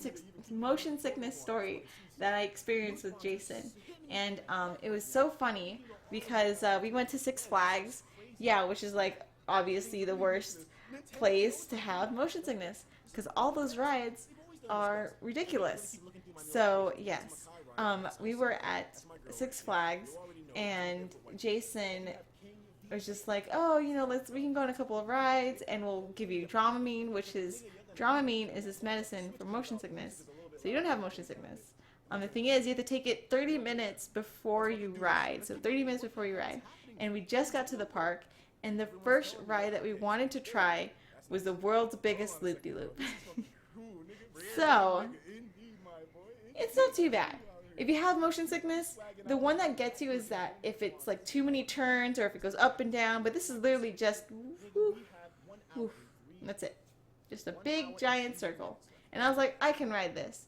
A: sickness story that I experienced with Jason, and it was so funny because we went to Six Flags, yeah, which is like obviously the worst place to have motion sickness because all those rides are ridiculous. So yes, we were at Six Flags, and Jason was just like, oh, you know, we can go on a couple of rides, and we'll give you Dramamine, Dramamine is this medicine for motion sickness, so you don't have motion sickness. The thing is, you have to take it 30 minutes before you ride, so 30 minutes before you ride. And we just got to the park, and the first ride that we wanted to try was the world's biggest loop-de-loop. So, it's not too bad. If you have motion sickness, the one that gets you is that if it's like too many turns or if it goes up and down, but this is literally just woof, woof, that's it. Just a big giant circle. And I was like, I can ride this.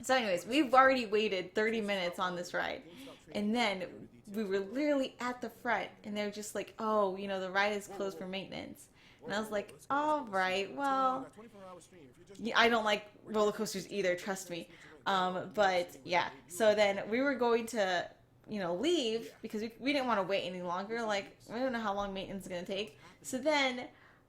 A: So anyways, we've already waited 30 minutes on this ride. And then we were literally at the front, and they're just like, oh, you know, the ride is closed for maintenance. And I was like, all right, well, I don't like roller coasters either, trust me. But yeah, so then we were going to, you know, leave because we didn't want to wait any longer. Like, we don't know how long maintenance is going to take. So then,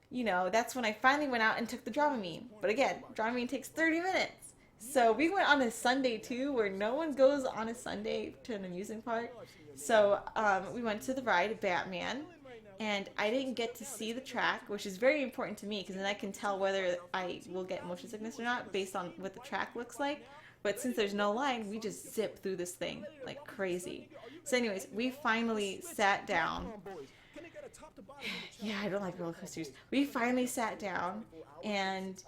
A: you know, that's when I finally went out and took the Dramamine. But again, Dramamine takes 30 minutes. So we went on a Sunday too, where no one goes on a Sunday to an amusement park. So we went to the ride, Batman. And I didn't get to see the track, which is very important to me because then I can tell whether I will get motion sickness or not based on what the track looks like. But since there's no line, we just zip through this thing like crazy. So anyways, we finally sat down. Yeah, I don't like roller coasters. We finally sat down, and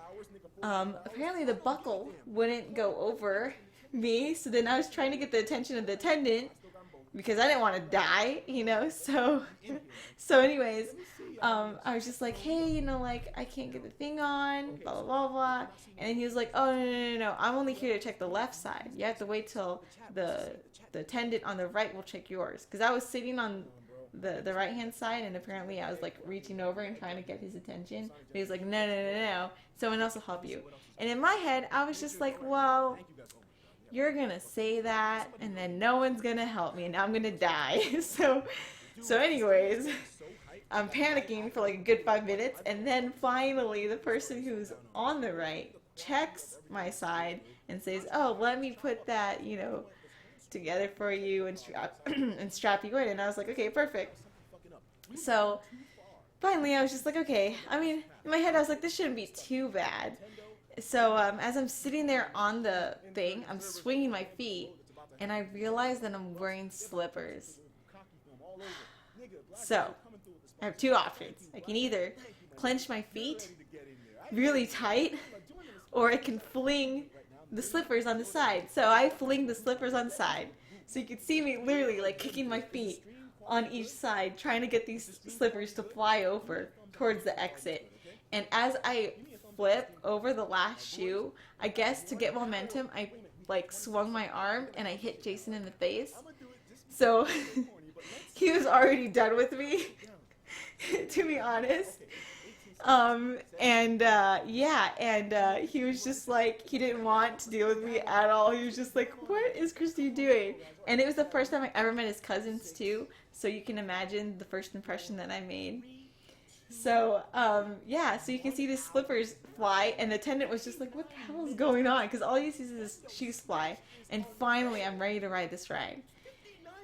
A: apparently the buckle wouldn't go over me. So then I was trying to get the attention of the attendant because I didn't want to die, you know. So anyways, I was just like, hey, you know, like, I can't get the thing on, blah, blah, blah, blah. And then he was like, oh, no, I'm only here to check the left side. You have to wait till the attendant on the right will check yours. Because I was sitting on the right-hand side, and apparently I was, like, reaching over and trying to get his attention. But he was like, no, someone else will help you. And in my head, I was just like, well, you're gonna say that, and then no one's gonna help me, and I'm gonna die. So anyways, I'm panicking for like a good 5 minutes, and then finally the person who's on the right checks my side and says, "Oh, let me put that, together for you and strap you in." And I was like, "Okay, perfect." So finally, I was just like, "Okay." I mean, in my head, I was like, "This shouldn't be too bad." So as I'm sitting there on the thing, I'm swinging my feet, and I realize that I'm wearing slippers. So I have two options. I can either clench my feet really tight, or I can fling the slippers on the side. So I fling the slippers on the side. So you can see me literally like kicking my feet on each side, trying to get these slippers to fly over towards the exit. And as I flip over the last shoe, I guess to get momentum, I like swung my arm and I hit Jason in the face. So he was already done with me, to be honest. He was just like, he didn't want to deal with me at all. He was just like, "What is Christy doing?" And it was the first time I ever met his cousins too, so you can imagine the first impression that I made. So so you can see the slippers fly, and the attendant was just like, "What the hell is going on?" Because all he sees is his shoes fly. And finally, I'm ready to ride this ride.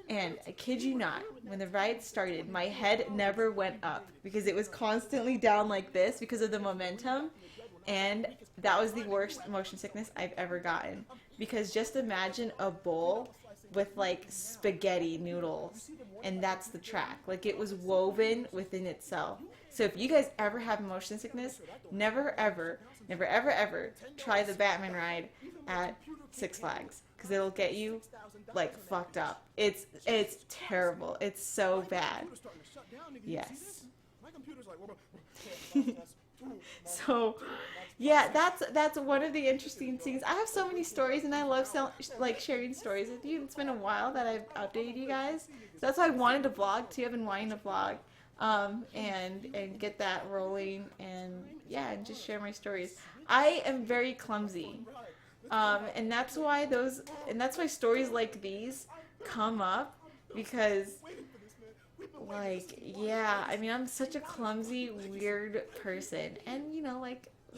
A: And I kid you not, when the ride started, my head never went up because it was constantly down like this because of the momentum. And that was the worst motion sickness I've ever gotten. Because just imagine a bowl with like spaghetti noodles, and that's the track. Like, it was woven within itself. So if you guys ever have motion sickness, never ever try the Batman ride at Six Flags, because it'll get you like fucked up. It's terrible. It's so bad. Yes. So yeah, that's one of the interesting things. I have so many stories, and I love sharing stories with you. It's been a while that I've updated you guys, so that's why I wanted to vlog too. I've been wanting to vlog, and get that rolling, and just share my stories. I am very clumsy, and that's why stories like these come up, because I mean, I'm such a clumsy, weird person, and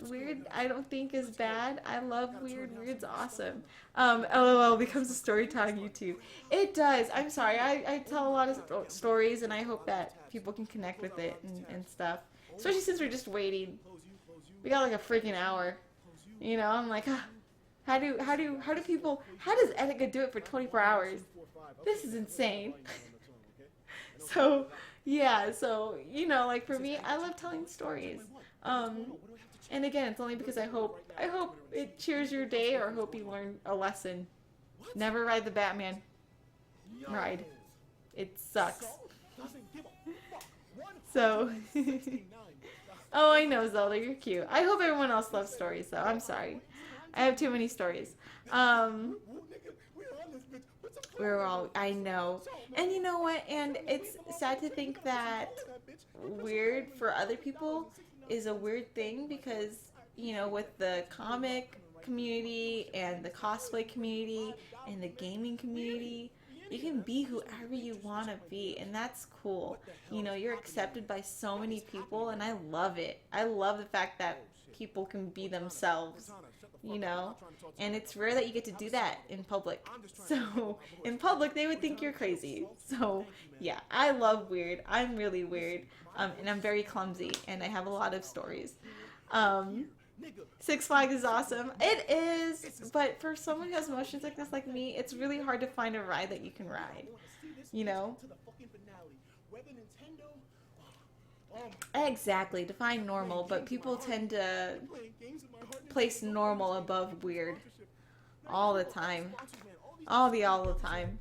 A: weird I don't think is bad. I love weird. Weird's awesome. LOL becomes a story time YouTube. It does. I'm sorry. I tell a lot of stories, and I hope that people can connect with it and stuff. Especially since we're just waiting. We got like a freaking hour. I'm like, how does Etiquette do it for 24 hours? This is insane. So for me, I love telling stories. And again, it's only because I hope it cheers your day, or I hope you learn a lesson. Never ride the Batman ride. It sucks. So, oh, I know, Zelda, you're cute. I hope everyone else loves stories, though. I'm sorry. I have too many stories. I know. And you know what? And it's sad to think that weird for other people is a weird thing, because, with the comic community and the cosplay community and the gaming community, you can be whoever you want to be, and that's cool. You're accepted by so many people, and I love it. I love the fact that people can be themselves, and it's rare that you get to do that in public. So in public, they would think you're crazy. So yeah, I love weird. I'm really weird, and I'm very clumsy, and I have a lot of stories. Six Flags is awesome. It is, but for someone who has motion sickness like me, it's really hard to find a ride that you can ride. Exactly, define normal, but people tend to place normal above weird all the time. All the time.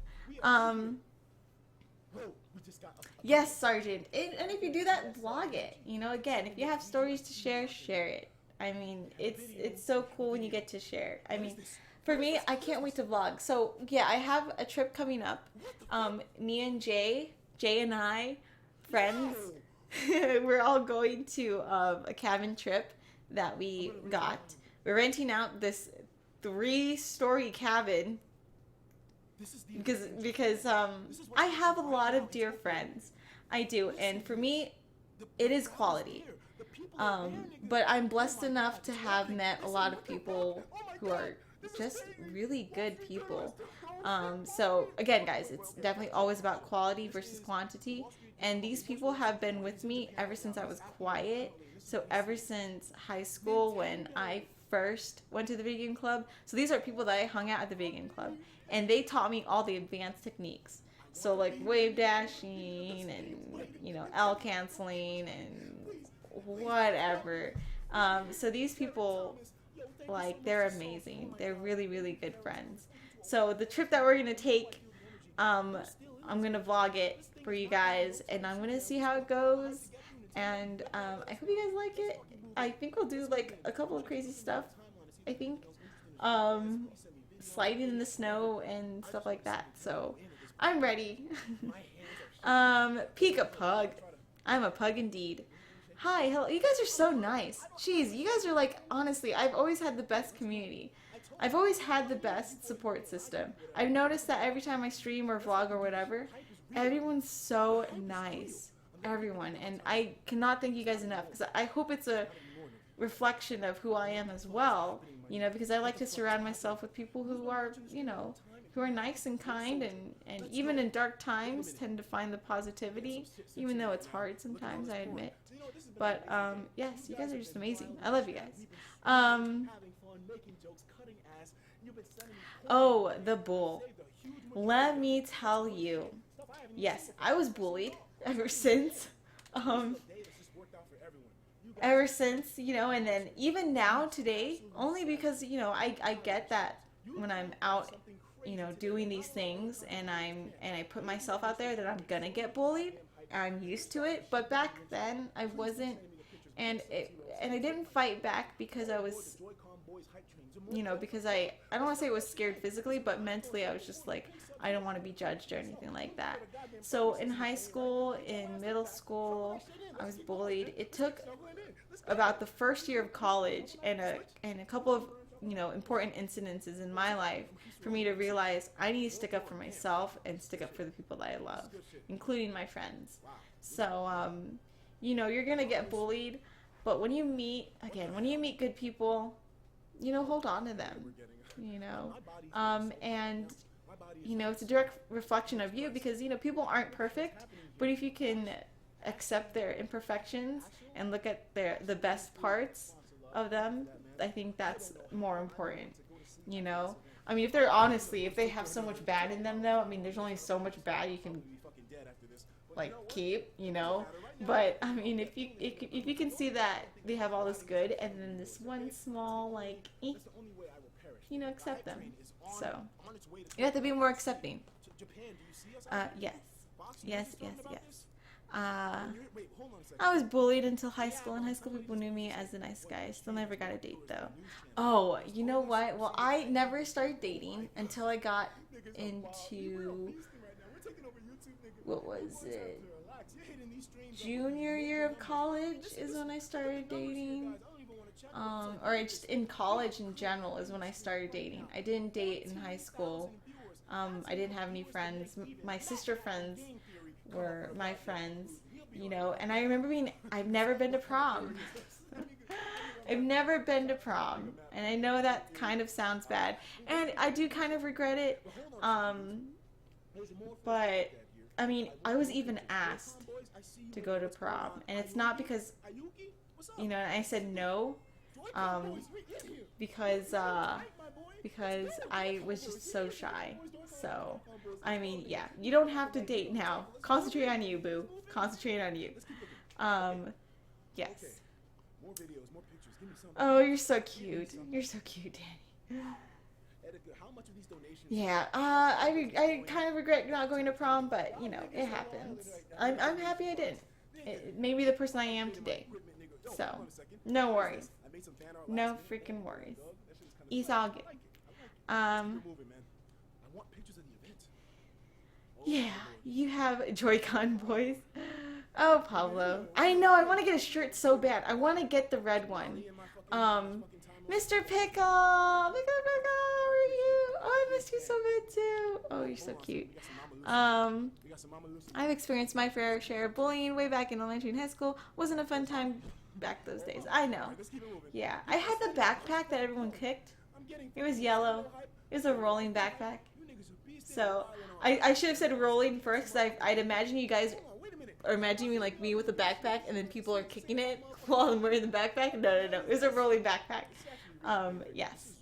A: Yes, Sergeant. And if you do that, vlog it. Again, if you have stories to share, share it. I mean, it's so cool when you get to share. I mean, for me, I can't wait to vlog. So, yeah, I have a trip coming up. Me and Jay and I, friends, we're all going to a cabin trip that we got. We're renting out this 3-story cabin because I have a lot of dear friends. I do, and for me, it is quality. But I'm blessed enough to have met a lot of people who are just really good people. So again, guys, it's definitely always about quality versus quantity. And these people have been with me ever since I was quiet. So ever since high school when I first went to the video game club. So these are people that I hung out at the video game club. And they taught me all the advanced techniques. So like wave dashing and, you know, L canceling and whatever. So these people, like, they're amazing. They're really, really good friends. So the trip that we're going to take, I'm going to vlog it for you guys. And I'm going to see how it goes. And I hope you guys like it. I think we'll do, like, a couple of crazy stuff. I think. Sliding in the snow and stuff like that. So I'm ready. Peek a pug. I'm a pug indeed. Hi, hello. You guys are so nice. Jeez, you guys are like, honestly, I've always had the best community. I've always had the best support system. I've noticed that every time I stream or vlog or whatever, everyone's so nice. Everyone. And I cannot thank you guys enough because I hope it's a reflection of who I am as well. You know, because I like to surround myself with people who are, you know, who are nice and kind and even in dark times tend to find the positivity, even though it's hard sometimes, I admit. But, yes, you guys are just amazing. I love you guys. Oh, the bull. Let me tell you. Yes, I was bullied ever since. Ever since, you know, and then even now today, only because, you know, I get that when I'm out, you know, doing these things and I put myself out there that I'm gonna get bullied. I'm used to it, but back then I wasn't, and I didn't fight back because I was, you know, because I don't want to say I was scared physically, but mentally I was just like, I don't want to be judged or anything like that. So in high school, in middle school, I was bullied. It took about the first year of college and a couple of, you know, important incidences in my life for me to realize I need to stick up for myself and stick up for the people that I love, including my friends. So, you know, you're gonna get bullied, but when you meet good people, you know, hold on to them, you know, and, you know, it's a direct reflection of you because, you know, people aren't perfect, but if you can accept their imperfections and look at the best parts of them, I think that's more important, you know. I mean, if they have so much bad in them, though, I mean, there's only so much bad you can, like, keep, you know. But I mean, if you can see that they have all this good and then this one small, like, you know, accept them. So you have to be more accepting. Yes. I was bullied until high school. In high school, people knew me as the nice guy. Still never got a date, though. Oh, you know what? Well, I never started dating until I got into, what was it? Junior year of college is when I started dating. Or just in college in general is when I started dating. I didn't date in high school. I didn't have any friends. My sister friends were my friends, you know, and I remember I've never been to prom. I've never been to prom, and I know that kind of sounds bad, and I do kind of regret it, but, I mean, I was even asked to go to prom, and it's not because, you know, I said no, because I was just so shy. So, I mean, yeah, you don't have to date now. Concentrate on you, boo. Concentrate on you. Yes. Oh, you're so cute. You're so cute, Danny. Yeah, I kind of regret not going to prom, but, you know, it happens. I'm happy I didn't. It made me the person I am today. So, no worries. No freaking worries. It's all good. Yeah, you have Joy-Con boys. Oh, Pablo. I know, I want to get a shirt so bad. I want to get the red one. Mr. Pickle! Pickle, Pickle, how are you? Oh, I missed you so bad too. Oh, you're so cute. I've experienced my fair share of bullying way back in elementary and high school. Wasn't a fun time back those days. I know. Yeah, I had the backpack that everyone kicked. It was yellow. It was a rolling backpack. So I should have said rolling first, because I'd imagine you guys are imagining like me with a backpack, and then people are kicking it while I'm wearing the backpack. No. It was a rolling backpack. Yes.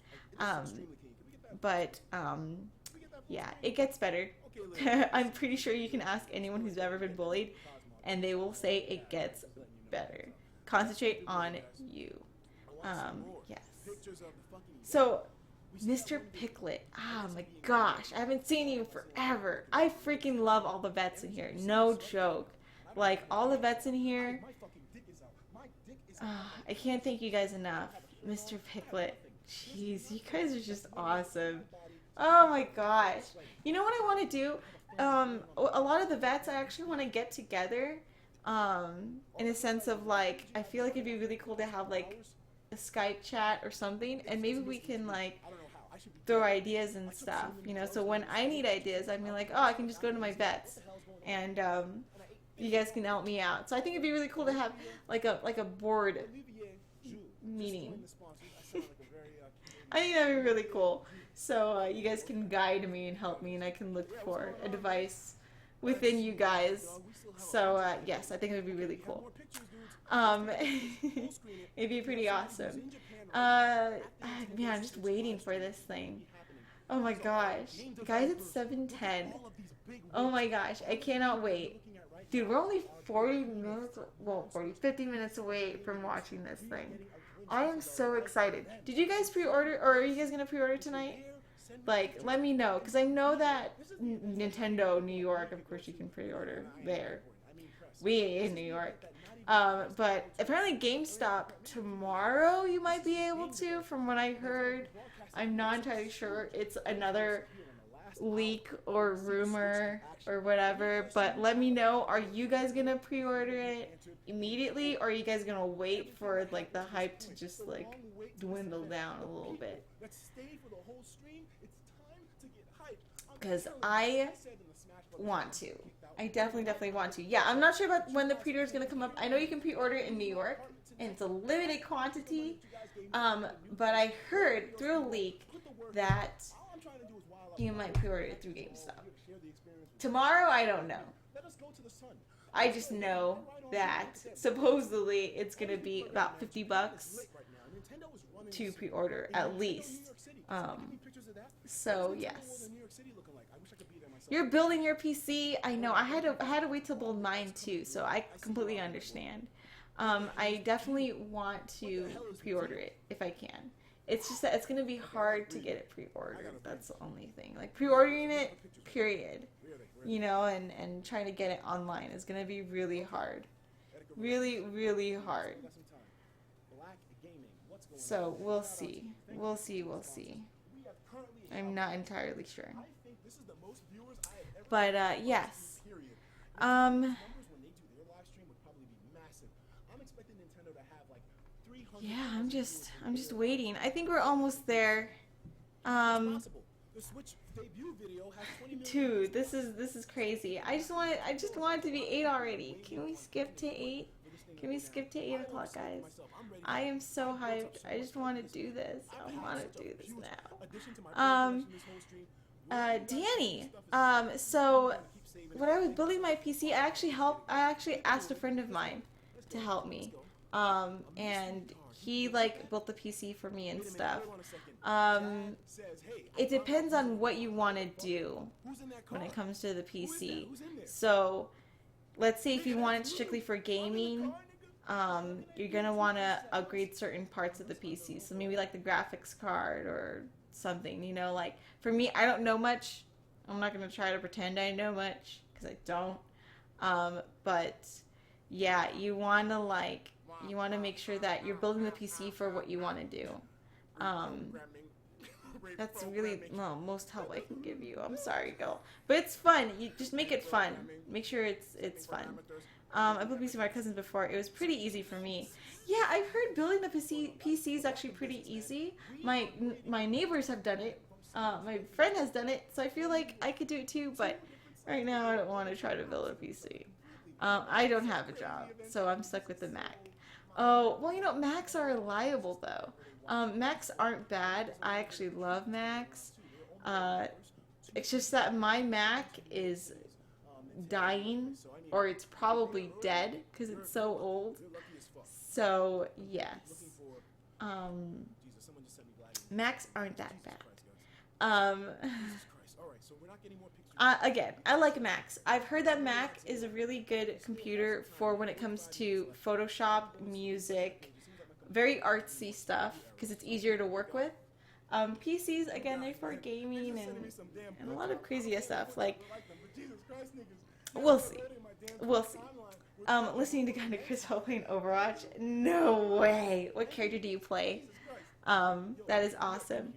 A: Yeah, it gets better. I'm pretty sure you can ask anyone who's ever been bullied, and they will say it gets better. Concentrate on you. Yes. So, Mr. Picklet. Oh my gosh, I haven't seen you forever. I freaking love all the vets in here. No joke. Like, all the vets in here. I can't thank you guys enough. Mr. Picklet. Jeez, you guys are just awesome. Oh my gosh. You know what I want to do? A lot of the vets I actually want to get together. In a sense of like, I feel like it'd be really cool to have like a Skype chat or something, and maybe we can like throw ideas and stuff, you know, so when I need ideas, I'm like, oh, I can just go to my vets, and you guys can help me out. So I think it'd be really cool to have like a board meeting. I think that'd be really cool. So you guys can guide me and help me, and I can look for advice within you guys. So yes, I think it would be really cool. It'd be pretty awesome. Man, I'm just waiting for this thing. Oh my gosh. Guys, it's 7:10. Oh my gosh, I cannot wait. Dude, we're only 50 minutes away from watching this thing. I am so excited. Did you guys pre-order, or are you guys going to pre-order tonight? Like, let me know, because I know that Nintendo New York, of course you can pre-order there. We in New York. But apparently GameStop tomorrow you might be able to, from what I heard. I'm not entirely sure. It's another leak or rumor or whatever, but let me know. Are you guys gonna pre-order it immediately, or are you guys gonna wait for like the hype to just like dwindle down a little bit? Because I want to. I definitely want to. Yeah, I'm not sure about when the pre-order is going to come up. I know you can pre-order it in New York, and it's a limited quantity. But I heard through a leak that you might pre-order it through GameStop. Tomorrow, I don't know. I just know that supposedly it's going to be about $50 to pre-order at least. So yes. You're building your PC. I know. I had to wait to build mine too, so I completely understand. I definitely want to pre-order it if I can. It's just that it's gonna be hard to get it pre-ordered. That's the only thing. Like pre-ordering it, period. You know, and trying to get it online is gonna be really hard. Really, really hard. So we'll see. We'll see. I'm not entirely sure. But yes. Yeah, I'm just waiting. I think we're almost there. Dude, this is crazy. I just want it to be 8 already. Can we skip to 8? Can we skip to 8 o'clock, guys? I am so hyped. I just want to do this. I want to do this now. Danny. So when I was building my PC, I actually asked a friend of mine to help me. And he like built the PC for me and stuff. It depends on what you want to do when it comes to the PC. So let's say if you want it strictly for gaming, you're gonna want to upgrade certain parts of the PC. So maybe like the graphics card or something, you know, like for me, I don't know much. I'm not gonna try to pretend I know much because I don't. But yeah, you want to make sure that you're building the PC for what you want to do. That's really most help I can give you. I'm sorry, girl, but it's fun. You just make it fun. Make sure it's fun. I built a PC with my cousins before. It was pretty easy for me. Yeah, I've heard building the PC is actually pretty easy. My neighbors have done it. My friend has done it, so I feel like I could do it too, but right now I don't want to try to build a PC. I don't have a job, so I'm stuck with the Mac. Oh, well, you know, Macs are reliable though. Macs aren't bad. I actually love Macs. It's just that my Mac is dying, or it's probably dead because it's so old. So yes, Macs aren't that bad. Again, I like Macs. I've heard that Mac is a really good computer for when it comes to Photoshop, music, very artsy stuff because it's easier to work with. PCs, again, they're for gaming and a lot of crazy stuff. Like, we'll see. We'll see. Listening to GandaKris while playing Overwatch? No way. What character do you play? That is awesome.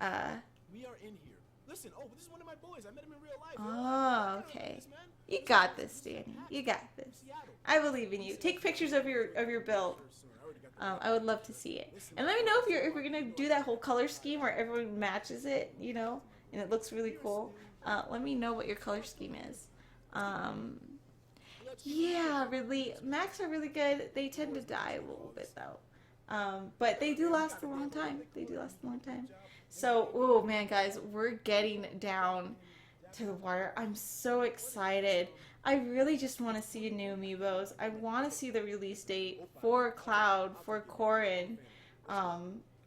B: We are in here. Listen, this is one of my boys. I met him in real life.
A: Oh, okay. You got this, Danny. You got this. I believe in you. Take pictures of your build. I would love to see it. And let me know if we're gonna do that whole color scheme where everyone matches it, you know, and it looks really cool. Let me know what your color scheme is. Yeah, really, Macs are really good. They tend to die a little bit though, but they do last a long time. They do last a long time. So, oh man, guys, we're getting down to the wire. I'm so excited. I really just want to see new amiibos. I want to see the release date for Cloud, for Corrin,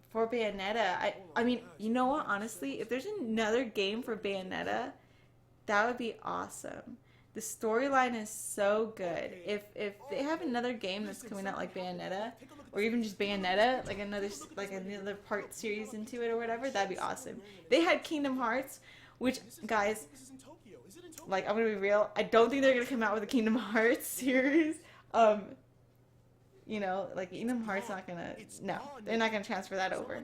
A: for Bayonetta. I mean, you know what? Honestly, if there's another game for Bayonetta, that would be awesome. The storyline is so good. If they have another game that's coming out like Bayonetta, or even just Bayonetta, like another part series into it or whatever, that'd be awesome. They had Kingdom Hearts, which, guys, like, I'm gonna be real, I don't think they're gonna come out with a Kingdom Hearts series. You know, like, Kingdom Hearts not gonna, no, they're not gonna transfer that over.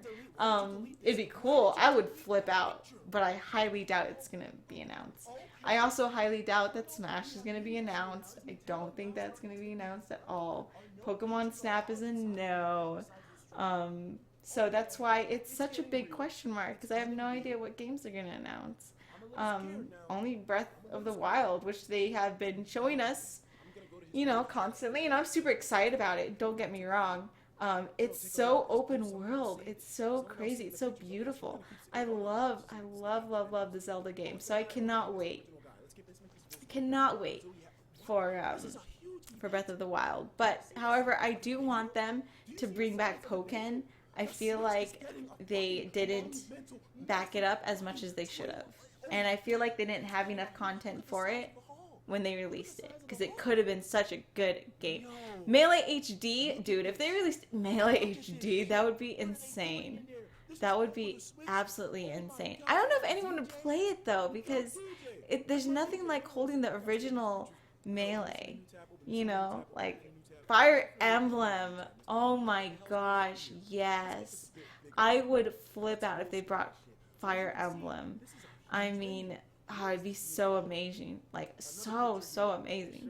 A: It'd be cool. I would flip out, but I highly doubt it's gonna be announced. I also highly doubt that Smash is gonna be announced. I don't think that's gonna be announced at all. Pokemon Snap is a no. So that's why it's such a big question mark, because I have no idea what games they're gonna announce. Only Breath of the Wild, which they have been showing us, you know, constantly, and I'm super excited about it. Don't get me wrong. It's so open world. It's so crazy. It's so beautiful. I love the Zelda game. So I cannot wait. Cannot wait for Breath of the Wild. But however, I do want them to bring back Pokken. I feel like they didn't back it up as much as they should have. And I feel like they didn't have enough content for it when they released it, because it could have been such a good game. Melee HD, dude, if they released Melee HD, that would be insane. That would be absolutely insane. I don't know if anyone would play it though, because there's nothing like holding the original Melee, you know, like Fire Emblem. Oh my gosh, yes. I would flip out if they brought Fire Emblem. I mean, oh, it'd be so amazing. Like, so amazing.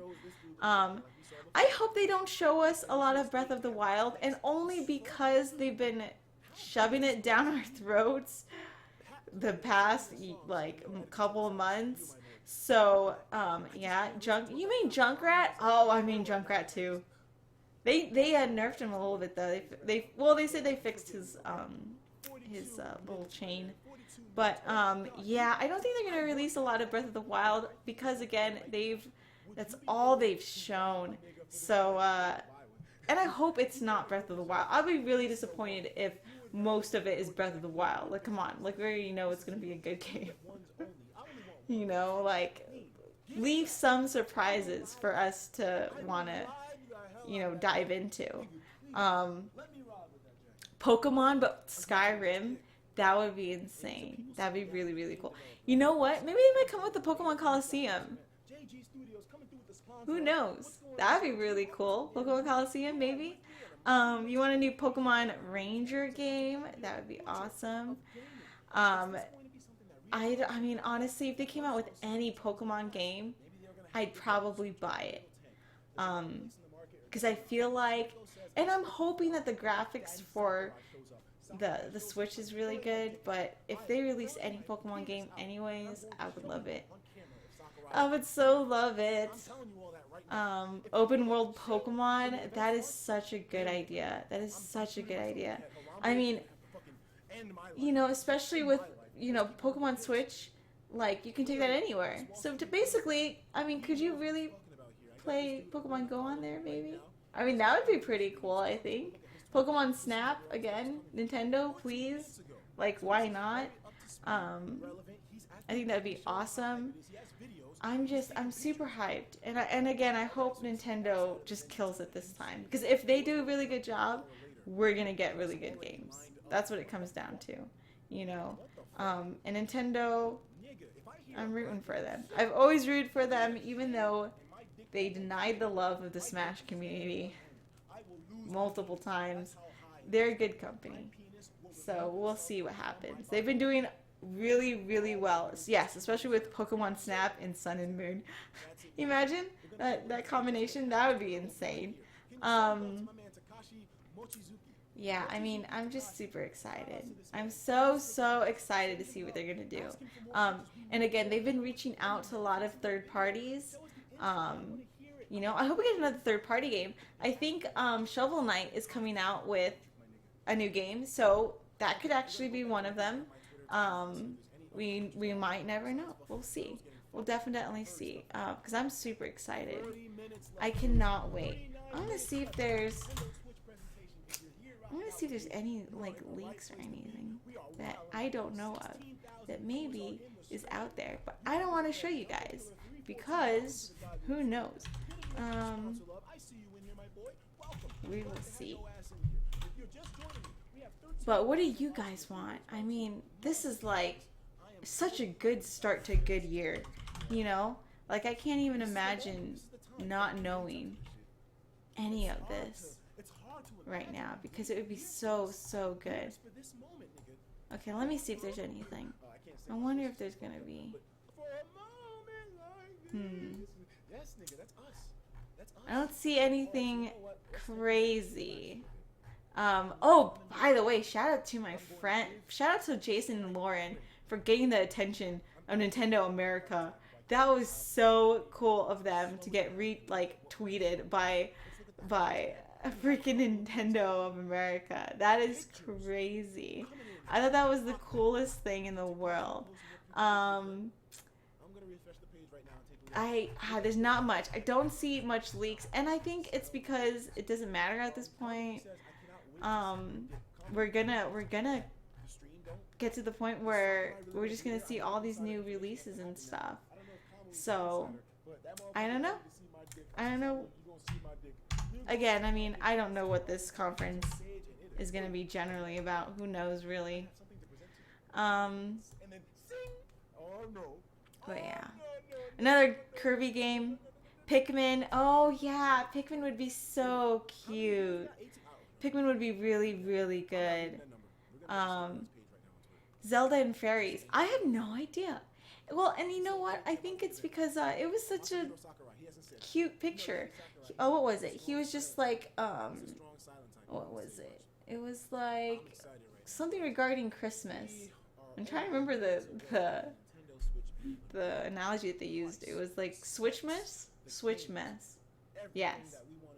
A: I hope they don't show us a lot of Breath of the Wild, and only because they've been shoving it down our throats the past, like, couple of months. So, yeah, you mean Junkrat? Oh, I mean Junkrat too. They nerfed him a little bit though. They said they fixed his little chain. But, yeah, I don't think they're going to release a lot of Breath of the Wild because, again, that's all they've shown. So, and I hope it's not Breath of the Wild. I'll be really disappointed if most of it is Breath of the Wild. Like, come on. Like, we already know it's going to be a good game. You know, like, leave some surprises for us to want to, you know, dive into. Pokemon, but Skyrim. That would be insane. That'd be really, really cool. You know what? Maybe they might come with the Pokemon Coliseum. Who knows? That'd be really cool. Pokemon Coliseum, maybe? You want a new Pokemon Ranger game? That would be awesome. I mean, honestly, if they came out with any Pokemon game, I'd probably buy it. Because I feel like, and I'm hoping that the graphics for the Switch is really good, but if they release any Pokemon game anyways, I would love it. I would so love it. Open world Pokemon, that is such a good idea. That is such a good idea. I mean, you know, especially with, you know, Pokemon Switch, like, you can take that anywhere. So to basically, I mean, could you really play Pokemon Go on there, maybe? I mean, that would be pretty cool, I think. Pokemon Snap, again, Nintendo, please. Like, why not? I think that would be awesome. I'm super hyped. And again, I hope Nintendo just kills it this time. Because if they do a really good job, we're going to get really good games. That's what it comes down to, you know. And Nintendo, I'm rooting for them. I've always rooted for them, even though they denied the love of the Smash community multiple times. They're a good company. So we'll see what happens. They've been doing really, really well. Yes, especially with Pokemon Snap and Sun and Moon. Imagine that combination. That would be insane. Yeah, I mean, I'm just super excited. I'm so excited to see what they're going to do. And again, they've been reaching out to a lot of third parties. You know, I hope we get another third-party game. I think Shovel Knight is coming out with a new game, so that could actually be one of them. We might never know. We'll see. We'll definitely see. Because I'm super excited. I cannot wait. I'm gonna see if there's any like leaks or anything that I don't know of that maybe is out there, but I don't want to show you guys because who knows. We will see. But what do you guys want? I mean, this is like such a good start to a good year, you know? Like, I can't even imagine not knowing any of this right now because it would be so good. Okay, let me see if there's anything. I wonder if there's gonna be. I don't see anything crazy. Oh, by the way, shout out to Jason and Lauren for getting the attention of Nintendo America. That was so cool of them to get tweeted by a freaking Nintendo of America. That is crazy. I thought that was the coolest thing in the world. There's not much. I don't see much leaks, and I think it's because it doesn't matter at this point. We're gonna get to the point where we're just gonna see all these new releases and stuff. So I don't know. Again, I mean, I don't know what this conference is gonna be generally about. Who knows, really? But yeah. Another Kirby game. Pikmin. Oh yeah, Pikmin would be so cute. Pikmin would be really, really good. Zelda and Fairies. I have no idea. Well, and you know what? I think it's because it was such a cute picture. Oh, what was it? He was just like, what was it? It was like something regarding Christmas. I'm trying to remember the analogy that they used. It was like Switch mess. Yes.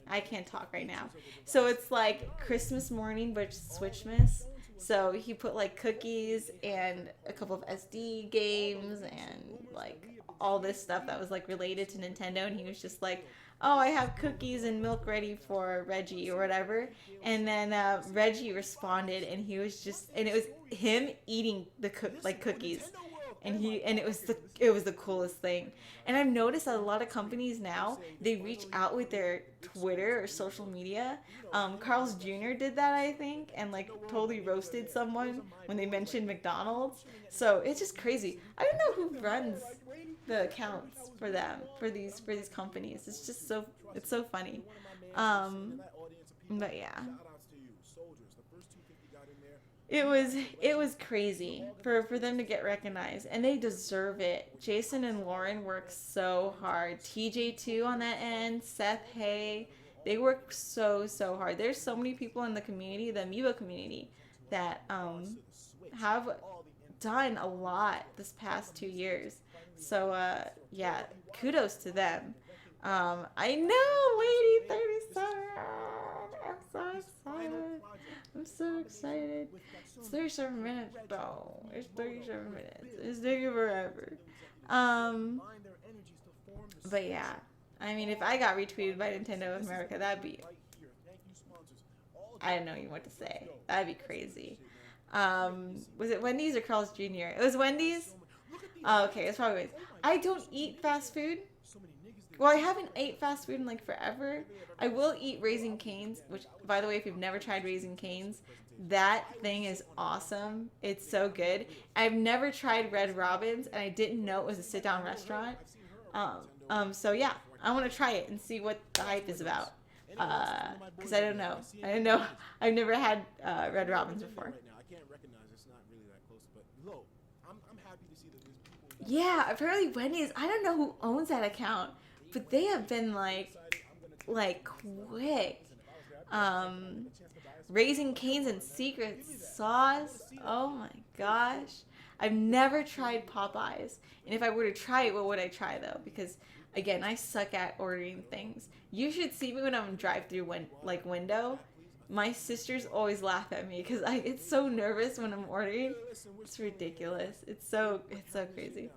A: I can't talk right now. So it's like Christmas morning, but Switchmas. So he put like cookies and a couple of SD games and like all this stuff that was like related to Nintendo. And he was just like, oh, I have cookies and milk ready for Reggie or whatever. And then Reggie responded and he was just, and it was him eating the cookies. And it was the coolest thing. And I've noticed that a lot of companies now, they reach out with their Twitter or social media. Carl's Jr. did that, I think, and like totally roasted someone when they mentioned McDonald's. So it's just crazy. I don't know who runs the accounts for them, for these companies. It's just so funny. But yeah. it was crazy for them to get recognized, and they deserve it. Jason and Lauren work so hard. TJ too on that end. Seth Hay, they work so hard. There's so many people in the community, the Amiibo community, that have done a lot this past 2 years. So yeah, kudos to them. I know, Lady 37. I'm so excited. I'm so excited. It's 37 minutes though. It's 37 minutes. It's taking forever. But yeah. I mean, if I got retweeted by Nintendo of America, that'd be... I don't know what to say. That'd be crazy. Was it Wendy's or Carl's Jr.? It was Wendy's? Oh, okay. It's probably Wendy's. I don't eat fast food. Well, I haven't ate fast food in like forever. I will eat Raising Cane's, which, by the way, if you've never tried Raising Cane's, that thing is awesome. It's so good. I've never tried Red Robin's, and I didn't know it was a sit-down restaurant. So yeah, I want to try it and see what the hype is about. Because I don't know. I don't know. I've never had Red Robin's before. Yeah, apparently Wendy's. I don't know who owns that account, but they have been like quick. Raising Cane's and Secret Sauce. Oh my gosh. I've never tried Popeyes. And if I were to try it, what would I try though? Because again, I suck at ordering things. You should see me when I'm drive-through window. My sisters always laugh at me because I get so nervous when I'm ordering. It's ridiculous. It's so crazy.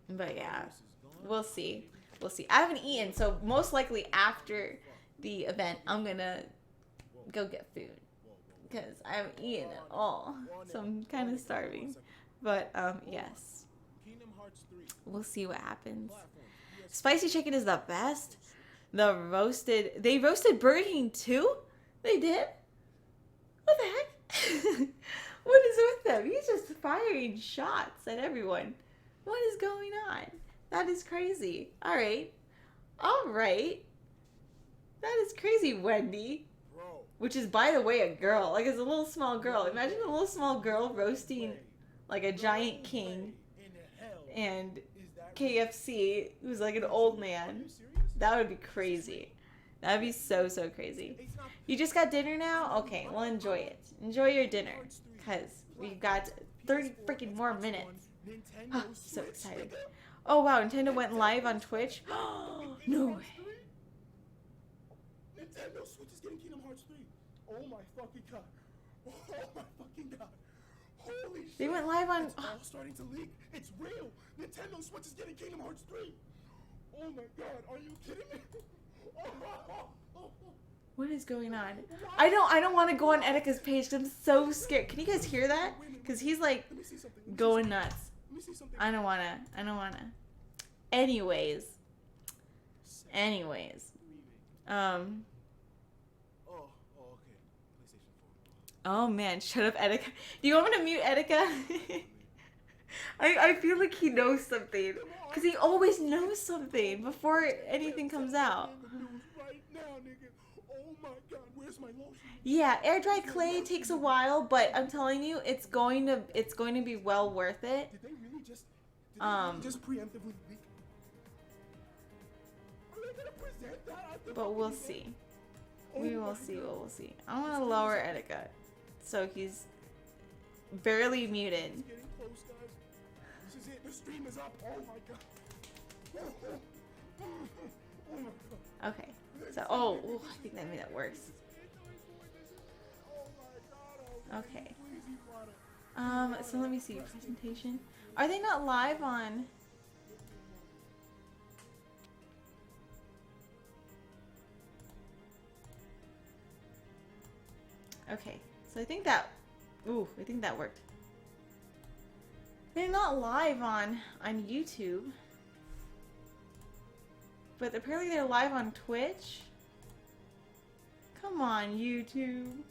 A: But yeah, we'll see. I haven't eaten, so most likely after the event, I'm gonna go get food because I haven't eaten at all. So I'm kind of starving. But yes, we'll see what happens. Spicy chicken is the best. They roasted Burger King too? They did? What the heck? What is with them? He's just firing shots at everyone. What is going on? That is crazy. Alright. That is crazy, Wendy. Which is, by the way, a girl. Like, it's a little small girl. Imagine a little small girl roasting, like, a giant king. And KFC, who's like an old man. That would be crazy. That would be so crazy. You just got dinner now? Okay, well, enjoy it. Enjoy your dinner. Because we've got 30 freaking more minutes. Oh, so excited. Oh, wow, Nintendo went live on Twitch? No way.
C: Nintendo Switch is getting Kingdom Hearts 3. Oh my fucking god. Oh my fucking god. Holy shit.
A: They went live on...
C: It's all starting to leak. It's real. Nintendo Switch is getting Kingdom Hearts 3. Oh my god, are you kidding me?
A: What is going on? I don't want to go on Etika's page because I'm so scared. Can you guys hear that? Because he's like going nuts. I don't wanna. Anyways. Oh man, shut up, Etika. Do you want me to mute Etika? I feel like he knows something. Because he always knows something before anything comes out. Yeah, air dry clay takes a while, but I'm telling you, it's going to be well worth it.
C: Did they really just preemptively leak? Are they gonna present that?
A: But we'll see. We will see what we'll see. I want to lower Etika, so he's barely muted.
C: Getting close, guys. This is it. The stream is up. Oh my god.
A: Okay. So, I think that made it worse. Okay. So let me see. Presentation. Are they not live on? Okay. So I think that worked. They're not live on YouTube. But apparently they're live on Twitch. Come on, YouTube.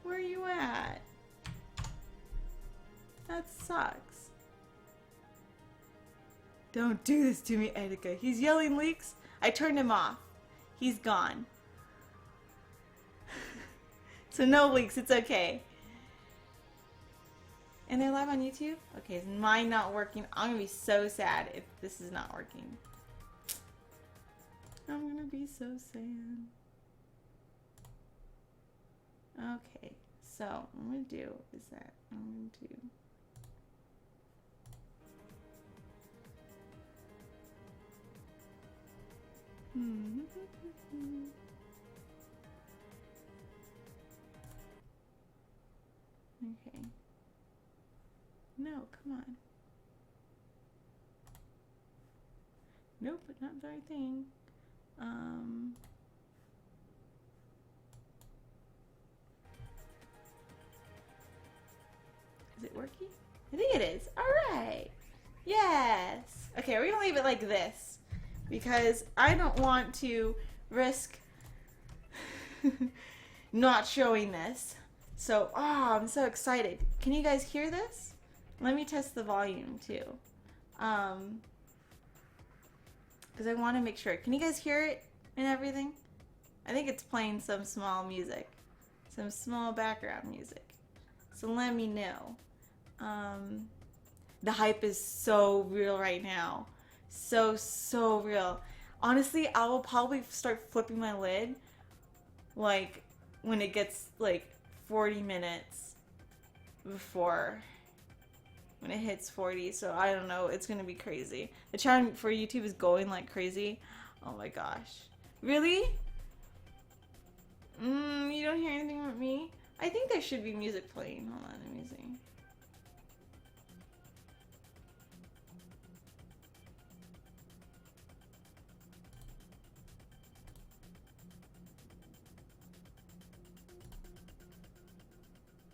A: Where are you at? That sucks. Don't do this to me, Etika. He's yelling leaks. I turned him off. He's gone. So no leaks, it's okay. And they're live on YouTube? Okay, is mine not working? I'm gonna be so sad if this is not working. I'm gonna be so sad. Okay, so what I'm gonna do is that I'm going to okay. No, come on. Nope, not the right thing. Is it working? I think it is. Alright. Yes. Okay, we're gonna leave it like this because I don't want to risk not showing this. So, I'm so excited. Can you guys hear this? Let me test the volume too. Because I want to make sure. Can you guys hear it and everything? I think it's playing some small music. Some small background music. So let me know. The hype is so real right now. So real. Honestly, I will probably start flipping my lid like when it gets like 40 minutes before when it hits 40. So I don't know, it's gonna be crazy. The chat for YouTube is going like crazy. Oh my gosh. Really? You don't hear anything with me? I think there should be music playing. Hold on, let me see.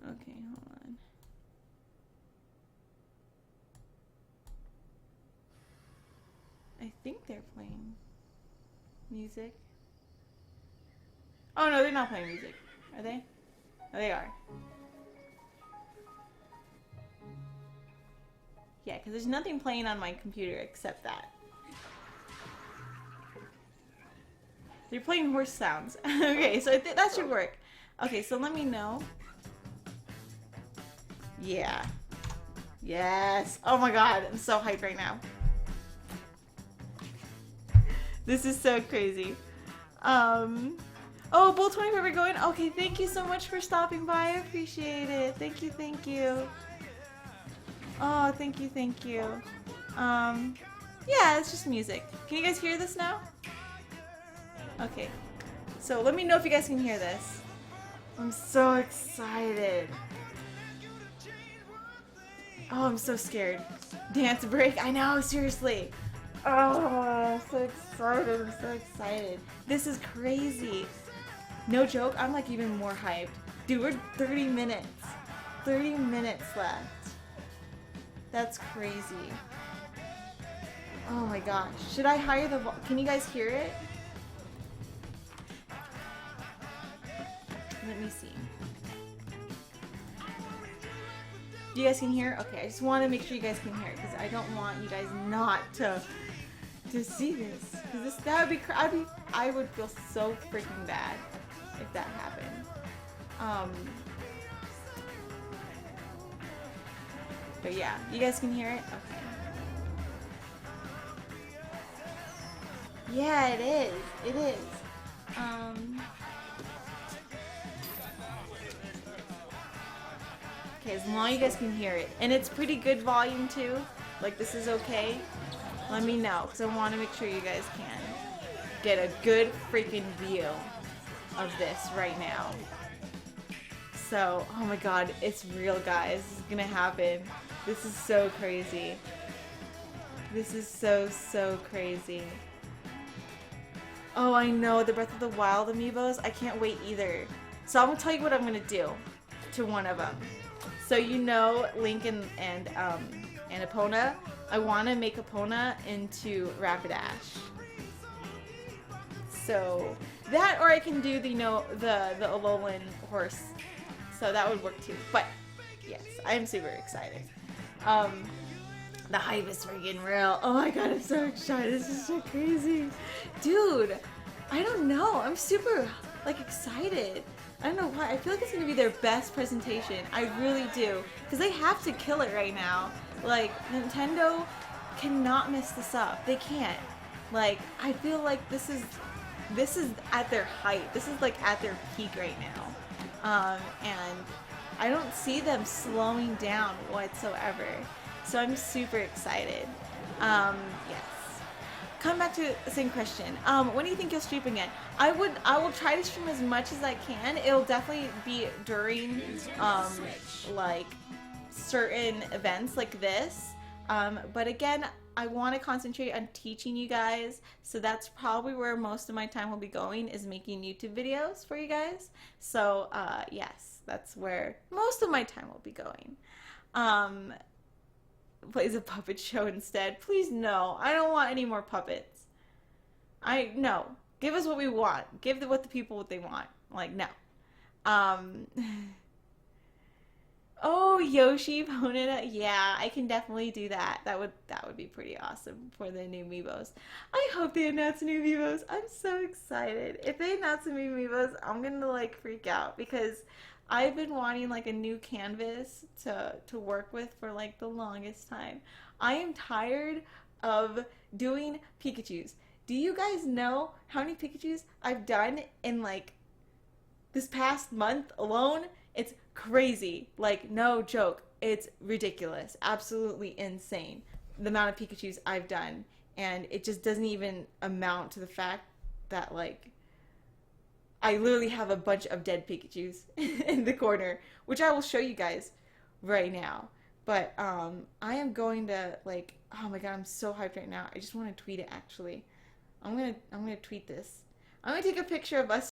A: Okay, hold on. I think they're playing music. Oh no, they're not playing music. Are they? Oh, they are. Yeah, because there's nothing playing on my computer except that. They're playing horse sounds. Okay, so I think that should work. Okay, so let me know. Yeah. Yes. Oh my god, I'm so hyped right now. This is so crazy. Oh, Bull 25 are going. Okay, thank you so much for stopping by. I appreciate it. Thank you, thank you. Oh, thank you, thank you. Yeah, it's just music. Can you guys hear this now? Okay. So let me know if you guys can hear this. I'm so excited. Oh, I'm so scared. Dance break? I know, seriously. Oh, I'm so excited. I'm so excited. This is crazy. No joke, I'm like even more hyped. Dude, we're 30 minutes. 30 minutes left. That's crazy. Oh my gosh. Should I higher the can you guys hear it? Let me see. You guys can hear? Okay, I just want to make sure you guys can hear it because I don't want you guys not to see this. Because that would be I would feel so freaking bad if that happened. But yeah, you guys can hear it? Okay. Yeah, it is. It is. Okay, as long as you guys can hear it. And it's pretty good volume too. Like this is okay. Let me know, because I want to make sure you guys can get a good freaking view of this right now. So, oh my god, it's real, guys. This is gonna happen. This is so crazy. This is so crazy. Oh, I know, the Breath of the Wild amiibos. I can't wait either. So I'm gonna tell you what I'm gonna do to one of them. So you know Link and Epona. I want to make Epona into Rapidash. So that, or I can do the the Alolan horse. So that would work too. But yes, I'm super excited. The hype is freaking real. Oh my god, I'm so excited. This is so crazy. Dude, I don't know. I'm super like excited. I don't know why. I feel like it's gonna be their best presentation. I really do, because they have to kill it right now. Like, Nintendo cannot mess this up. They can't. Like, I feel like this is at their height. This is like at their peak right now, and I don't see them slowing down whatsoever. So I'm super excited. Yes. Come back to the same question. When do you think you'll stream again? I will try to stream as much as I can. It'll definitely be during like certain events like this. But again, I want to concentrate on teaching you guys. So that's probably where most of my time will be going, is making YouTube videos for you guys. So yes, that's where most of my time will be going. Plays a puppet show instead. Please, no. I don't want any more puppets. No. Give us what we want. Give what the people what they want. Like, no. Oh, Yoshi, Ponita. Yeah, I can definitely do that. That would be pretty awesome for the new Amiibos. I hope they announce new Amiibos. I'm so excited. If they announce the new Amiibos, I'm gonna like freak out, because I've been wanting like a new canvas to work with for like the longest time. I am tired of doing Pikachus. Do you guys know how many Pikachus I've done in like this past month alone? It's crazy. Like, no joke. It's ridiculous. Absolutely insane. The amount of Pikachus I've done. And it just doesn't even amount to the fact that like I literally have a bunch of dead Pikachus in the corner, which I will show you guys right now. But I am going to like, oh my god, I'm so hyped right now. I just want to tweet it actually. I'm gonna tweet this. I'm gonna take a picture of us